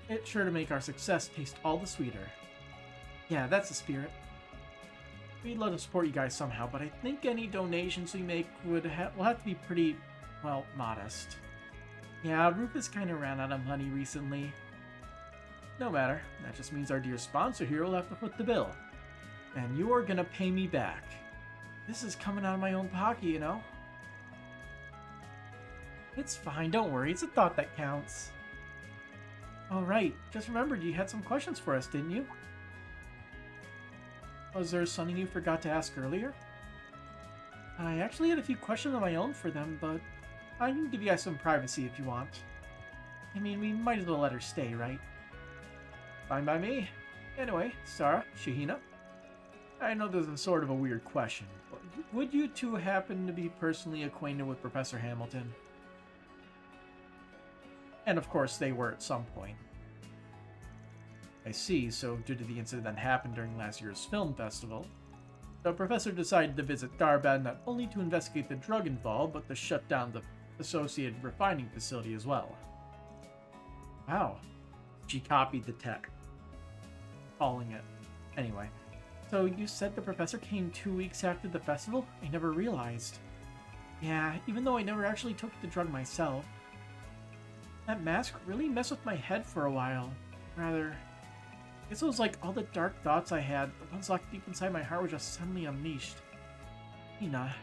It's sure to make our success taste all the sweeter. Yeah, that's the spirit. We'd love to support you guys somehow, but I think any donations we make will have to be pretty, well, modest. Yeah, Rufus kinda ran out of money recently. No matter, that just means our dear sponsor here will have to foot the bill. And you are gonna pay me back. This is coming out of my own pocket, you know? It's fine, don't worry, it's a thought that counts. Alright, just remembered you had some questions for us, didn't you? Was there something you forgot to ask earlier? I actually had a few questions of my own for them, but I can give you guys some privacy if you want. I mean, we might as well let her stay, right? Fine by me. Anyway, Sarah, Shahina, I know this is sort of a weird question, but would you two happen to be personally acquainted with Professor Hamilton? And of course, they were at some point. I see, so due to the incident that happened during last year's film festival, the professor decided to visit Darbad not only to investigate the drug involved, but to shut down the associated refining facility as well. Wow. She copied the tech. Calling it. Anyway, so you said the professor came 2 weeks after the festival? I never realized. Yeah, even though I never actually took the drug myself. That mask really messed with my head for a while. Rather, I guess it was like all the dark thoughts I had, the ones locked deep inside my heart, were just suddenly unleashed. Hina.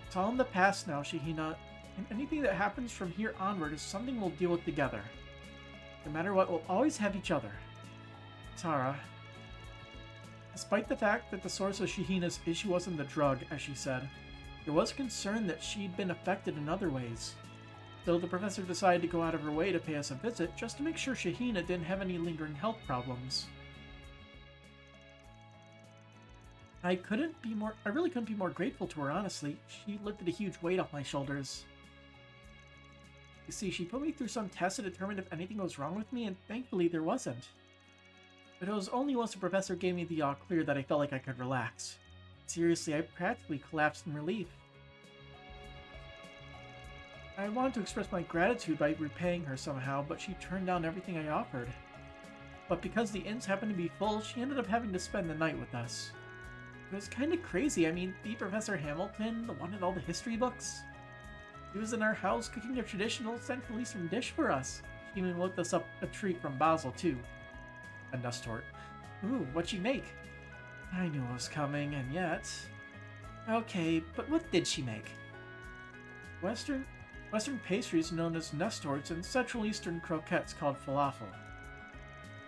It's all in the past now, Shahina, and anything that happens from here onward is something we'll deal with together. No matter what, we'll always have each other. Tara. Despite the fact that the source of Shahina's issue wasn't the drug, as she said, there was concern that she'd been affected in other ways. So the professor decided to go out of her way to pay us a visit just to make sure Shahina didn't have any lingering health problems. I really couldn't be more grateful to her, honestly. She lifted a huge weight off my shoulders. You see, she put me through some tests to determine if anything was wrong with me, and thankfully there wasn't. But it was only once the professor gave me the all clear that I felt like I could relax. Seriously, I practically collapsed in relief. I wanted to express my gratitude by repaying her somehow, but she turned down everything I offered. But because the inns happened to be full, she ended up having to spend the night with us. It was kind of crazy. I mean, the Professor Hamilton, the one in all the history books. He was in our house cooking a traditional Central Eastern dish for us. She even whipped us up a treat from Basel, too. A Nustort. Ooh, what'd she make? I knew it was coming, and yet... Okay, but what did she make? Western pastries known as Nestorts and Central Eastern croquettes called falafel.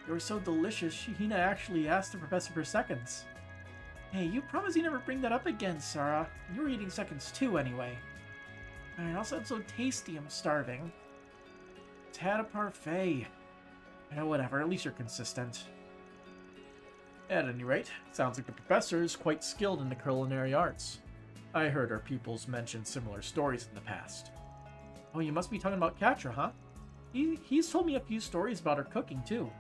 They were so delicious, Shahina actually asked the professor for seconds. Hey, you promised you never bring that up again, Sarah. You were eating seconds too, anyway. And it all sounds so tasty, I'm starving. It's had a parfait. Whatever, at least you're consistent. At any rate, sounds like the professor is quite skilled in the culinary arts. I heard our pupils mention similar stories in the past. Oh, you must be talking about Katra, huh? He's told me a few stories about her cooking, too.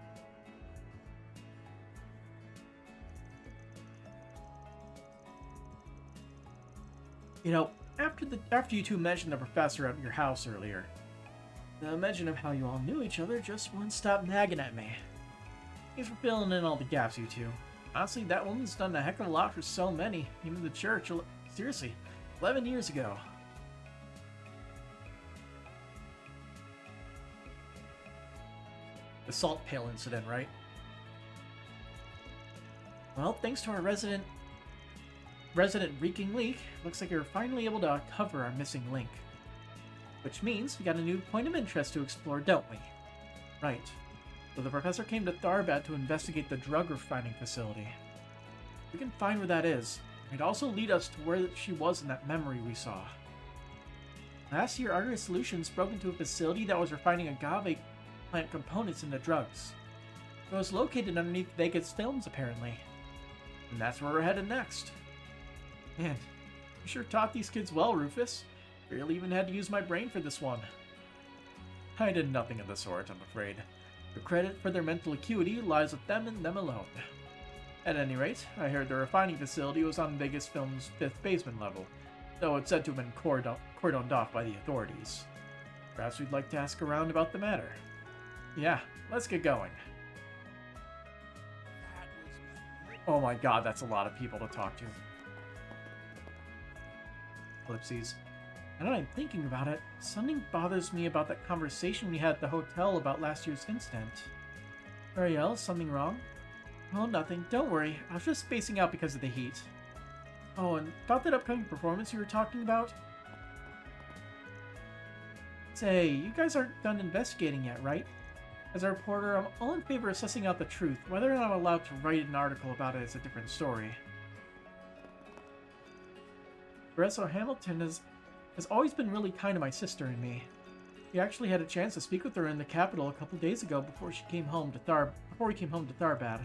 You know, after you two mentioned the professor at your house earlier, the mention of how you all knew each other just wouldn't stop nagging at me. Thanks for filling in all the gaps, you two. Honestly, that woman's done a heck of a lot for so many, even the church. Seriously, 11 years ago. The salt pail incident, right? Well, thanks to our resident reeking leak, looks like you're finally able to cover our missing link. Which means we got a new point of interest to explore, don't we? Right. So the professor came to Tharbad to investigate the drug refining facility. We can find where that is. It'd also lead us to where she was in that memory we saw. Last year, Argus Solutions broke into a facility that was refining agave plant components into drugs. It was located underneath Vegas Films, apparently. And that's where we're headed next. Man, you sure taught these kids well, Rufus. Barely even had to use my brain for this one. I did nothing of the sort, I'm afraid. The credit for their mental acuity lies with them and them alone. At any rate, I heard the refining facility was on Vegas Films' 5th basement level, though it's said to have been cordoned off by the authorities. Perhaps we'd like to ask around about the matter. Yeah, let's get going. Oh my god, that's a lot of people to talk to. Ellipses. Now that I'm thinking about it, something bothers me about that conversation we had at the hotel about last year's incident. Ariel, something wrong? Oh, nothing. Don't worry. I was just spacing out because of the heat. Oh, and about that upcoming performance you were talking about? Say, you guys aren't done investigating yet, right? As a reporter, I'm all in favor of sussing out the truth. Whether or not I'm allowed to write an article about it is a different story. Professor Hamilton has always been really kind to my sister and me. We actually had a chance to speak with her in the capital a couple days ago before we came home to Tharbad.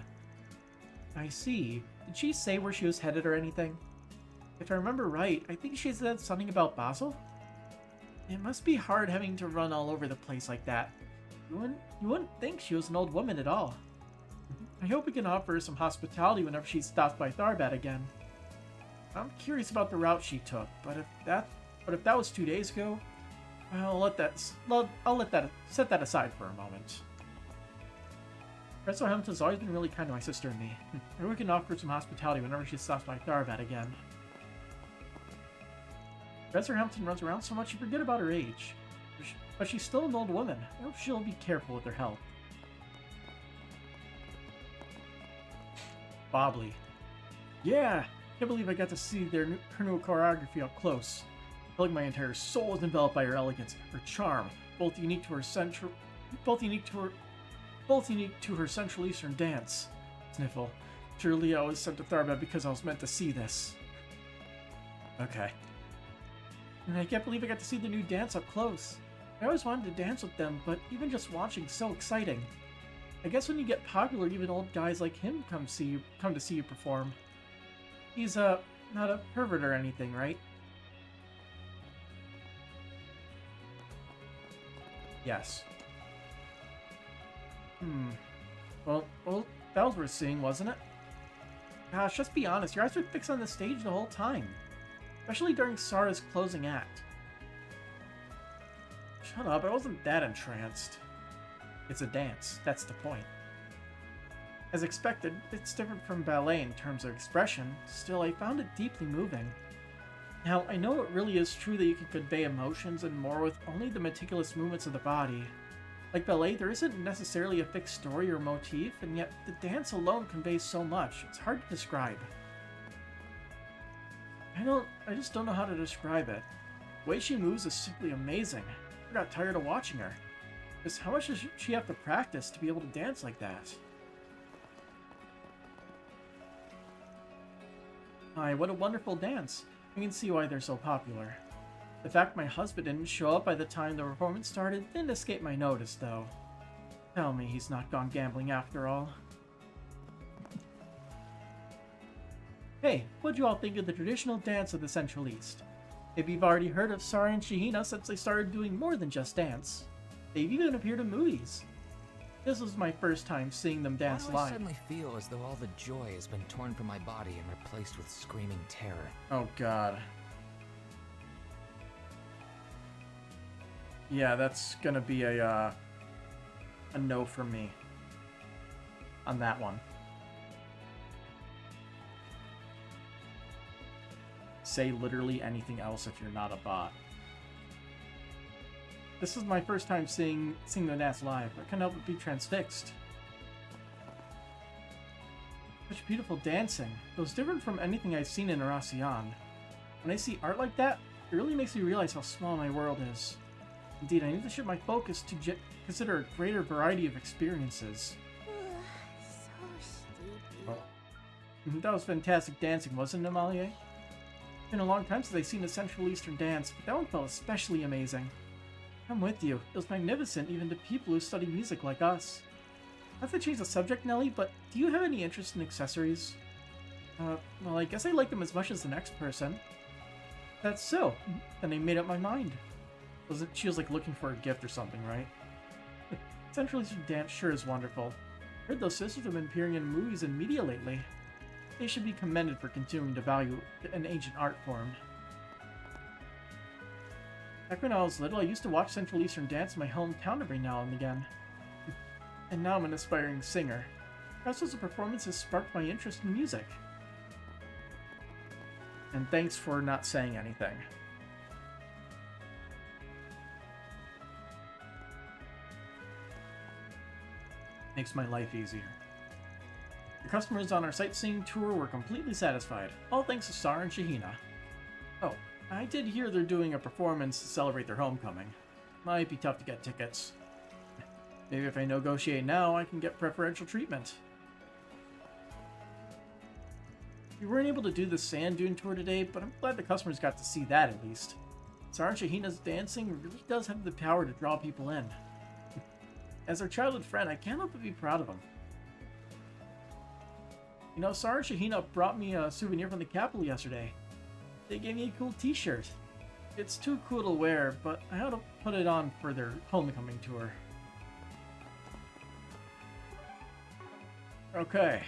I see. Did she say where she was headed or anything? If I remember right, I think she said something about Basel? It must be hard having to run all over the place like that. You wouldn't think she was an old woman at all. I hope we can offer her some hospitality whenever she stops by Tharbad again. I'm curious about the route she took, but if that was 2 days ago, I'll set that aside for a moment. Professor Hamilton's always been really kind to my sister and me. Maybe we can offer her some hospitality whenever she stops by Tharbad again. Professor Hamilton runs around so much you forget about her age. But she's still an old woman. I hope she'll be careful with her health. Bobley. Yeah! Can't believe I got to see her new choreography up close. I feel like my entire soul is enveloped by her elegance, her charm, both unique to her Central Eastern dance. Sniffle. Surely I was sent to Tharbad because I was meant to see this. Okay. And I can't believe I got to see the new dance up close. I always wanted to dance with them, but even just watching's so exciting. I guess when you get popular, even old guys like him come to see you perform. He's not a pervert or anything, right? Yes. Well, that was worth seeing, wasn't it? Gosh, just be honest, your eyes were fixed on the stage the whole time. Especially during Sara's closing act. Shut up, I wasn't that entranced. It's a dance, that's the point. As expected, it's different from ballet in terms of expression, still I found it deeply moving. Now, I know it really is true that you can convey emotions and more with only the meticulous movements of the body. Like ballet, there isn't necessarily a fixed story or motif, and yet the dance alone conveys so much, it's hard to describe. I just don't know how to describe it. The way she moves is simply amazing. I got tired of watching her. Because how much does she have to practice to be able to dance like that? Hi, what a wonderful dance. I can see why they're so popular. The fact my husband didn't show up by the time the performance started didn't escape my notice, though. Tell me he's not gone gambling after all. Hey, what'd you all think of the traditional dance of the Central East? Maybe you've already heard of Sara and Shahina since they started doing more than just dance. They've even appeared in movies. This was my first time seeing them dance Why do I live. suddenly feel as though all the joy has been torn from my body and replaced with screaming terror? Oh god. Yeah, that's gonna be a no for me on that one. Say literally anything else if you're not a bot. This is my first time seeing the Nats live. I can't help but be transfixed. Such beautiful dancing. It was different from anything I've seen in Aracion. When I see art like that, it really makes me realize how small my world is. Indeed, I need to shift my focus to consider a greater variety of experiences. So sleepy. Oh. That was fantastic dancing, wasn't it, Amalie? It's been a long time since I've seen a Central Eastern dance, but that one felt especially amazing. I'm with you. It was magnificent even to people who study music like us. Not to change the subject, Nelly, but do you have any interest in accessories? Well, I guess I like them as much as the next person. That's so. Then I made up my mind. She was like looking for a gift or something, right? Central Eastern dance sure is wonderful. I heard those sisters have been appearing in movies and media lately. They should be commended for continuing to value an ancient art form. Back when I was little, I used to watch Central Eastern dance in my hometown every now and again. And now I'm an aspiring singer. Perhaps those performances sparked my interest in music. And thanks for not saying anything. Makes my life easier. The customers on our sightseeing tour were completely satisfied, all thanks to Sar and Shahina. Oh, I did hear they're doing a performance to celebrate their homecoming. Might be tough to get tickets. Maybe if I negotiate now, I can get preferential treatment. We weren't able to do the sand dune tour today, but I'm glad the customers got to see that at least. Sar and Shahina's dancing really does have the power to draw people in. As their childhood friend, I can't help but be proud of them. You know, Sar and Shahina brought me a souvenir from the capital yesterday. They gave me a cool t-shirt. It's too cool to wear, but I ought to put it on for their homecoming tour. Okay.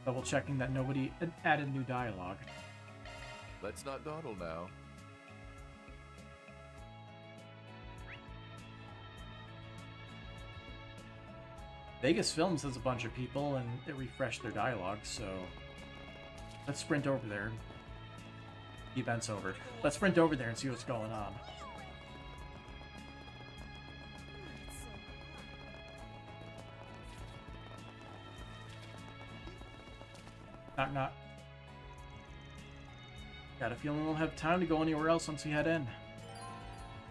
Double checking that nobody added new dialogue. Let's not dawdle now. Vegas Films has a bunch of people, and it refreshed their dialogue, so let's sprint over there. The event's over. Let's sprint over there and see what's going on. Knock, knock. Got a feeling we'll have time to go anywhere else once we head in.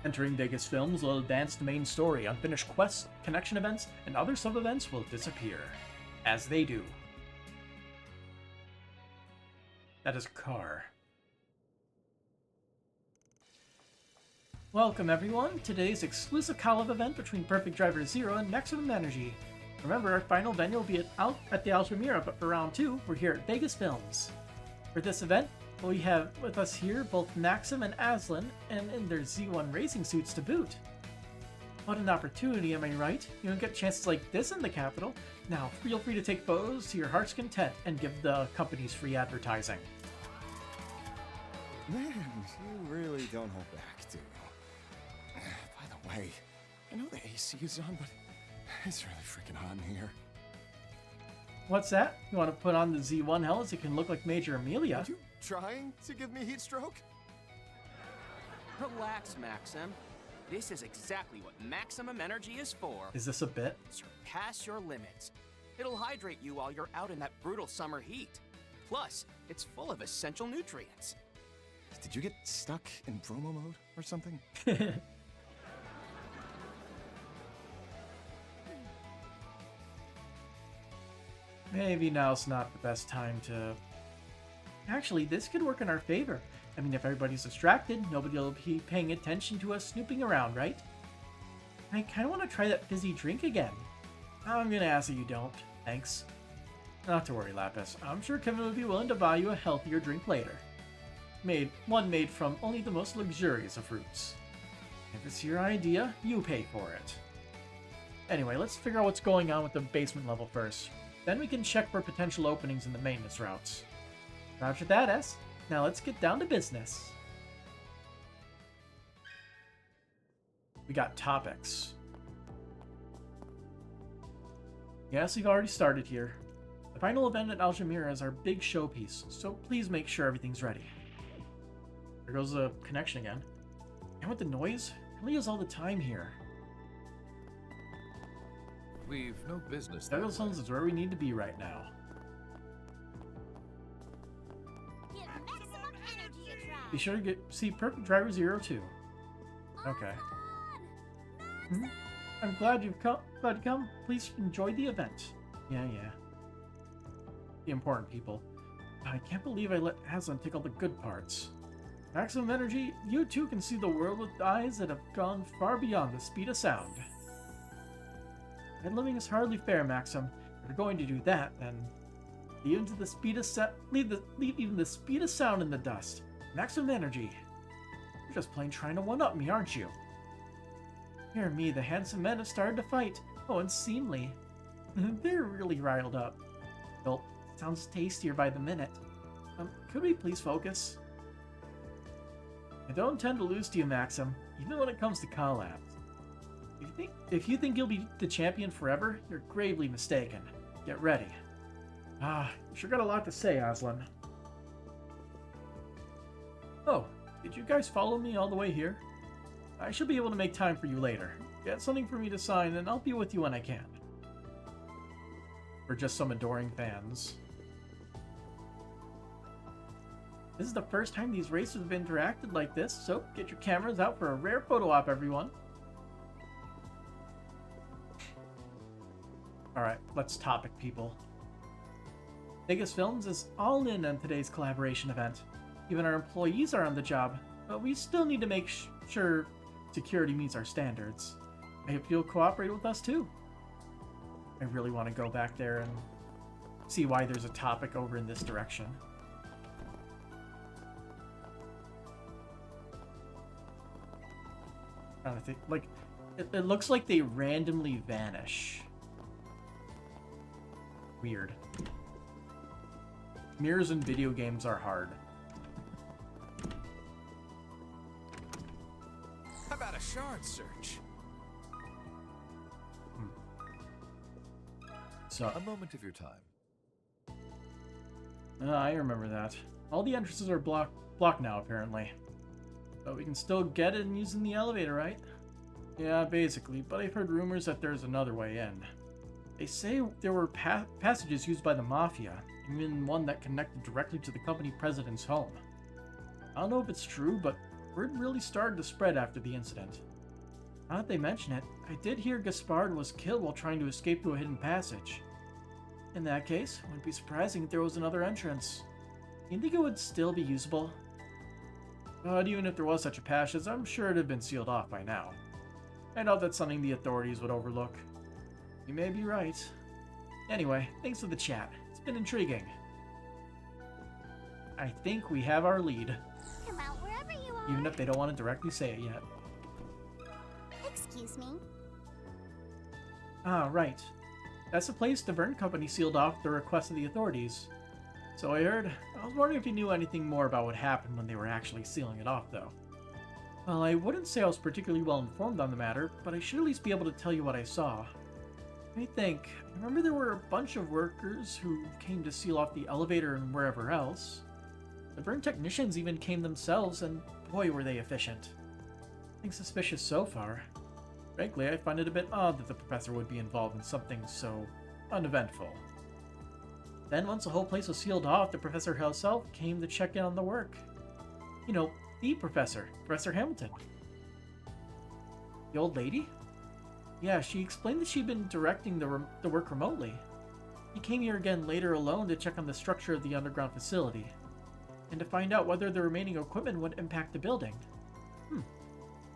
Entering Vegas Films will advance the main story. Unfinished quests, connection events, and other sub-events will disappear. As they do. That is Car. Welcome everyone to today's exclusive call-up event between Perfect Driver Zero and Maximum Energy. Remember, our final venue will be at the Altamira, but for round 2, we're here at Vegas Films. For this event, we have with us here both Maxim and Aslan, and in their Z1 racing suits to boot. What an opportunity, am I right? You don't get chances like this in the capital. Now, feel free to take photos to your heart's content and give the companies free advertising. Man, you really don't hold back, do you? By the way, I know the AC is on, but it's really freaking hot in here. What's that? You want to put on the Z1 helmet so it can look like Major Amelia? Are you trying to give me heat stroke? Relax, Maxim. This is exactly what Maximum Energy is for. Is this a bit? Surpass your limits. It'll hydrate you while you're out in that brutal summer heat. Plus, it's full of essential nutrients. Did you get stuck in promo mode or something? Maybe now's not the best time to... Actually, this could work in our favor. I mean, if everybody's distracted, nobody will be paying attention to us snooping around, right? I kind of want to try that fizzy drink again. I'm going to ask that you don't. Thanks. Not to worry, Lapis. I'm sure Kevin would be willing to buy you a healthier drink later. One made from only the most luxurious of fruits. If it's your idea, you pay for it. Anyway, let's figure out what's going on with the basement level first. Then we can check for potential openings in the maintenance routes. Roger that, S. Now let's get down to business. We got topics. Yes, we've already started here. The final event at Altamira is our big showpiece, so please make sure everything's ready. There goes the connection again. And with the noise, it really is all the time here. We've no business Federal that way. Sons is where we need to be right now. Give maximum energy a try. Be sure to see Perfect Driver 02. Okay. Hmm? I'm glad you've come. Glad you come. Please enjoy the event. Yeah. The important people. I can't believe I let Aslan take all the good parts. Maximum energy, you too can see the world with eyes that have gone far beyond the speed of sound. And living is hardly fair, Maxim. If you're going to do that, then leave even the speed of sound in the dust. Maximum energy. You're just plain trying to one-up me, aren't you? Hear me, the handsome men have started to fight. Oh, and seemly. They're really riled up. Gulp. Sounds tastier by the minute. Could we please focus? I don't intend to lose to you, Maxim, even when it comes to collabs. If you think you'll be the champion forever, you're gravely mistaken. Get ready. You sure got a lot to say, Aslan. Oh, did you guys follow me all the way here? I should be able to make time for you later. Get something for me to sign, and I'll be with you when I can. We're just some adoring fans. This is the first time these racers have interacted like this, so get your cameras out for a rare photo op, everyone. Alright, let's topic people. Vegas Films is all in on today's collaboration event. Even our employees are on the job, but we still need to make sure security meets our standards. I hope you'll cooperate with us too. I really want to go back there and see why there's a topic over in this direction. I don't think, like, it looks like they randomly vanish. Weird. Mirrors in video games are hard. How about a shard search? So, A moment of your time. I remember that. All the entrances are blocked now, apparently. But we can still get in using the elevator, right? Yeah, basically, but I've heard rumors that there's another way in. They say there were passages used by the Mafia, even one that connected directly to the company president's home. I don't know if it's true, but word really started to spread after the incident. Now that they mention it, I did hear Gaspard was killed while trying to escape to a hidden passage. In that case, it wouldn't be surprising if there was another entrance. You think it would still be usable? But even if there was such a passage, I'm sure it'd have been sealed off by now. I doubt that's something the authorities would overlook. You may be right. Anyway, thanks for the chat. It's been intriguing. I think we have our lead. Come out wherever you are. Even if they don't want to directly say it yet. Excuse me. Ah, right. That's the place the Verne Company sealed off at the request of the authorities. So I heard. I was wondering if you knew anything more about what happened when they were actually sealing it off, though. Well, I wouldn't say I was particularly well informed on the matter, but I should at least be able to tell you what I saw. Let me think. I remember there were a bunch of workers who came to seal off the elevator and wherever else. The Verne technicians even came themselves, and boy were they efficient. Nothing suspicious so far. Frankly, I find it a bit odd that the professor would be involved in something so uneventful. Then once the whole place was sealed off, the professor herself came to check in on the work. You know, the professor, Professor Hamilton. The old lady? Yeah, she explained that she'd been directing the work remotely. He came here again later alone to check on the structure of the underground facility, and to find out whether the remaining equipment would impact the building.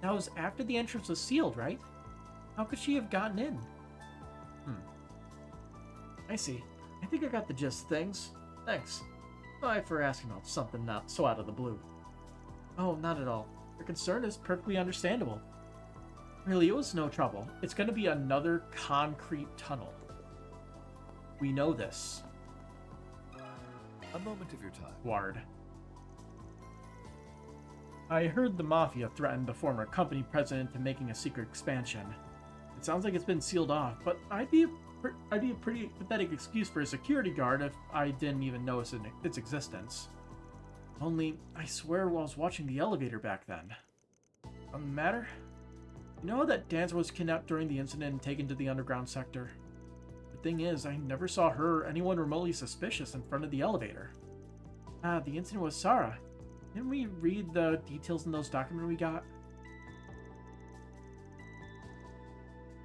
That was after the entrance was sealed, right? How could she have gotten in? I see. I think I got the gist of things. Thanks. Bye for asking about something not so out of the blue. Oh, not at all. Your concern is perfectly understandable. Really, it was no trouble. It's going to be another concrete tunnel. We know this. A moment of your time. Ward. I heard the Mafia threatened the former company president into making a secret expansion. It sounds like it's been sealed off, but I'd be a pretty pathetic excuse for a security guard if I didn't even notice its existence. Only, I swear I was watching the elevator back then. On the matter? You know how that dancer was kidnapped during the incident and taken to the underground sector? The thing is, I never saw her or anyone remotely suspicious in front of the elevator. Ah, the incident was Sarah. Didn't we read the details in those documents we got?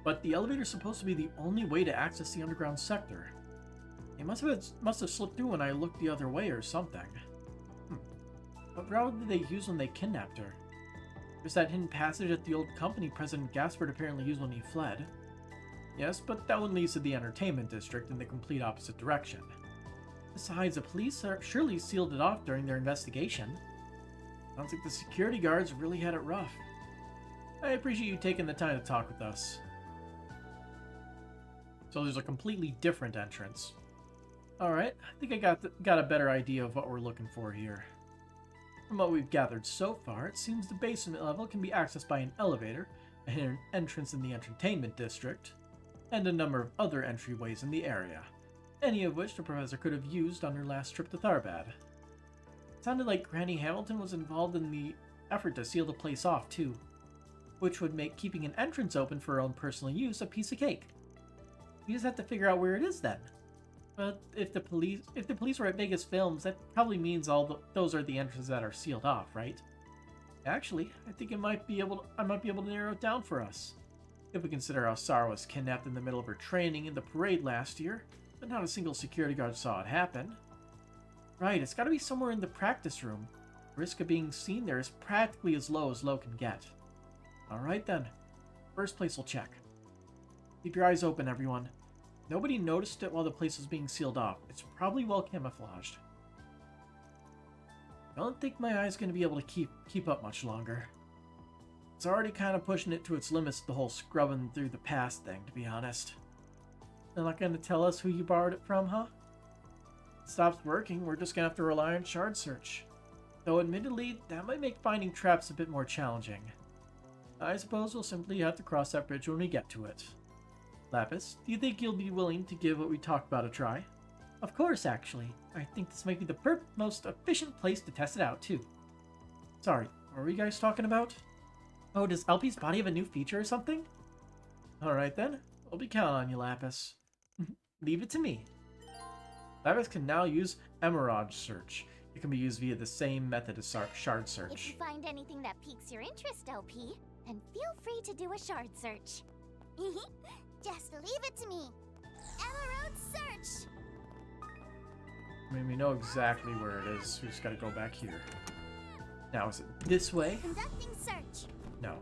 But the elevator's supposed to be the only way to access the underground sector. It must have slipped through when I looked the other way or something. What route did they use when they kidnapped her? There's that hidden passage that the old company President Gaspard apparently used when he fled. Yes, but that one leads to the entertainment district in the complete opposite direction. Besides, the police surely sealed it off during their investigation. Sounds like the security guards really had it rough. I appreciate you taking the time to talk with us. So there's a completely different entrance. Alright, I think I got a better idea of what we're looking for here. From what we've gathered so far, it seems the basement level can be accessed by an elevator, a hidden entrance in the entertainment district, and a number of other entryways in the area, any of which the professor could have used on her last trip to Tharbad. It sounded like Granny Hamilton was involved in the effort to seal the place off too, which would make keeping an entrance open for her own personal use a piece of cake. We just have to figure out where it is then. But if the police were at Vegas Films, that probably means those are the entrances that are sealed off, right? Actually, I think I might be able to narrow it down for us. If we consider how Sarah was kidnapped in the middle of her training in the parade last year, but not a single security guard saw it happen. Right, it's gotta be somewhere in the practice room. The risk of being seen there is practically as low can get. Alright then. First place we'll check. Keep your eyes open, everyone. Nobody noticed it while the place was being sealed off. It's probably well camouflaged. I don't think my eye's going to be able to keep up much longer. It's already kind of pushing it to its limits, the whole scrubbing through the past thing, to be honest. They're not going to tell us who you borrowed it from, huh? If it stops working, we're just going to have to rely on shard search. Though admittedly, that might make finding traps a bit more challenging. I suppose we'll simply have to cross that bridge when we get to it. Lapis, do you think you'll be willing to give what we talked about a try? Of course, actually. I think this might be the most efficient place to test it out, too. Sorry, what were you guys talking about? Oh, does LP's body have a new feature or something? Alright then, I'll be counting on you, Lapis. Leave it to me. Lapis can now use Emerald Search. It can be used via the same method as Shard Search. If you find anything that piques your interest, LP, then feel free to do a shard search. Just leave it to me. Emerald Search! I mean, we know exactly where it is. We just gotta go back here. Now, is it this way? Conducting search. No.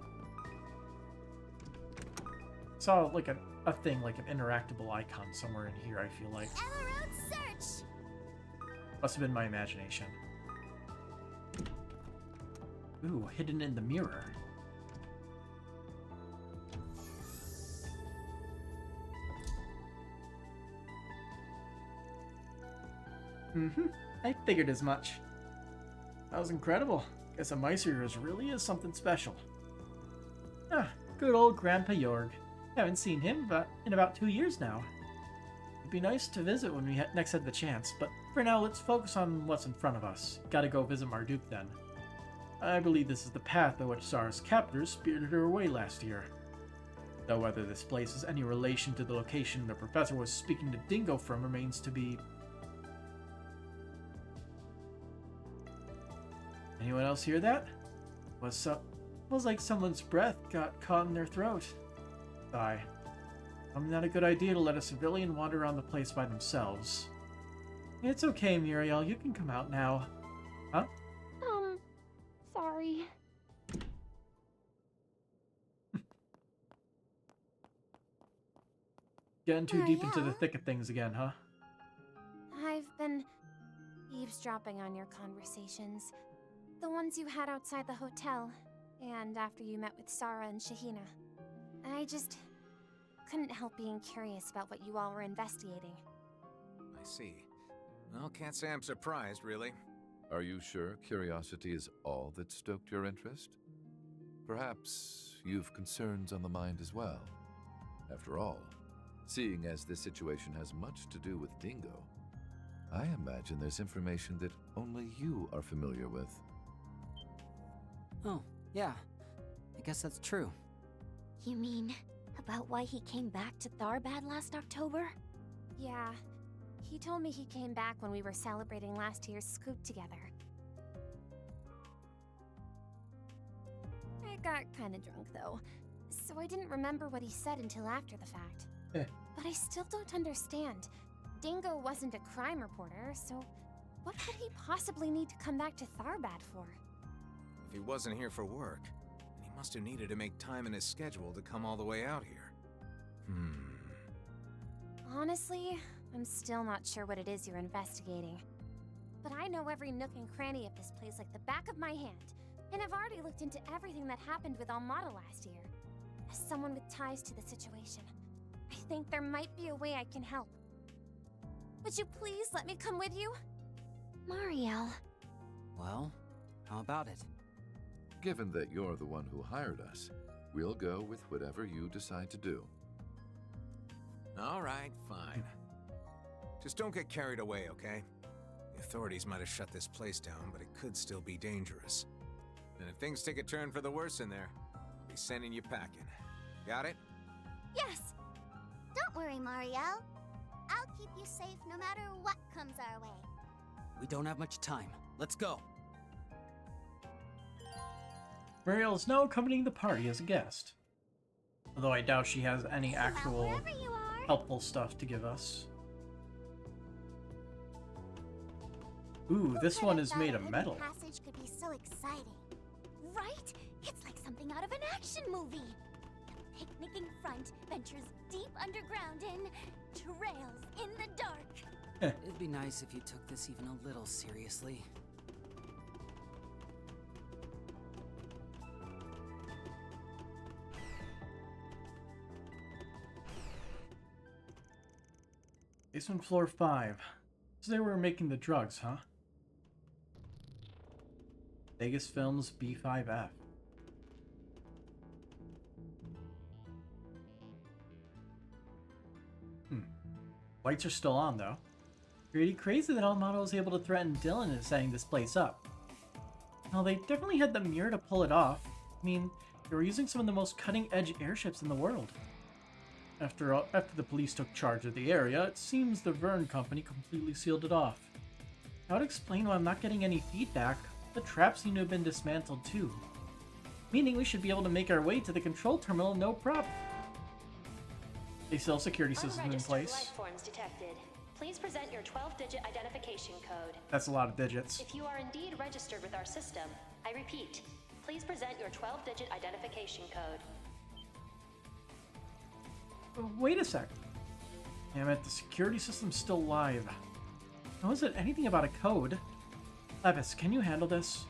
Saw like a thing, like an interactable icon somewhere in here, I feel like. Emerald Search! Must have been my imagination. Ooh, hidden in the mirror. I figured as much. That was incredible. Guess a mice ears really is something special. Ah, good old Grandpa Jorg. Haven't seen him in about 2 years now. It'd be nice to visit when we next had the chance, but for now let's focus on what's in front of us. Gotta go visit Marduk then. I believe this is the path by which Sarah's captors spirited her away last year. Though whether this place has any relation to the location the professor was speaking to Dingo from remains to be... Anyone else hear that? Was like someone's breath got caught in their throat. Sigh. Probably not a good idea to let a civilian wander around the place by themselves. It's okay, Muriel. You can come out now. Huh? Sorry. Getting too deep into the thick of things again, huh? I've been eavesdropping on your conversations. The ones you had outside the hotel, and after you met with Sarah and Shahina. I just couldn't help being curious about what you all were investigating. I see. Well, can't say I'm surprised, really. Are you sure curiosity is all that stoked your interest? Perhaps you've concerns on the mind as well. After all, seeing as this situation has much to do with Dingo, I imagine there's information that only you are familiar with. Oh, yeah. I guess that's true. You mean about why he came back to Tharbad last October? Yeah. He told me he came back when we were celebrating last year's scoop together. I got kinda drunk though, so I didn't remember what he said until after the fact. But I still don't understand. Dingo wasn't a crime reporter, so what could he possibly need to come back to Tharbad for? If he wasn't here for work, then he must have needed to make time in his schedule to come all the way out here. Honestly, I'm still not sure what it is you're investigating. But I know every nook and cranny of this place like the back of my hand, and I've already looked into everything that happened with Almada last year. As someone with ties to the situation, I think there might be a way I can help. Would you please let me come with you? Mariel. Well, how about it? Given that you're the one who hired us, we'll go with whatever you decide to do. All right, fine. Just don't get carried away, okay? The authorities might have shut this place down, but it could still be dangerous. And if things take a turn for the worse in there, I'll be sending you packing. Got it? Yes! Don't worry, Mariel. I'll keep you safe no matter what comes our way. We don't have much time. Let's go. Mariel is now accompanying the party as a guest. Although I doubt she has any actual helpful stuff to give us. Ooh, this one is made of metal. Passage could be so exciting, right? It's like something out of an action movie. The picnicking front ventures deep underground in trails in the dark. It'd be nice if you took this even a little seriously. Basement floor 5. So they were making the drugs, huh? Vegas Films B5F. Lights are still on, though. Pretty crazy that Almada was able to threaten Dylan into setting this place up. Now, they definitely had the mirror to pull it off. I mean, they were using some of the most cutting-edge airships in the world. After the police took charge of the area, it seems the Verne Company completely sealed it off. That would explain why I'm not getting any feedback. The traps seem to have been dismantled too. Meaning we should be able to make our way to the control terminal no problem. They still have security systems in place. Life forms detected. Please present your 12-digit identification code. That's a lot of digits. If you are indeed registered with our system, I repeat, please present your 12-digit identification code. Wait a sec. Damn it, the security system's still live. How is it anything about a code? Levis, can you handle this?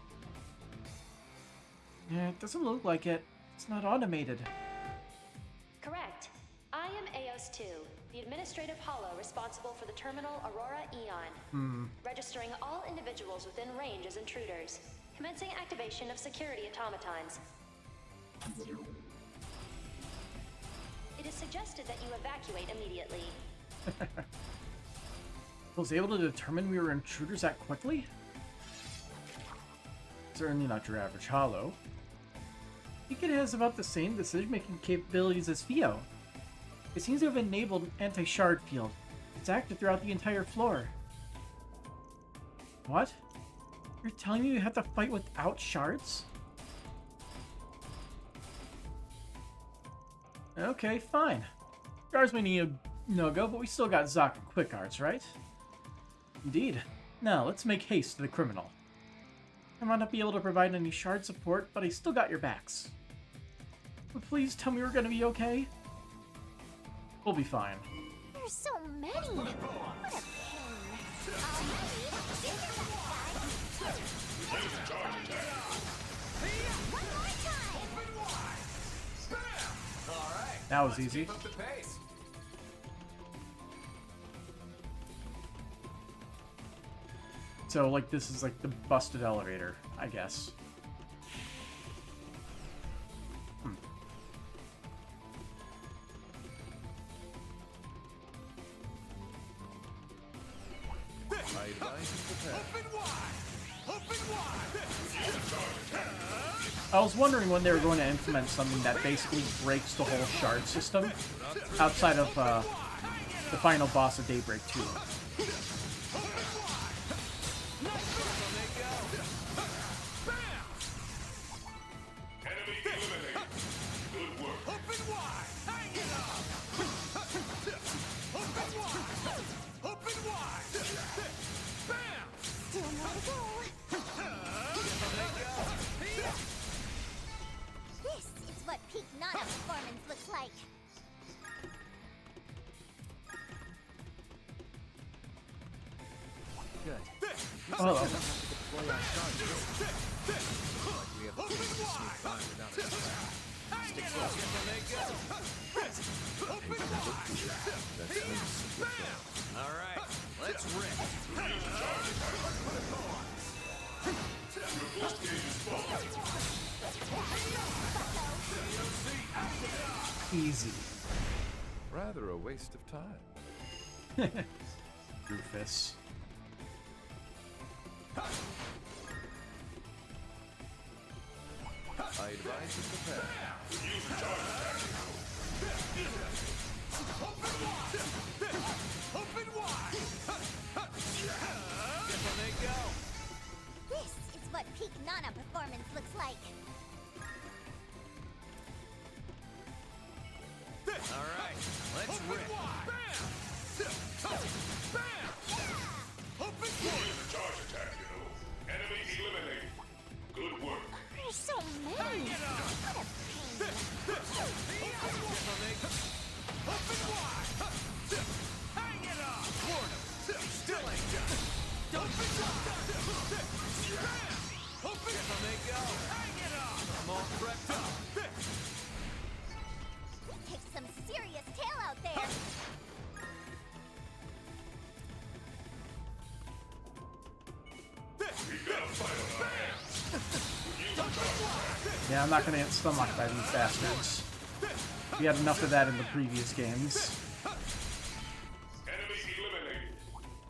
Yeah, it doesn't look like it. It's not automated. Correct. I am AOS 2, the administrative hollow responsible for the terminal Aurora Eon. Registering all individuals within range as intruders. Commencing activation of security automatons. It is suggested that you evacuate immediately. Was able to determine we were intruders that quickly? Certainly not your average hollow. I think it has about the same decision-making capabilities as Theo. It seems to have enabled anti-shard field. It's active throughout the entire floor. What? You're telling me you have to fight without shards? Okay, fine. Shards may need a no-go, but we still got Zoc and Quick Arts, right? Indeed. Now, let's make haste to the criminal. I might not be able to provide any shard support, but I still got your backs. But please tell me we're gonna be okay? We'll be fine. There's so many. What a pain. One more time. That was easy. So, like, this is like the busted elevator, I guess. I advise you prepare. I was wondering when they were going to implement something that basically breaks the whole shard system outside of the final boss of Daybreak 2. Oh. Alright, let's rip. Easy. Rather a waste of time. Rufus. I advise you prepare. Open wide! This is what peak Nana performance looks like. Alright, let's rip. Open charge attack, you know. Enemy eliminated. Good work. There's so many. What a pain. Open wide. Hang it up. Still ain't done. Open wide. Open. Hang it up. I'm all prepped up. We kicked some serious tail out there. Yeah, I'm not gonna get stomached by these bastards. We had enough of that in the previous games. Enemy eliminated.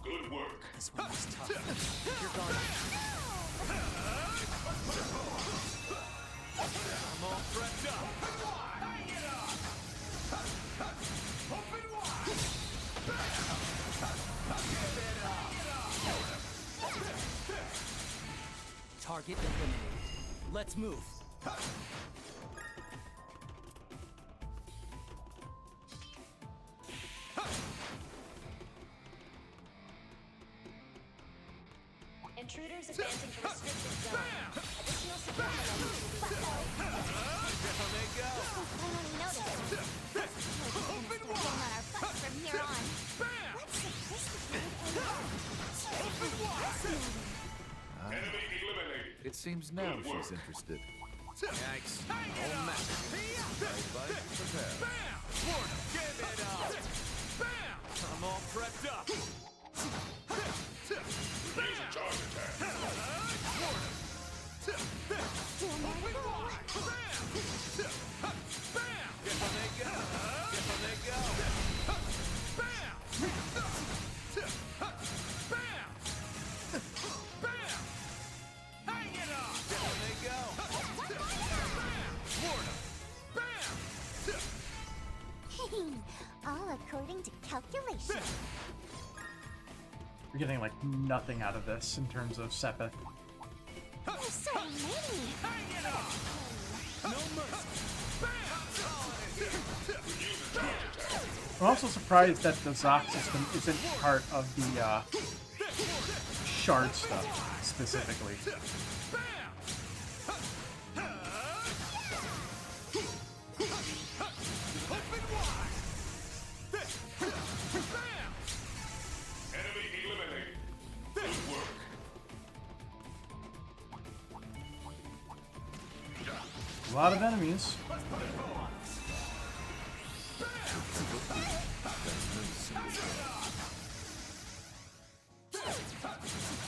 Good work. This one was tough. You're gone. I'm all prepped up. Target eliminated. Let's move. Intruders advancing to restricted zone. Additional security measures will be Finally noticed. Open wide. On our butts from here on. What sophisticated AI? Open wide. Enemy eliminated. It seems now she's interested. Yikes. Oh, man. I advise you prepare. Give it up. I'm all prepped up. Use a charge attack. Still more to go. All according to calculation. We're getting like nothing out of this in terms of Sepith. There's so many. No mercy. I'm also surprised that the Zoc system isn't part of the shard stuff specifically. Enemy eliminated. Good work. A lot of enemies.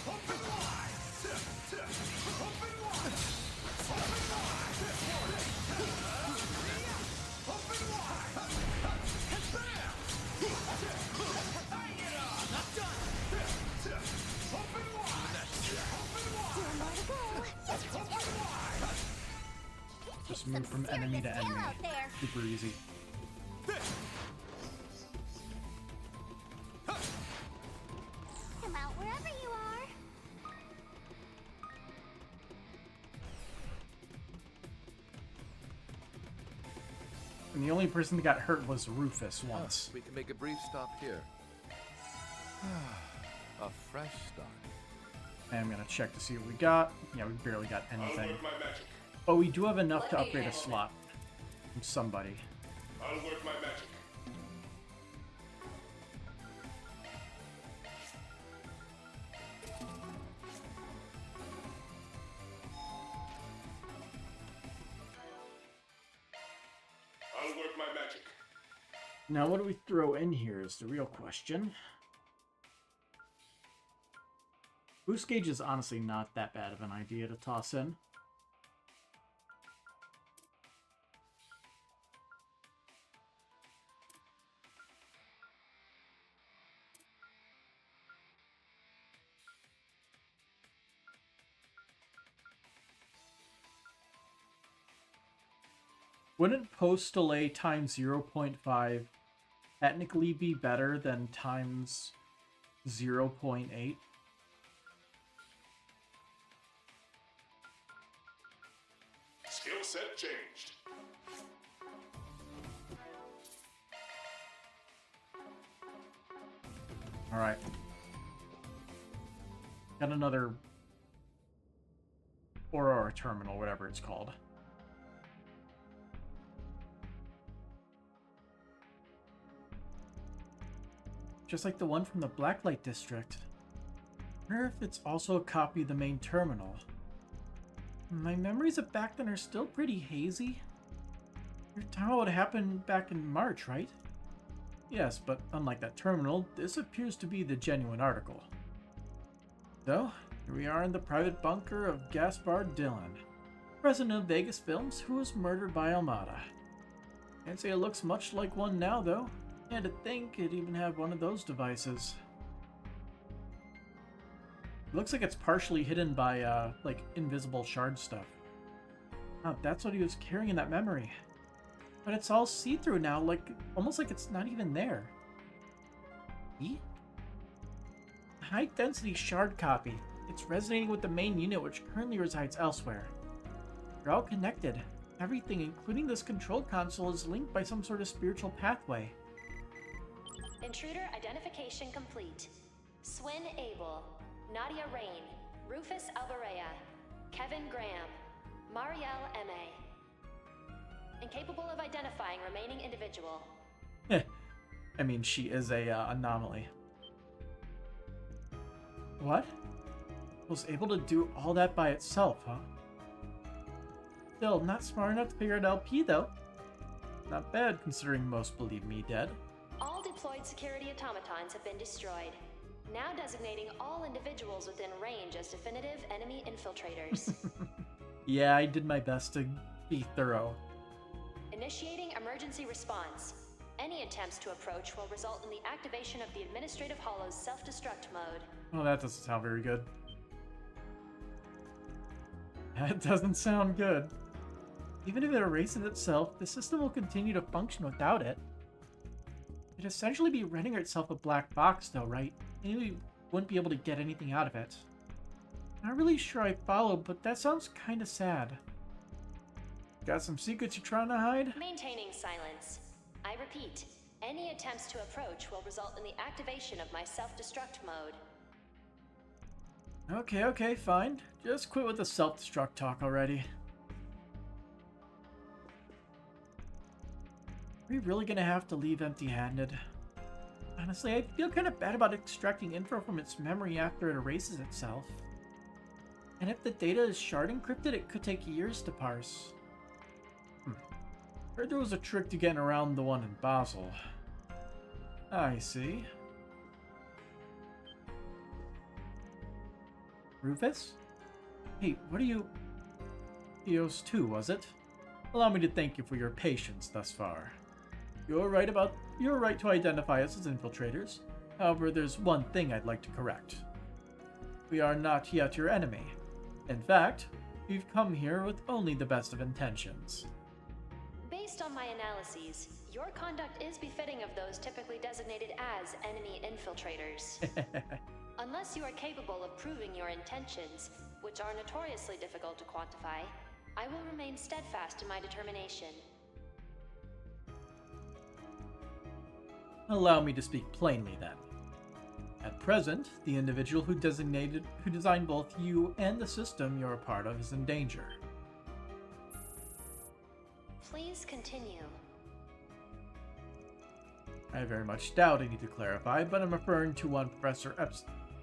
Open Just move from enemy to enemy. Super easy. Come out wherever you are. And the only person that got hurt was Rufus once. We can make a brief stop here. A fresh start. And I'm gonna check to see what we got. Yeah, we barely got anything. I'll work my magic. But we do have enough to upgrade a slot from somebody. I'll work my magic. I'll work my magic. Now, what do we throw in here is the real question. Boost gauge is honestly not that bad of an idea to toss in. Wouldn't post delay times 0.5 technically be better than times 0.8? Skill set changed. Alright. Got another Aurora terminal, whatever it's called. Just like the one from the Blacklight District. I wonder if it's also a copy of the main terminal. My memories of back then are still pretty hazy. You're talking about what happened back in March, right? Yes, but unlike that terminal, this appears to be the genuine article. So, here we are in the private bunker of Gaspard Dillon, president of Vegas Films, who was murdered by Almada. Can't say it looks much like one now, though. And to think it even have one of those devices. It looks like it's partially hidden by, like, invisible shard stuff. Oh, that's what he was carrying in that memory. But it's all see-through now, like, almost like it's not even there. E? High-density shard copy. It's resonating with the main unit, which currently resides elsewhere. They're all connected. Everything, including this control console, is linked by some sort of spiritual pathway. Intruder identification complete. Swin Abel, Nadia Rain, Rufus Alvarez, Kevin Graham, Marielle M.A. Incapable of identifying remaining individual. I mean, she is a anomaly. What? Was able to do all that by itself, huh? Still, not smart enough to figure out LP, though. Not bad, considering most believe me dead. All deployed security automatons have been destroyed, now designating all individuals within range as definitive enemy infiltrators. Yeah, I did my best to be thorough. Initiating emergency response. Any attempts to approach will result in the activation of the Administrative Hollow's self-destruct mode. Oh, that doesn't sound very good. That doesn't sound good. Even if it erases itself, the system will continue to function without it. It'd essentially be rendering itself a black box, though, right? Maybe we wouldn't be able to get anything out of it. Not really sure I followed, but that sounds kind of sad. Got some secrets you're trying to hide? Maintaining silence. I repeat, any attempts to approach will result in the activation of my self-destruct mode. Okay, fine. Just quit with the self-destruct talk already. Are we really gonna have to leave empty-handed? Honestly, I feel kind of bad about extracting info from its memory after it erases itself. And if the data is shard encrypted, it could take years to parse. Heard there was a trick to getting around the one in Basel. I see. Rufus? Hey, what are you... EOS 2, was it? Allow me to thank you for your patience thus far. You're right to identify us as infiltrators. However, there's one thing I'd like to correct. We are not yet your enemy. In fact, We've come here with only the best of intentions. Based on my analyses, your conduct is befitting of those typically designated as enemy infiltrators. Unless you are capable of proving your intentions, which are notoriously difficult to quantify, I will remain steadfast in my determination. Allow me to speak plainly then. At present, the individual who designed both you and the system you're a part of is in danger. Please continue. I very much doubt I need to clarify, but I'm referring to one Professor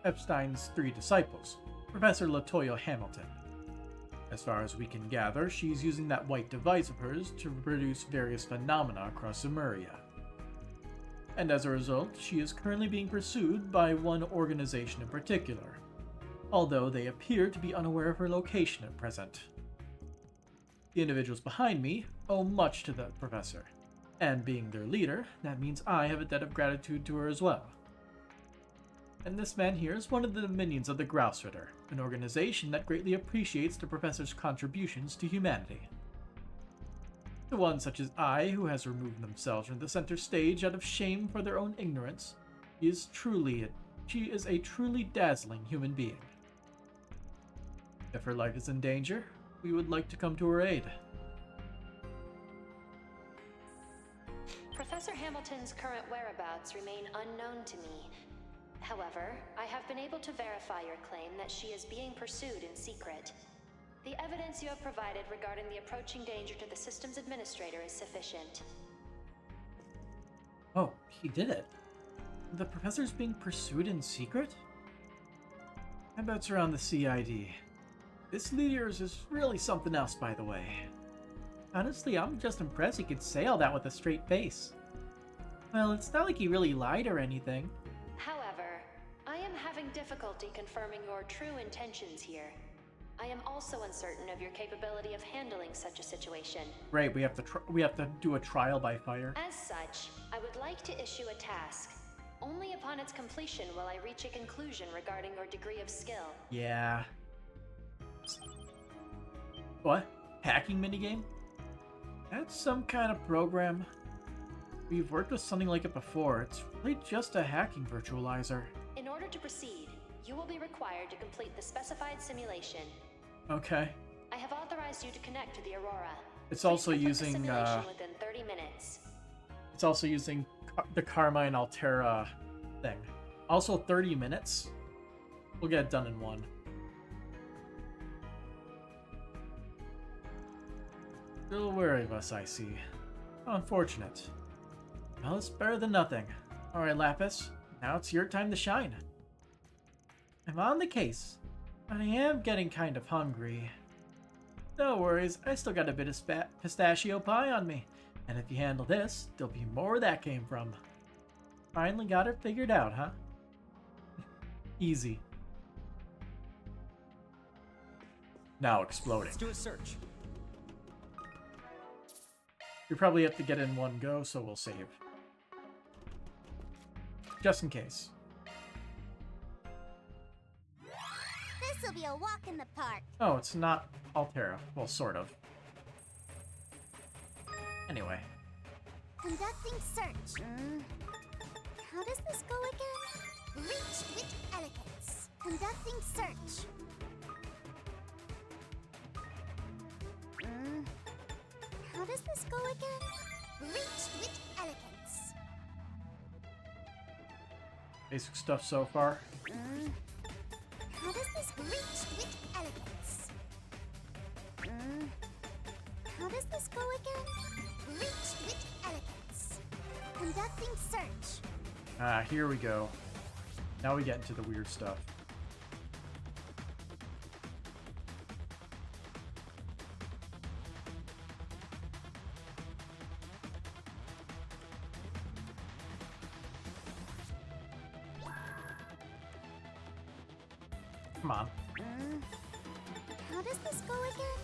Epstein's 3 disciples, Professor Latoya Hamilton. As far as we can gather, she's using that white device of hers to produce various phenomena across Emuria. And as a result, she is currently being pursued by one organization in particular, although they appear to be unaware of her location at present. The individuals behind me owe much to the professor, and being their leader, that means I have a debt of gratitude to her as well. And this man here is one of the dominions of the Grouse Ritter, an organization that greatly appreciates the professor's contributions to humanity. To one such as I, who has removed themselves from the center stage out of shame for their own ignorance, she is a truly dazzling human being. If her life is in danger, we would like to come to her aid. Professor Hamilton's current whereabouts remain unknown to me. However, I have been able to verify your claim that she is being pursued in secret. The evidence you have provided regarding the approaching danger to the system's administrator is sufficient. Oh, he did it. The professor's being pursued in secret? I bet it's around the CID. This leader is really something else, by the way. Honestly, I'm just impressed he could say all that with a straight face. Well, it's not like he really lied or anything. However, I am having difficulty confirming your true intentions here. I am also uncertain of your capability of handling such a situation. Right, we have to do a trial by fire. As such, I would like to issue a task. Only upon its completion will I reach a conclusion regarding your degree of skill. Yeah. What? Hacking minigame? That's some kind of program. We've worked with something like it before. It's really just a hacking virtualizer. In order to proceed, you will be required to complete the specified simulation. Okay. I have authorized you to connect to the Aurora. It's also Please complete using the simulation within 30 minutes. It's also using the Carmine Altera thing. Also 30 minutes. We'll get it done in one. Still wary of us, I see. How unfortunate. Well, it's better than nothing. Alright, Lapis. Now it's your time to shine. I'm on the case, but I am getting kind of hungry. No worries, I still got a bit of pistachio pie on me. And if you handle this, there'll be more where that came from. Finally got it figured out, huh? Easy. Now exploding. Let's do a search. We probably have to get in one go, so we'll save. Just in case. This'll be a walk in the park. Oh, it's not Altera. Well, sort of. Anyway. Conducting search. How does this go again? Reach with elegance. Conducting search. How does this go again? Reach with elegance. Basic stuff so far. How does this reach with elegance? How does this go again? Reach with elegance. Conducting search. Ah, here we go. Now we get into the weird stuff. Come on. How does this go again?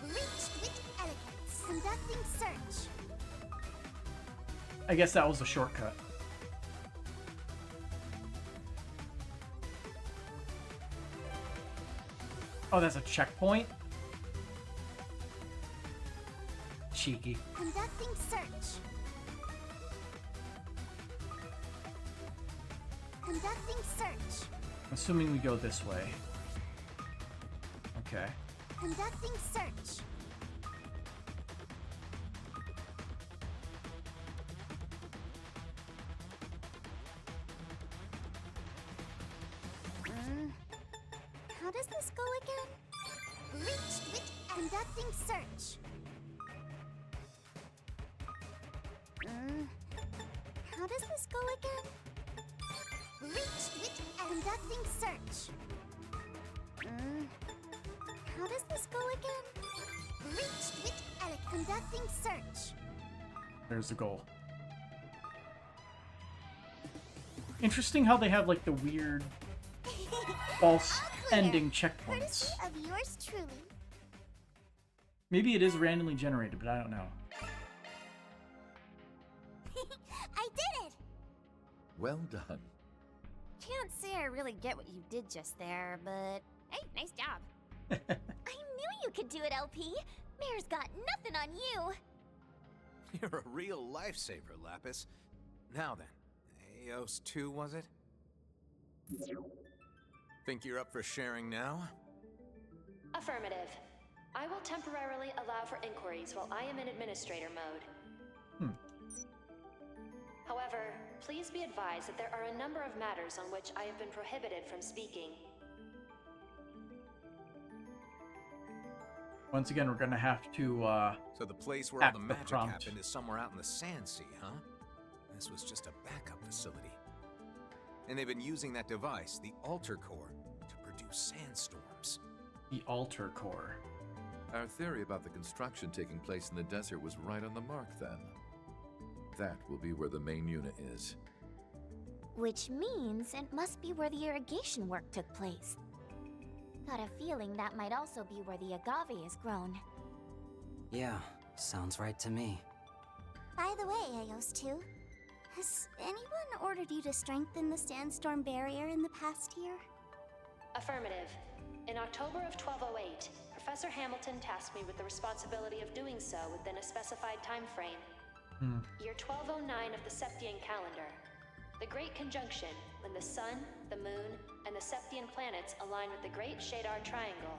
Reach with elegance. Conducting search. I guess that was a shortcut. Oh, that's a checkpoint? Cheeky. Conducting search. Conducting search. Assuming we go this way. Okay. Conducting search. How does this go again? Reached with conducting search. How does this go again? Reached with conducting search. How does this go again? Reached with conducting search. There's the goal. Interesting how they have like the weird false ending checkpoints. Courtesy of yours truly. Maybe it is randomly generated, but I don't know. I did it! Well done. Can't say I really get what you did just there, but hey, nice job. I knew you could do it, LP. Mayor's got nothing on you. You're a real lifesaver, Lapis. Now then, Eos 2, was it? Think you're up for sharing now? Affirmative. I will temporarily allow for inquiries while I am in administrator mode. However, please be advised that there are a number of matters on which I have been prohibited from speaking. Once again, we're gonna have to, So the place where all act the the magic prompt. happened is somewhere out in the Sand Sea, huh? This was just a backup facility. And they've been using that device, the Alter Core, to produce sandstorms. The Alter Core. Our theory about the construction taking place in the desert was right on the mark then. That will be where the main unit is. Which means it must be where the irrigation work took place. Got a feeling that might also be where the agave is grown. Yeah, sounds right to me. By the way, Eos 2, has anyone ordered you to strengthen the sandstorm barrier in the past year? Affirmative. In October of 1208, Professor Hamilton tasked me with the responsibility of doing so within a specified time frame. Year 1209 of the Septian calendar. The Great Conjunction, when the Sun, the Moon, and the Septian planets align with the Great Shadar Triangle.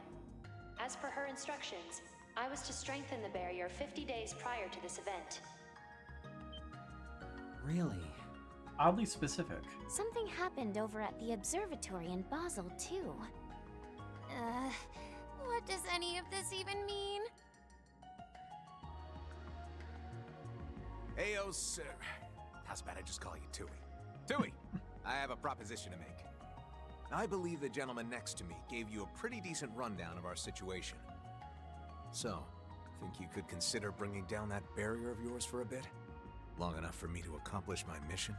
As per her instructions, I was to strengthen the barrier 50 days prior to this event. Really? Oddly specific. Something happened over at the observatory in Basel, too. What does any of this even mean? Eos, how's about I just call you Tui? Tui, I have a proposition to make. I believe the gentleman next to me gave you a pretty decent rundown of our situation. So, think you could consider bringing down that barrier of yours for a bit? Long enough for me to accomplish my mission?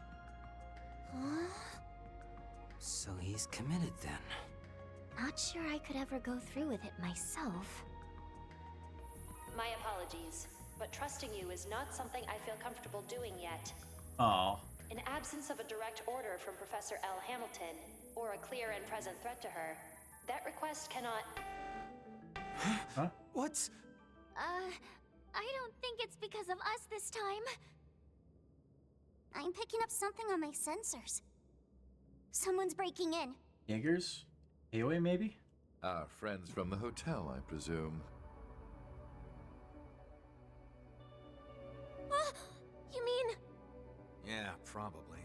So he's committed then. Not sure I could ever go through with it myself. My apologies, but trusting you is not something I feel comfortable doing yet. Oh. In absence of a direct order from Professor L. Hamilton, or a clear and present threat to her, that request cannot... Huh? What? I don't think it's because of us this time. I'm picking up something on my sensors. Someone's breaking in. Jaegers? AOA maybe? Our friends from the hotel, I presume. You mean... Yeah, probably.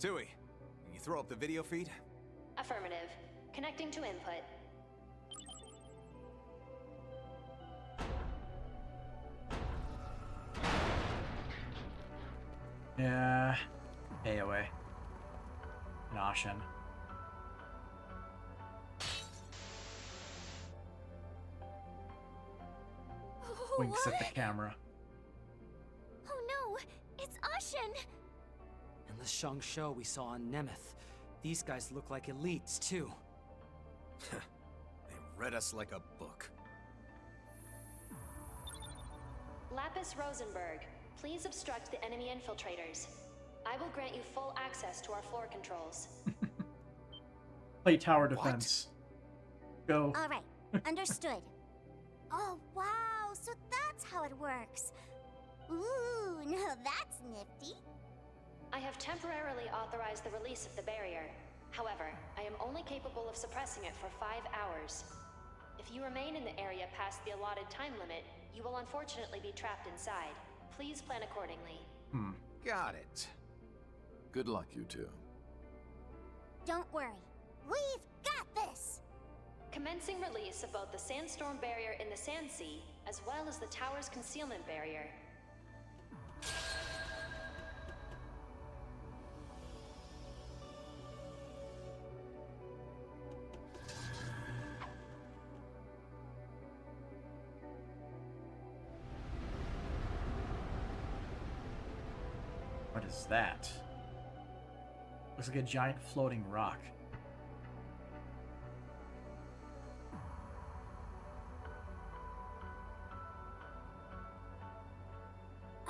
Tui, can you throw up the video feed? Affirmative. Connecting to input. Yeah. AOA. Noshin. Winks at the camera. Oh no, it's Ashen! And the Shang Shou we saw on Nemeth. These guys look like elites, too. They read us like a book. Lapis Rosenberg, please obstruct the enemy infiltrators. I will grant you full access to our floor controls. Play tower defense. Go. Alright, understood. Oh wow, so that's how it works. works. Ooh, now that's nifty. I have temporarily authorized the release of the barrier. However, I am only capable of suppressing it for 5 hours. If you remain in the area past the allotted time limit, you will unfortunately be trapped inside. Please plan accordingly. Got it. Good luck, you two. Don't worry. We've got this! Commencing release of both the sandstorm barrier in the Sand Sea, as well as the tower's concealment barrier. What is that? Looks like a giant floating rock.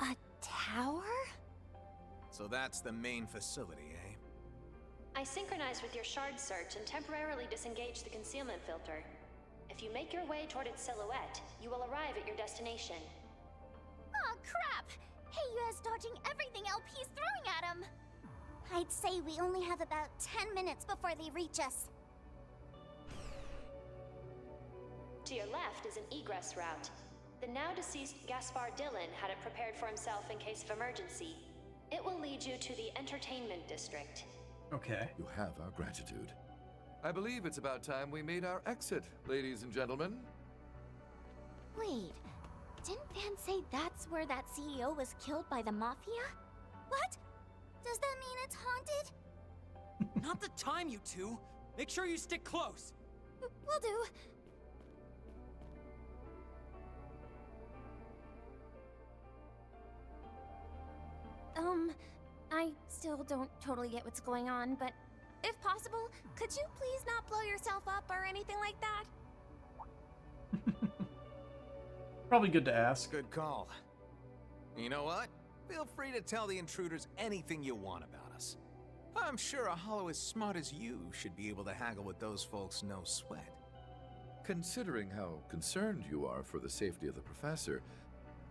A tower? So that's the main facility, eh? I synchronized with your shard search and temporarily disengaged the concealment filter. If you make your way toward its silhouette, you will arrive at your destination. Aw, crap! Hey, is dodging everything LP's throwing at him! I'd say we only have about 10 minutes before they reach us. To your left is an egress route. The now deceased Gaspar Dillon had it prepared for himself in case of emergency. It will lead you to the entertainment district. Okay. You have our gratitude. I believe it's about time we made our exit, ladies and gentlemen. Wait, didn't Van say that's where that CEO was killed by the Mafia? What? Does that mean it's haunted? Not the time, you two! Make sure you stick close! Will do. I still don't totally get what's going on, but if possible, could you please not blow yourself up or anything like that? Probably good to ask. Good call. You know what? Feel free to tell the intruders anything you want about us. I'm sure a hollow as smart as you should be able to haggle with those folks no sweat. Considering how concerned you are for the safety of the professor,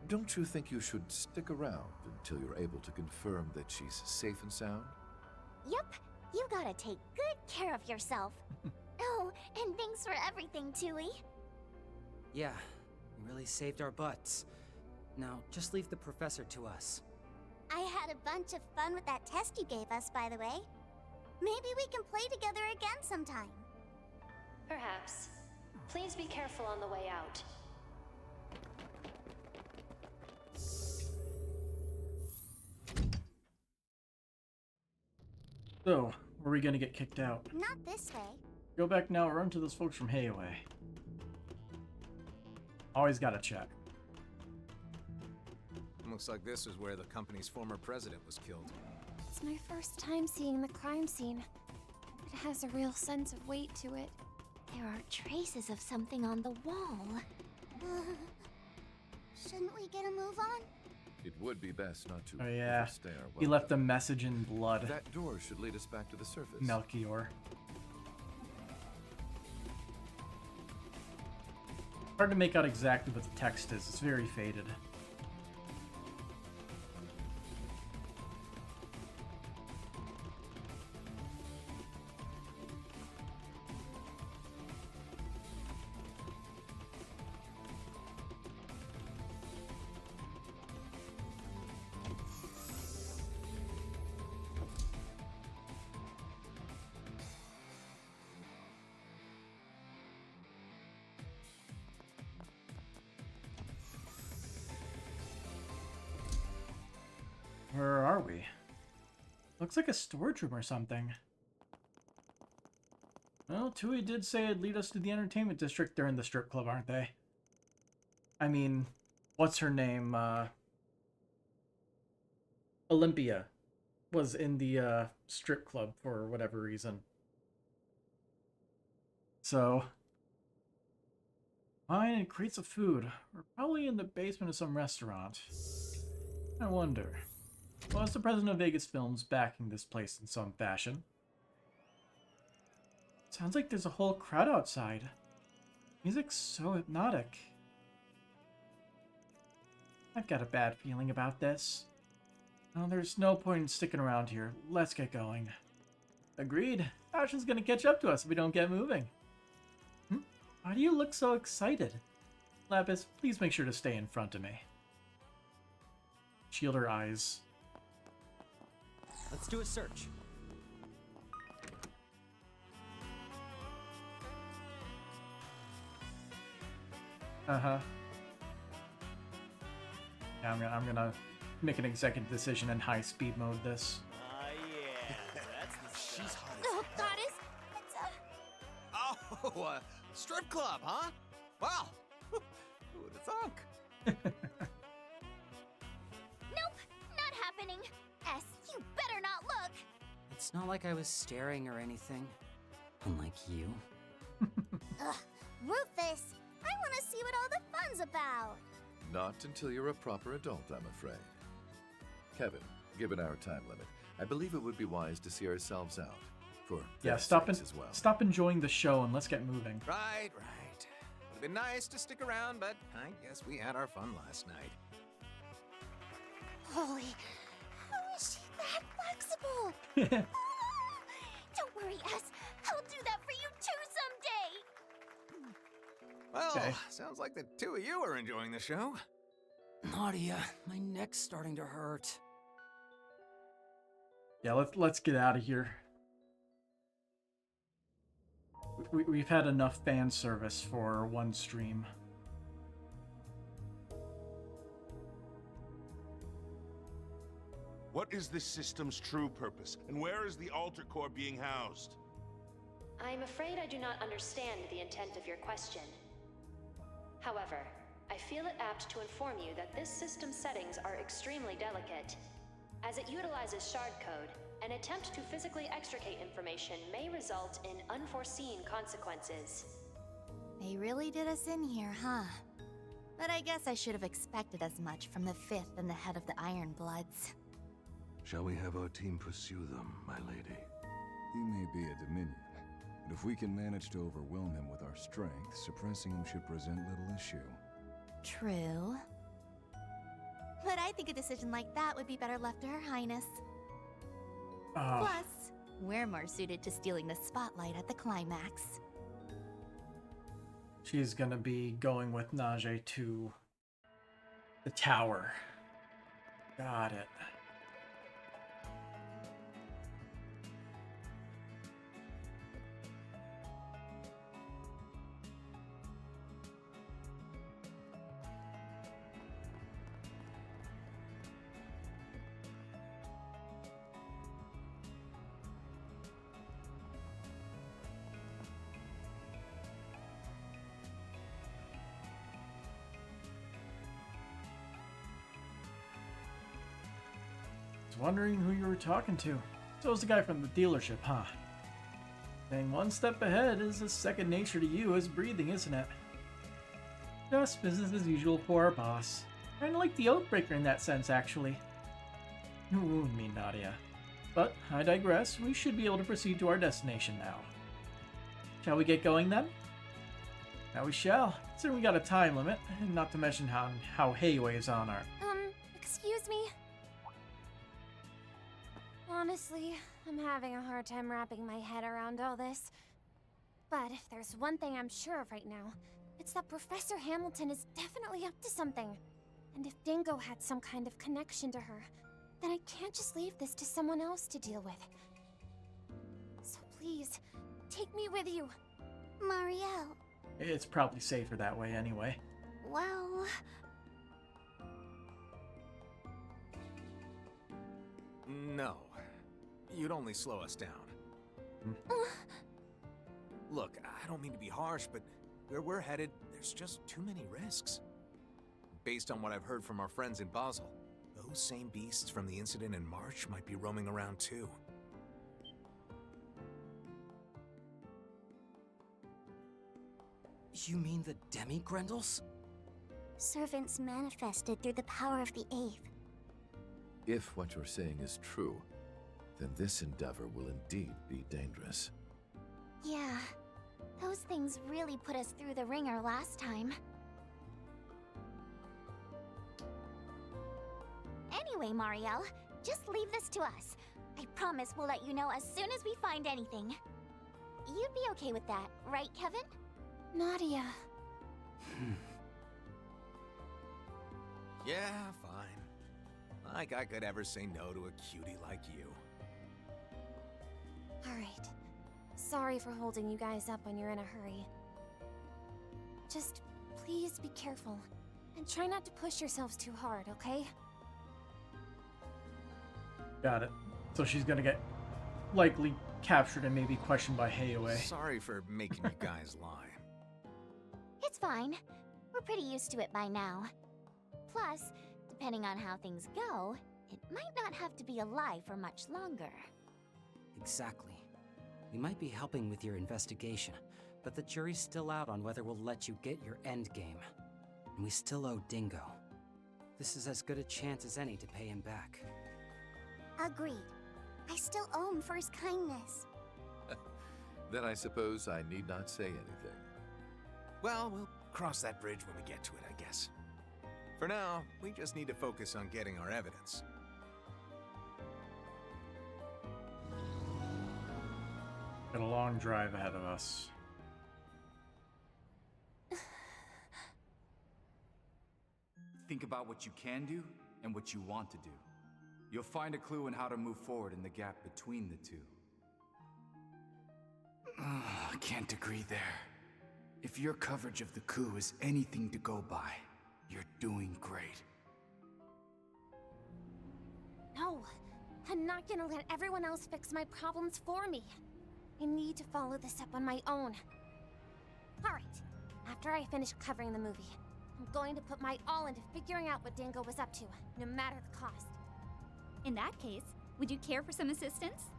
don't you think you should stick around until you're able to confirm that she's safe and sound? Yep, you gotta take good care of yourself. Oh, and thanks for everything, Tui. Yeah, you really saved our butts. Now, just leave the professor to us. I had a bunch of fun with that test you gave us, by the way. Maybe we can play together again sometime. Perhaps. Please be careful on the way out. So, where are we gonna get kicked out? Not this way. Go back now or run to those folks from Hayaway. Always gotta check. Looks like this is where the company's former president was killed. It's my first time seeing the crime scene. It has a real sense of weight to it. There are traces of something on the wall. Shouldn't we get a move on? It would be best not to Oh yeah, overstay our he left a welcome. message in blood. That door should lead us back to the surface. Melchior. Hard to make out exactly what the text is. It's very faded. Where are we? Looks like a storage room or something. Well, Tui did say it'd lead us to the entertainment district. They're in the strip club, aren't they? I mean, what's her name? Olympia was in the strip club for whatever reason. So, wine and crates of food. We're probably in the basement of some restaurant. I wonder. Well, it's the president of Vegas Films backing this place in some fashion. Sounds like there's a whole crowd outside. Music's so hypnotic. I've got a bad feeling about this. Well, there's no point in sticking around here. Let's get going. Agreed. Ashen's gonna catch up to us if we don't get moving. Why do you look so excited? Lapis, please make sure to stay in front of me. Shield her eyes. Let's do a search. Uh-huh. Yeah, I'm gonna make an executive decision in high speed mode this. Yeah, that's the She's hot. Oh, goddess! It's Oh, strip club, huh? Wow. Who would have thunk? Nope, not happening. S, you better not look. It's not like I was staring or anything. Unlike you. Ugh, Rufus, I want to see what all the fun's about. Not until you're a proper adult, I'm afraid. Kevin, given our time limit, I believe it would be wise to see ourselves out. For Yeah, their stop sakes as well. stop enjoying the show and let's get moving. Right. Would have been nice to stick around, but I guess we had our fun last night. Holy, how is she that flexible? Don't worry, S. I'll do that for you too someday. Well, Okay. sounds like the two of you are enjoying the show. Nadia, my neck's starting to hurt. Yeah, let's get out of here. We've had enough fan service for one stream. What is this system's true purpose, and where is the altar core being housed? I'm afraid I do not understand the intent of your question. However, I feel it apt to inform you that this system's settings are extremely delicate. As it utilizes shard code, an attempt to physically extricate information may result in unforeseen consequences. They really did us in here, huh? But I guess I should have expected as much from the Fifth and the head of the Iron Bloods. Shall we have our team pursue them, my lady? He may be a Dominion, but if we can manage to overwhelm him with our strength, suppressing him should present little issue. True. But I think a decision like that would be better left to Her Highness. Plus, we're more suited to stealing the spotlight at the climax. She's gonna be going with Najee to the tower. Got it. Wondering who you were talking to. So was the guy from the dealership, huh? Staying one step ahead is as second nature to you as breathing, isn't it? Just business as usual for our boss. Kinda like the Oathbreaker in that sense, actually. You wound me, Nadia. But I digress. We should be able to proceed to our destination now. Shall we get going then? Now we shall. Considering we got a time limit, and not to mention how hayways on our... Excuse me? Honestly, I'm having a hard time wrapping my head around all this. But if there's one thing I'm sure of right now, it's that Professor Hamilton is definitely up to something. And if Dingo had some kind of connection to her, then I can't just leave this to someone else to deal with. So please, take me with you. Marielle. It's probably safer that way anyway. Well... No. You'd only slow us down. Look, I don't mean to be harsh, but where we're headed, there's just too many risks. Based on what I've heard from our friends in Basel, those same beasts from the incident in March might be roaming around too. You mean the Demi-Grendels? Servants manifested through the power of the Eighth. If what you're saying is true, then this endeavor will indeed be dangerous. Yeah, those things really put us through the ringer last time. Anyway, Marielle, just leave this to us. I promise we'll let you know as soon as we find anything. You'd be okay with that, right, Kevin? Nadia. Yeah, fine. Like I could ever say no to a cutie like you. Alright. Sorry for holding you guys up when you're in a hurry. Just please be careful. And try not to push yourselves too hard, okay? Got it. So she's gonna get likely captured and maybe questioned by Hayue. Sorry for making you guys lie. It's fine. We're pretty used to it by now. Plus, depending on how things go, it might not have to be a lie for much longer. Exactly. We might be helping with your investigation, but the jury's still out on whether we'll let you get your endgame. And we still owe Dingo. This is as good a chance as any to pay him back. Agreed. I still owe him for his kindness. Then I suppose I need not say anything. Well, we'll cross that bridge when we get to it, I guess. For now, we just need to focus on getting our evidence. Got a long drive ahead of us. Think about what you can do and what you want to do. You'll find a clue in how to move forward in the gap between the two. I can't agree there. If your coverage of the coup is anything to go by, you're doing great. No, I'm not gonna let everyone else fix my problems for me. I need to follow this up on my own. Alright, after I finish covering the movie, I'm going to put my all into figuring out what Dingo was up to, no matter the cost. In that case, would you care for some assistance?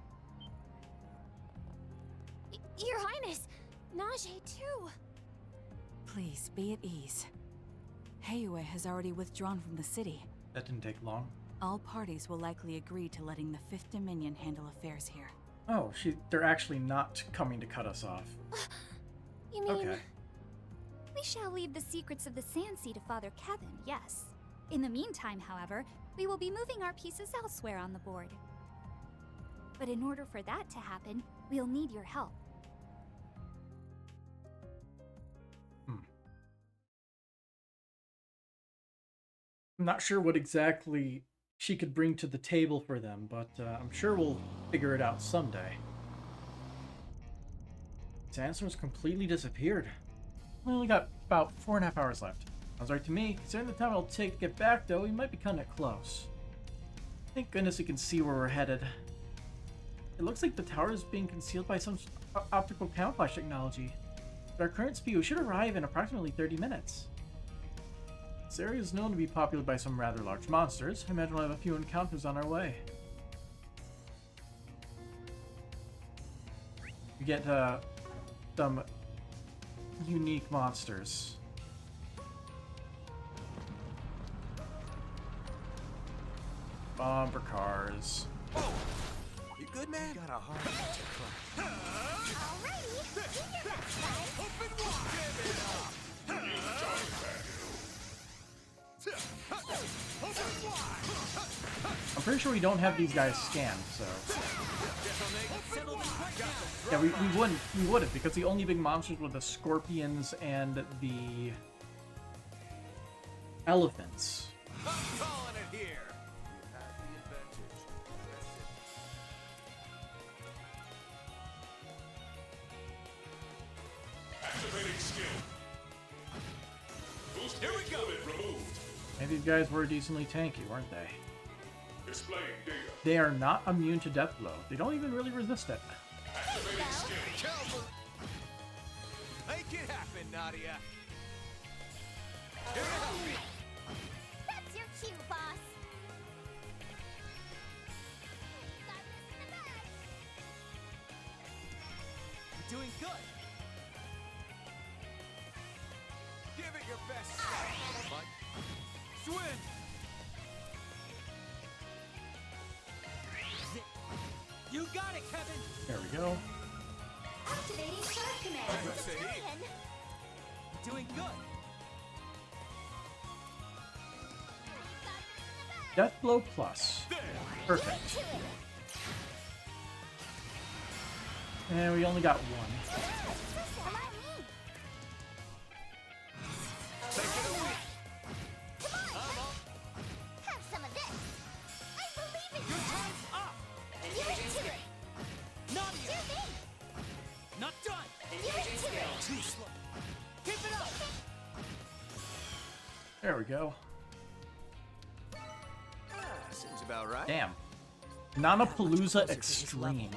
Your Highness! Najee, too! Please, be at ease. Hayue has already withdrawn from the city. That didn't take long. All parties will likely agree to letting the Fifth Dominion handle affairs here. Oh, they're actually not coming to cut us off. You mean... Okay. We shall leave the secrets of the Sand Sea to Father Kevin, yes. In the meantime, however, we will be moving our pieces elsewhere on the board. But in order for that to happen, we'll need your help. I'm not sure what exactly she could bring to the table for them, but I'm sure we'll figure it out someday. Sandstorm's completely disappeared. We only got about 4.5 hours left. Sounds right to me. Considering the time it'll take to get back, though, we might be kinda close. Thank goodness we can see where we're headed. It looks like the tower is being concealed by some optical camouflage technology. At our current speed, we should arrive in approximately 30 minutes. This area is known to be populated by some rather large monsters. I imagine we'll have a few encounters on our way. We get some unique monsters. Bomber cars. Oh, you good, man? Got a heart to cry. Open wide! Give it up! I'm pretty sure we don't have these guys scanned, so... Yeah, we wouldn't, because the only big monsters were the scorpions and the... elephants. I'm calling it here. You have the advantage. Activating skill. Boost Here we go. removed. And these guys were decently tanky, weren't they? Displaying data. They are not immune to death blow. They don't even really resist it. Activating skill. Careful. Make it happen, Nadia. Here to help me. That's your cue, boss. You're doing good. Give it your best shot, Mike. Swim. You got it, Kevin! There we go. Activating charge command. Doing good. Death Blow Plus. Perfect. And we only got one. Have some of this. I believe in you. Your time's up! Engaging skill. Not Do yet! me. Not done! Engaging skill. Too slow. Keep it up! There we go. Seems about right. Damn. Nanopalooza Extreme.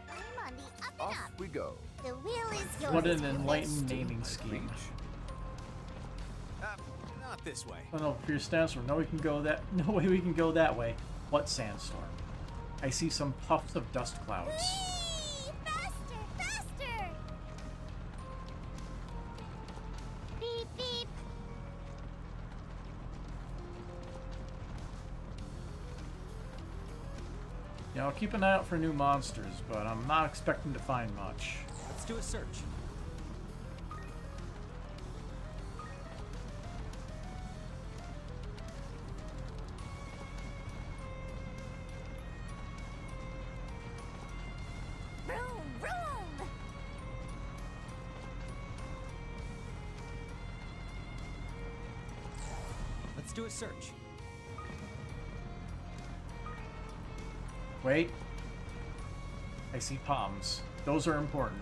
I'm on the up and Off up. we go. The wheel is yours. What an enlightened naming scheme. Not this way. Oh no, Fierce Sandstorm. No, we can go that. No way we can go that way. What sandstorm? I see some puffs of dust clouds. Whee! Faster, faster! Beep, beep. Yeah, I'll keep an eye out for new monsters, but I'm not expecting to find much. Let's do a search. Vroom, vroom. Let's do a search. Wait. I see palms. Those are important.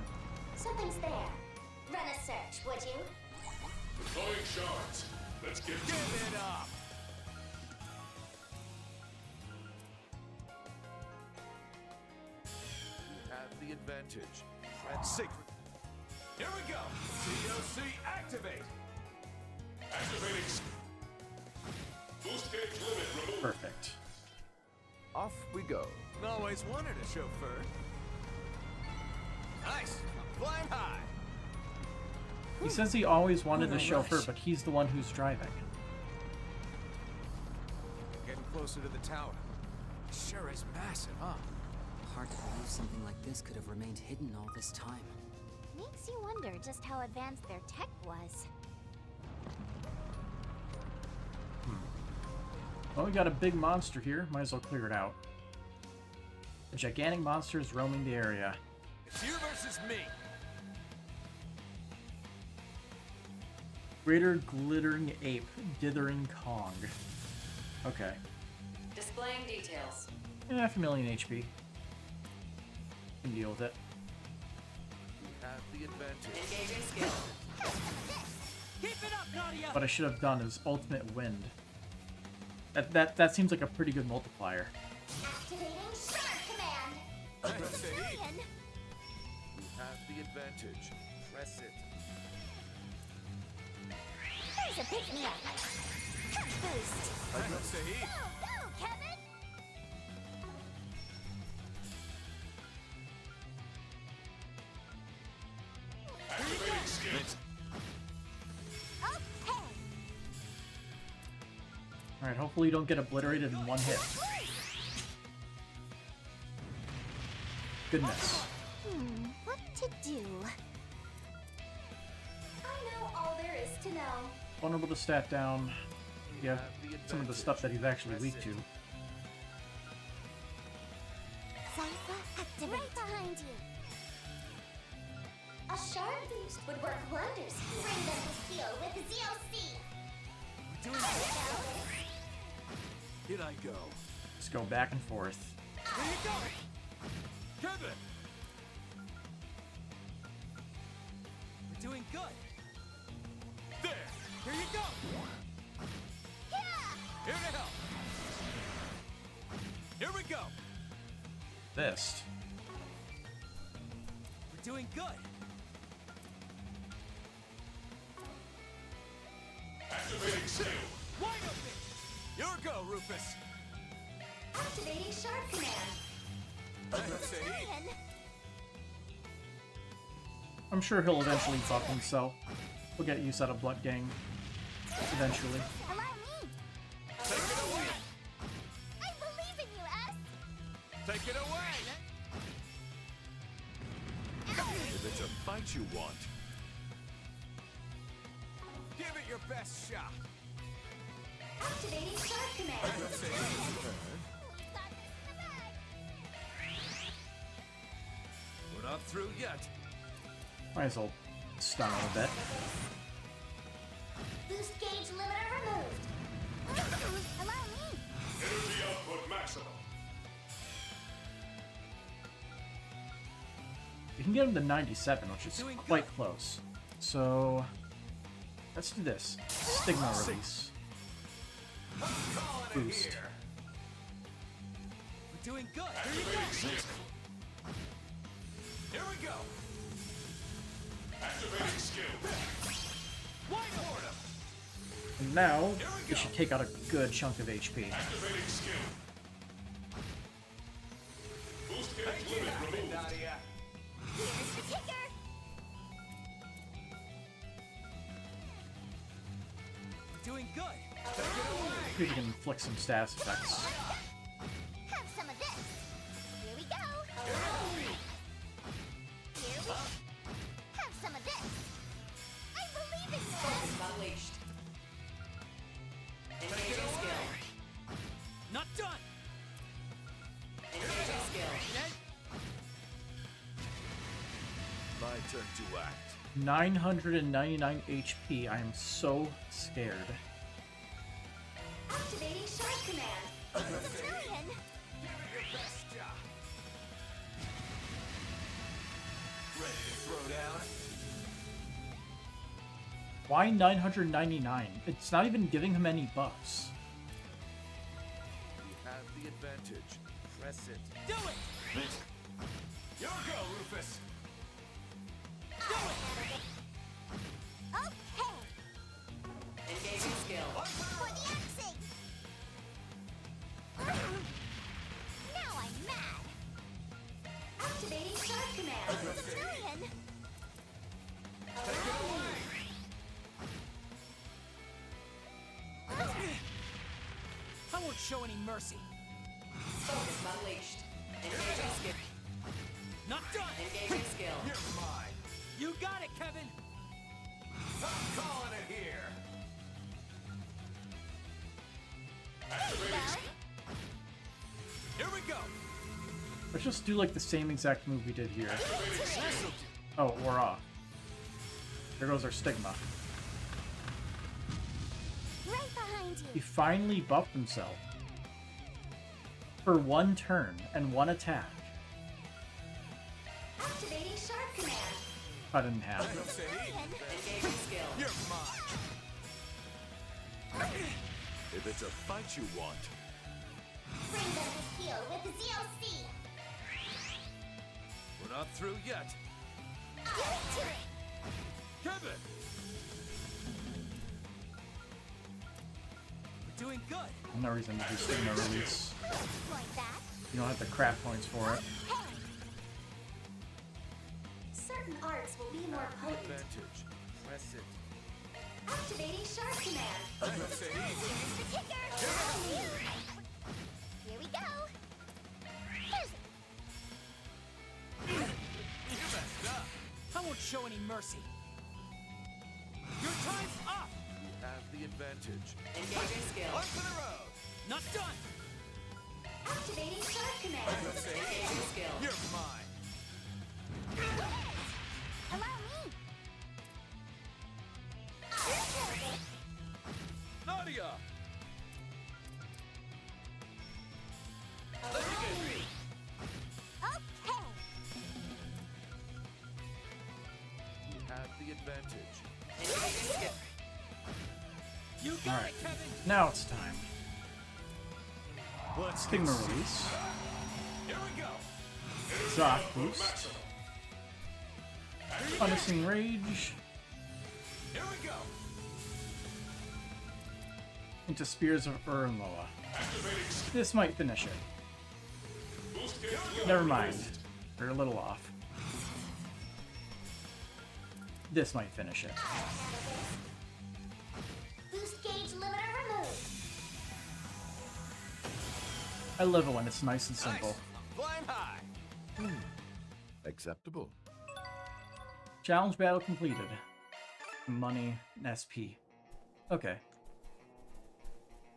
Something's there. Run a search, would you? Deploying shards. Let's get Give it up! You have the advantage. Red secret. Here we go! COC activate! activating. Boost gauge limit removed. Perfect. Off we go. Always wanted a chauffeur. Nice! I'm flying high! He says he always wanted What a a chauffeur, rush. but he's the one who's driving. Getting closer to the tower. Sure is massive, huh? Hard to believe something like this could have remained hidden all this time. Makes you wonder just how advanced their tech was. Well, we got a big monster here. Might as well clear it out. A gigantic monster is roaming the area. It's you versus me! Greater glittering ape, dithering Kong. Okay. Displaying details. Yeah, half a million HP. Can deal with it. You have the advantage. Engaging skill. Keep it up, Nadia! What I should have done is ultimate wind. That seems like a pretty good multiplier. Activating Shark Command! Press it. Ryan! You have the advantage. Press it. There's a pick-me-up. Touch boost! Press the heat. Go, go, Kevin! Activating skill. Okay! Alright, hopefully you don't get obliterated in one hit. Goodness. What to do? I know all there is to know. Vulnerable to stat down. Yeah, some of the stuff that he's actually weak to. Cypher, activate! Right behind you! A shard boost would work wonders here. Bring them to steel with ZOC! Here I go. Just go back and forth. Here you go! Kevin! We're doing good. There! Here you go! Here to help! Here we go! Fist. We're doing good. Activating skill. Wide open! Here we go, Rufus! Activating Shark Command. Press the heat. Ryan! I'm sure he'll eventually buff himself. We'll get use out of Blunt Gang. Eventually. Allow me! Take it away! I believe in you, S! Take it away! If it's a fight you want, Give it your best shot! Activating Shark Command. Press the heat. not through yet. Might as well stun him a bit. Boost gauge limiter removed. Allow me. Energy output maximum. You can get him to 97, which is quite close. So let's do this. Stigma release. Boost. We're doing good. Here we go. Activating skill. And now it should take out a good chunk of HP. Activating skill. Boost gauge limit removed. Here's the kicker. Doing good. See if we can inflict some status effects. Have some of this. Here we go. Here we have some of this. I believe in you. Unleashed. Engaging skill. Not done. Engaging skill. My turn to act. 999 HP. I am so scared. Activating shark command. Centurion. Ready to throw down? Why 999? It's not even giving him any buffs. You have the advantage. Press it. Do it. Here we go, Rufus. Okay. Engaging skill. For the axing. Now I'm mad. Activating shark command. Centurion. I won't show any mercy. Focus unleashed. Engaging skill. Not done. Engaging skill. You're mine. You got it, Kevin. I'm calling it here. Here we go. Let's just do like the same exact move we did here. Oh, we're off. There goes our stigma. Right behind you. He finally buffed himself. For one turn and one attack. Activating shark command. I didn't have it. Engaging skill. You're mine. If it's a fight you want, Bring them to heel with ZOC. We're not through yet. Give it to it. Kevin! We're doing good. No reason to do stigma release. Like that. You don't have the craft points for it. Certain arts will be more potent. advantage. Press it. Activating shark command. Here's the kicker. Here we go. Here's You messed up. I won't show any mercy. Your time's up. You have the advantage. Engaging skill. One for the road. Not done. activating shark command. Engaging skill. You're mine. Allow me. Nadia! Okay. You have the advantage. Engaging skill. You got Alright, it, Kevin. now it's time. Let's Stigma release. Here we go. Shock boost. Punishing Rage. Here we go. Into Spears of Urnloa. This might finish it. Never mind. We're a little off. This might finish it. Boost gauge limiter removed. I love it when it's nice and simple. Flying high. Acceptable. Challenge battle completed. Money and SP. Okay.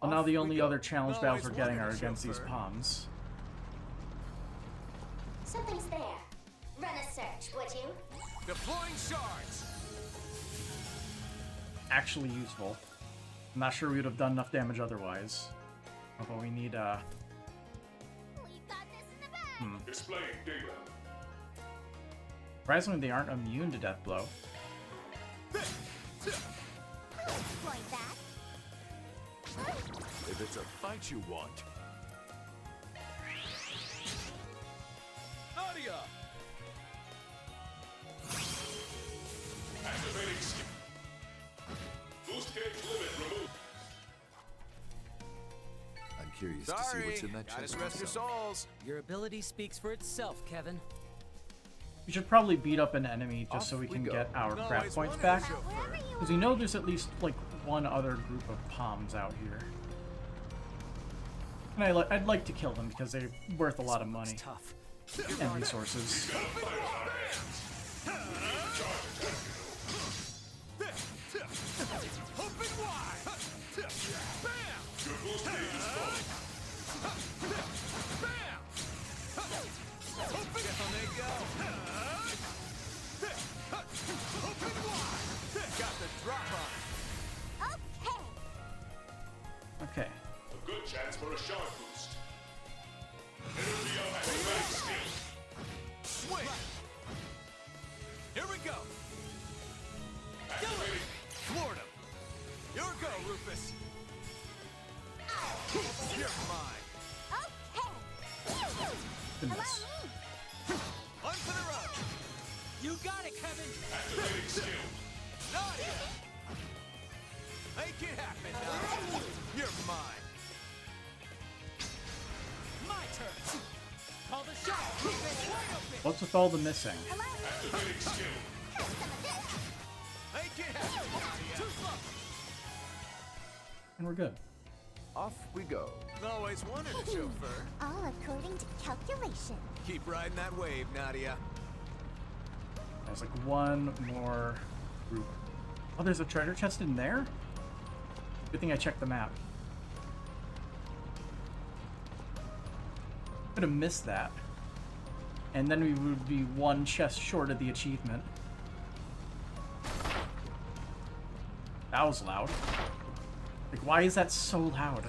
Well, now the only other challenge battles we're getting are against these pawns. Something's there. Run a search. Deploying shards. Actually useful. I'm not sure we would have done enough damage otherwise. But we need We've got this in the bag. Displaying data. Surprisingly, they aren't immune to death blow. Exploit that. If it's a fight you want, Nadia. Activating skill. Boost gauge limit removed. I'm curious to see what's in that Gotta chest. rest your myself. souls. Your ability speaks for itself, Kevin. We should probably beat up an enemy just Off so we we can go. get our No, craft it's points wonderful, back. chauffeur. Because we know there's at least like one other group of palms out here. And I'd like to kill them because they're worth a lot of money Tough. and resources. Open wide. Bam. Your boost gauge is full. Bam. Open. Down they go. Open wide. Got the drop on it. Okay. Okay. A good chance for a shard boost. Energy of activating skill. Swing. Here we go. Activating. Floored him. Your go, Rufus. You're mine. Okay. Goodness. One for the road. You got it, Kevin. Activating skill. Nadia. Make it happen, Nadia. You're mine. My turn. Call the shot. Rufus, wide open. What's with all the missing? Activating skill. Make it happen, Nadia. Too slow. And we're good. Off we go. Always wanted a chauffeur. All according to calculation. Keep riding that wave, Nadia. There's like one more group. Oh, there's a treasure chest in there? Good thing I checked the map. Could have missed that. And then we would be one chest short of the achievement. That was loud. Like, why is that so loud?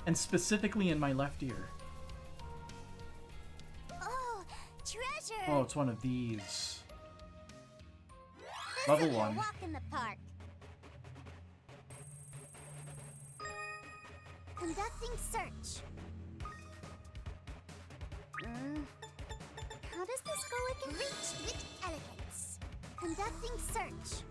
And specifically in my left ear. Oh, treasure. Oh, it's one of these. This Level is a 1. walk in the park. Conducting search. How does this go again? Reach with elegance. Conducting search.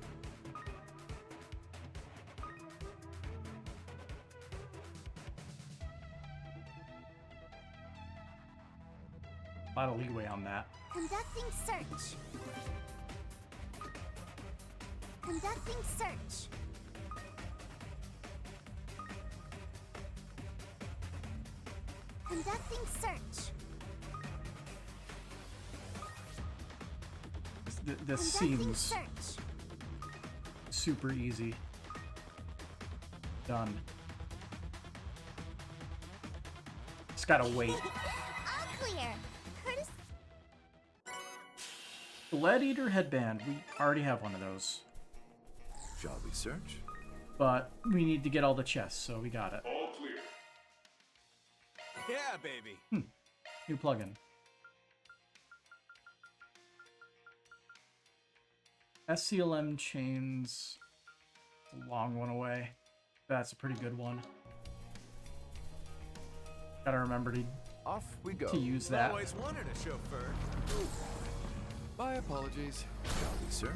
A lot of leeway on that. Conducting search. Conducting search. Conducting search. This Conducting seems search. super easy. Done. Just gotta wait. All clear. Curtis. Lead Eater headband. We already have one of those. Shall we search? But we need to get all the chests, so we got it. All clear. Yeah, baby. New plugin. SCLM chains. A long one away. That's a pretty good one. Gotta remember Off we go. to use that. Always wanted a chauffeur. My apologies. Shall we search?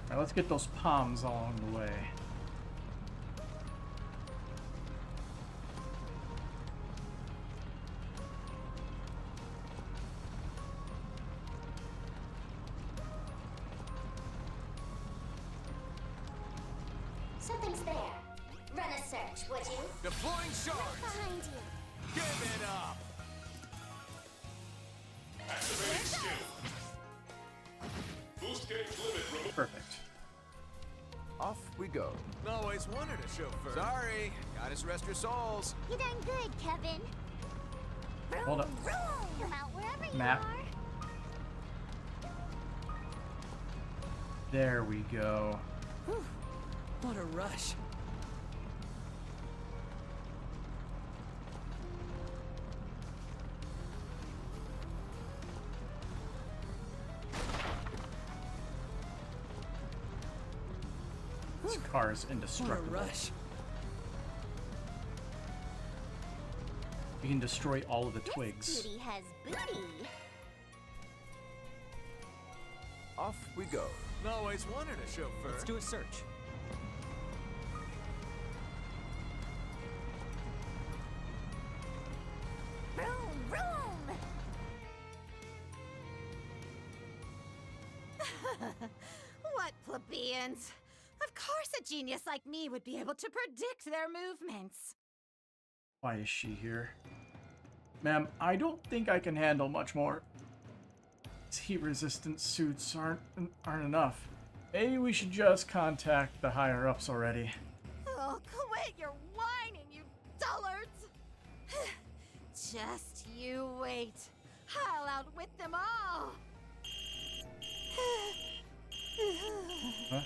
Alright, let's get those palms along the way. Something's there. Run a search, would you? Deploying shards. Behind you. Give it up. Activating skill. Boost gauge limit removed. Perfect. Off we go. Always wanted a chauffeur. Sorry, gotta rest your souls. You done good, Kevin. Hold up. Come out wherever you Map. are. There we go. Whew. What a rush. This car is What a indestructible. rush. You can destroy all of the This twigs. beauty has booty. Off we go. Always wanted a chauffeur. Let's do a search. Vroom, vroom. What plebeians! Of course a genius like me would be able to predict their movements. Why is she here? Ma'am, I don't think I can handle much more. These heat-resistant suits aren't enough. Maybe we should just contact the higher-ups already. Oh, quit your whining, you dullards! Just you wait. I'll outwit them all! Huh?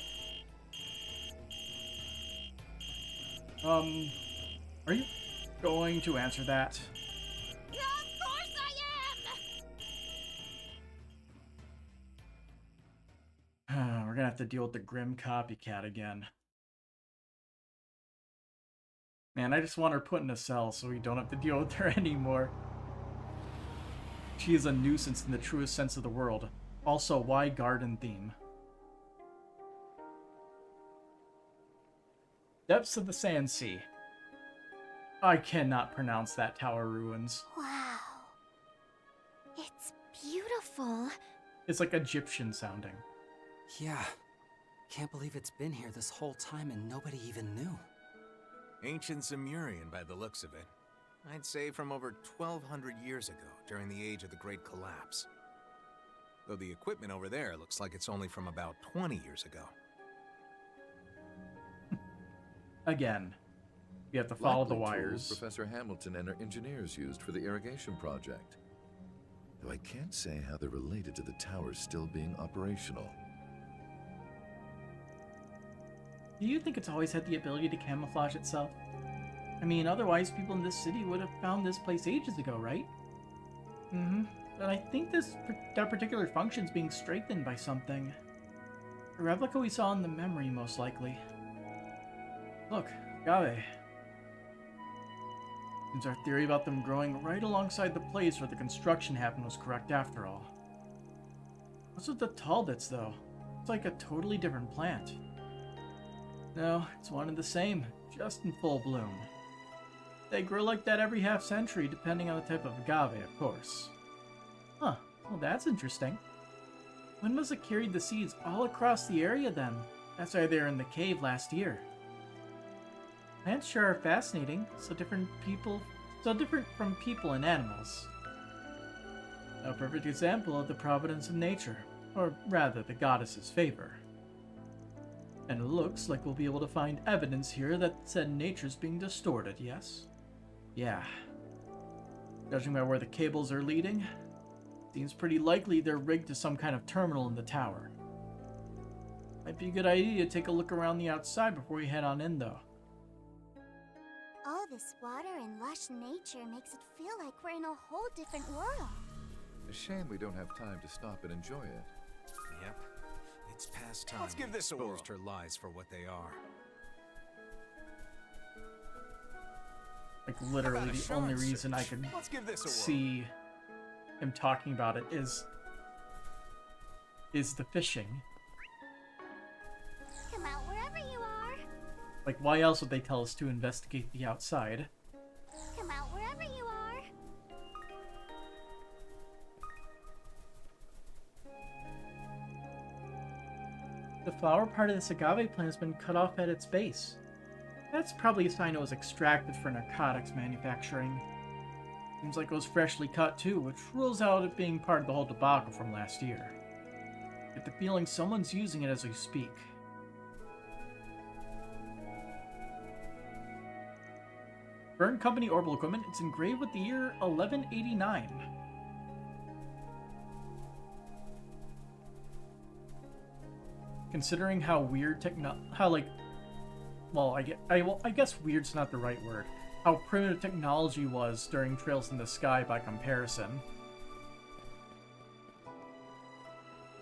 Are you going to answer that? Of course I am! We're gonna have to deal with the grim copycat again. Man, I just want her put in a cell so we don't have to deal with her anymore. She is a nuisance in the truest sense of the word. Also, why garden theme? Depths of the Sand Sea. I cannot pronounce that tower ruins. Wow. It's beautiful. It's like Egyptian sounding. Yeah. Can't believe it's been here this whole time and nobody even knew. Ancient Sumerian by the looks of it. I'd say from over 1,200 years ago, during the age of the Great Collapse. Though the equipment over there looks like it's only from about 20 years ago. Again, you have to follow the Likely wires. tools Professor Hamilton and her engineers used for the irrigation project. Though I can't say how they're related to the towers still being operational. Do you think it's always had the ability to camouflage itself? I mean, otherwise people in this city would have found this place ages ago, right? Mm-hmm. But I think that particular function's being strengthened by something. A replica we saw in the memory, most likely. Look, agave. Seems our theory about them growing right alongside the place where the construction happened was correct after all. What's with the tall bits, though? It's like a totally different plant. No, it's one and the same, just in full bloom. They grow like that every half-century, depending on the type of agave, of course. Huh, well that's interesting. When must have carried the seeds all across the area then? That's why they were in the cave last year. Plants sure are fascinating, so different from people and animals. A perfect example of the providence of nature, or rather the goddess's favor. And it looks like we'll be able to find evidence here that said nature's being distorted, yes? Yeah. Judging by where the cables are leading, seems pretty likely they're rigged to some kind of terminal in the tower. Might be a good idea to take a look around the outside before we head on in, though. All this water and lush nature makes it feel like we're in a whole different world. A shame we don't have time to stop and enjoy it. Yep. It's past time. Let's give this a whirl. Exposed her lies for what they are. Like, literally, the only reason I could Let's give this a whirl. see him talking about it is the fishing. Come out wherever you are. Like, why else would they tell us to investigate the outside? Come out wherever you are. The flower part of this agave plant has been cut off at its base. That's probably a sign it was extracted for narcotics manufacturing. Seems like it was freshly cut too, which rules out it being part of the whole debacle from last year. Get the feeling someone's using it as we speak. Burn Company orbital equipment. It's engraved with the year 1189. Considering how weird I guess weird's not the right word. How primitive technology was during Trails in the Sky by comparison.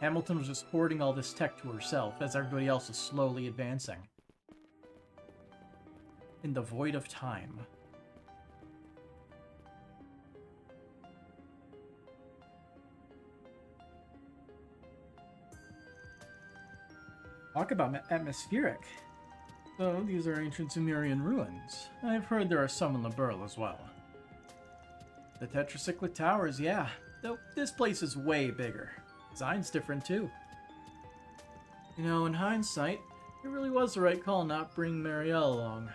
Hamilton was just hoarding all this tech to herself as everybody else was slowly advancing. In the void of time. Talk about atmospheric. So, these are ancient Sumerian ruins. I've heard there are some in Liberl as well. The tetracyclic towers, yeah. Though this place is way bigger. Design's different too. You know, in hindsight, it really was the right call not bringing Marielle along.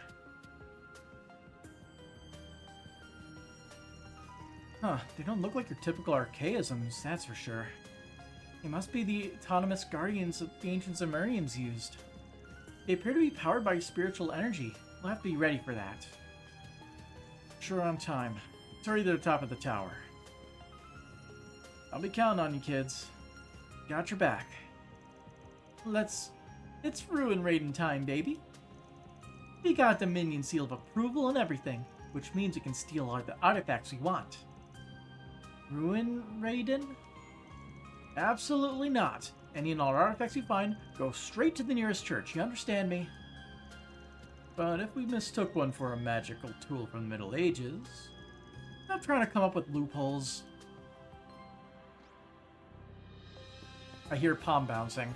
Huh, they don't look like your typical archaisms, that's for sure. They must be the autonomous guardians that the ancient Sumerians used. They appear to be powered by spiritual energy. We'll have to be ready for that. Sure on time. It's already to the top of the tower. I'll be counting on you, kids. Got your back. It's ruin raiding time, baby. We got the minion seal of approval and everything, which means we can steal all the artifacts we want. Ruin raiding? Absolutely not. Any and all artifacts we find go straight to the nearest church, you understand me? But if we mistook one for a magical tool from the Middle Ages, I'm trying to come up with loopholes. I hear palm bouncing.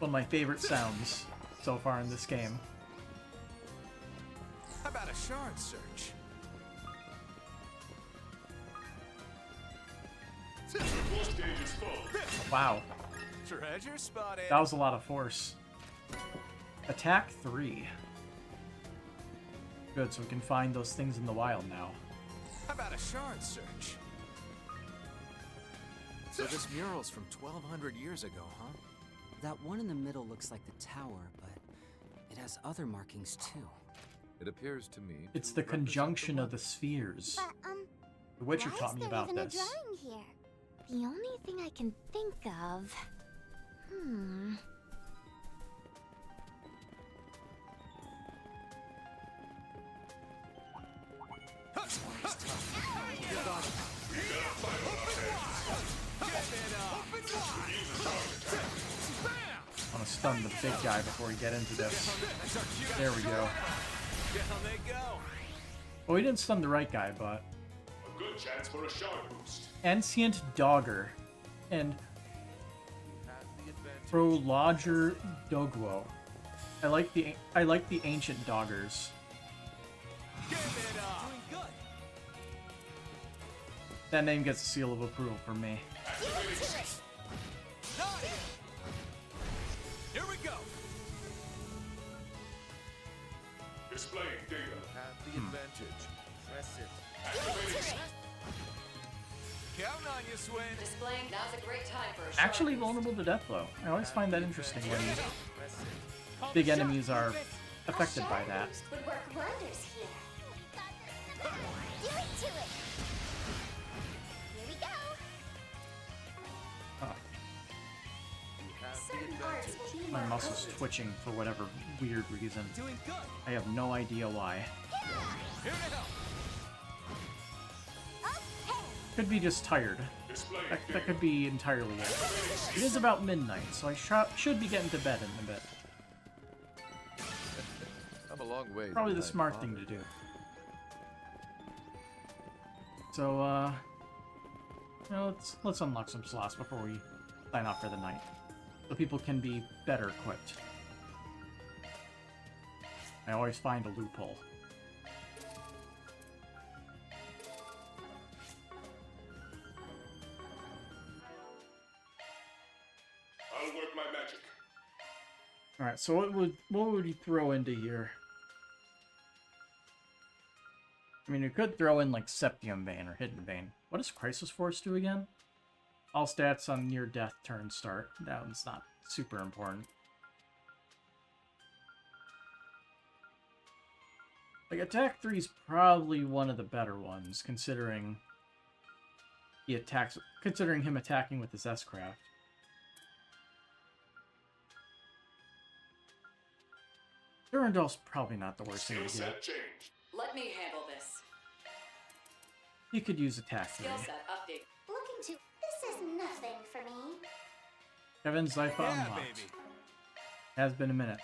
One of my favorite sounds so far in this game. How about a shard search? Wow. Treasure spotted. That was a lot of force. Attack 3. Good, so we can find those things in the wild now. How about a shard search? So this mural's from 1200 years ago, huh? That one in the middle looks like the tower, but it has other markings too. It appears to me it's the conjunction of the spheres. But, The Witcher why taught is me there about even this. a drawing here? The only thing I can think of... I want to stun the big guy before we get into this. There we go. Down they go. Well, we didn't stun the right guy, but... A good chance for a shard boost. Ancient Dogger and Prologer Dogwo. I like the ancient doggers. That name gets a seal of approval from me. Here we go. Displaying data. Have the advantage. Press it. Counting on you, Swin. Displaying. Now's a great time for a shard Actually boost. vulnerable to death blow. I always find that interesting when big enemies are affected by that. would work wonders here. Do it to it! Here we go! Oh, Certain arts will be my more muscles potent. twitching for whatever weird reason. Doing good. I have no idea why. Here to help. Could be just tired. That could be entirely it. It is about midnight, so I should be getting to bed in a bit. I'm a long way. Probably the behind smart Father. thing to do. So, you know, let's unlock some slots before we sign off for the night, so people can be better equipped. I always find a loophole. I'll work my magic. Alright, so what would you throw into here? I mean, you could throw in, like, Septium Vein or Hidden Vein. What does Crisis Force do again? All stats on near-death turn start. That one's not super important. Like, attack 3 is probably one of the better ones, considering him attacking with his S-Craft. Durandal's probably not the worst thing to get. Let me handle this. He could use attack 3. Skill set update. Looking to... This is nothing for me. Kevin's Zypha Yeah, unlocked. baby. Has been a minute.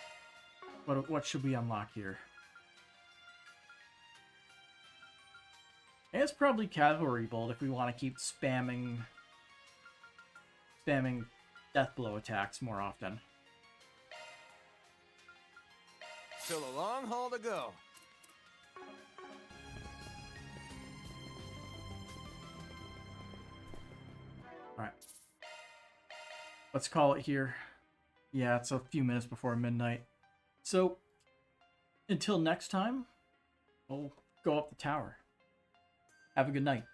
What should we unlock here? It's probably Cavalry Bolt if we want to keep spamming death blow attacks more often. Still a long haul to go. Alright. Let's call it here. Yeah, it's a few minutes before midnight. So, until next time, we'll go up the tower. Have a good night.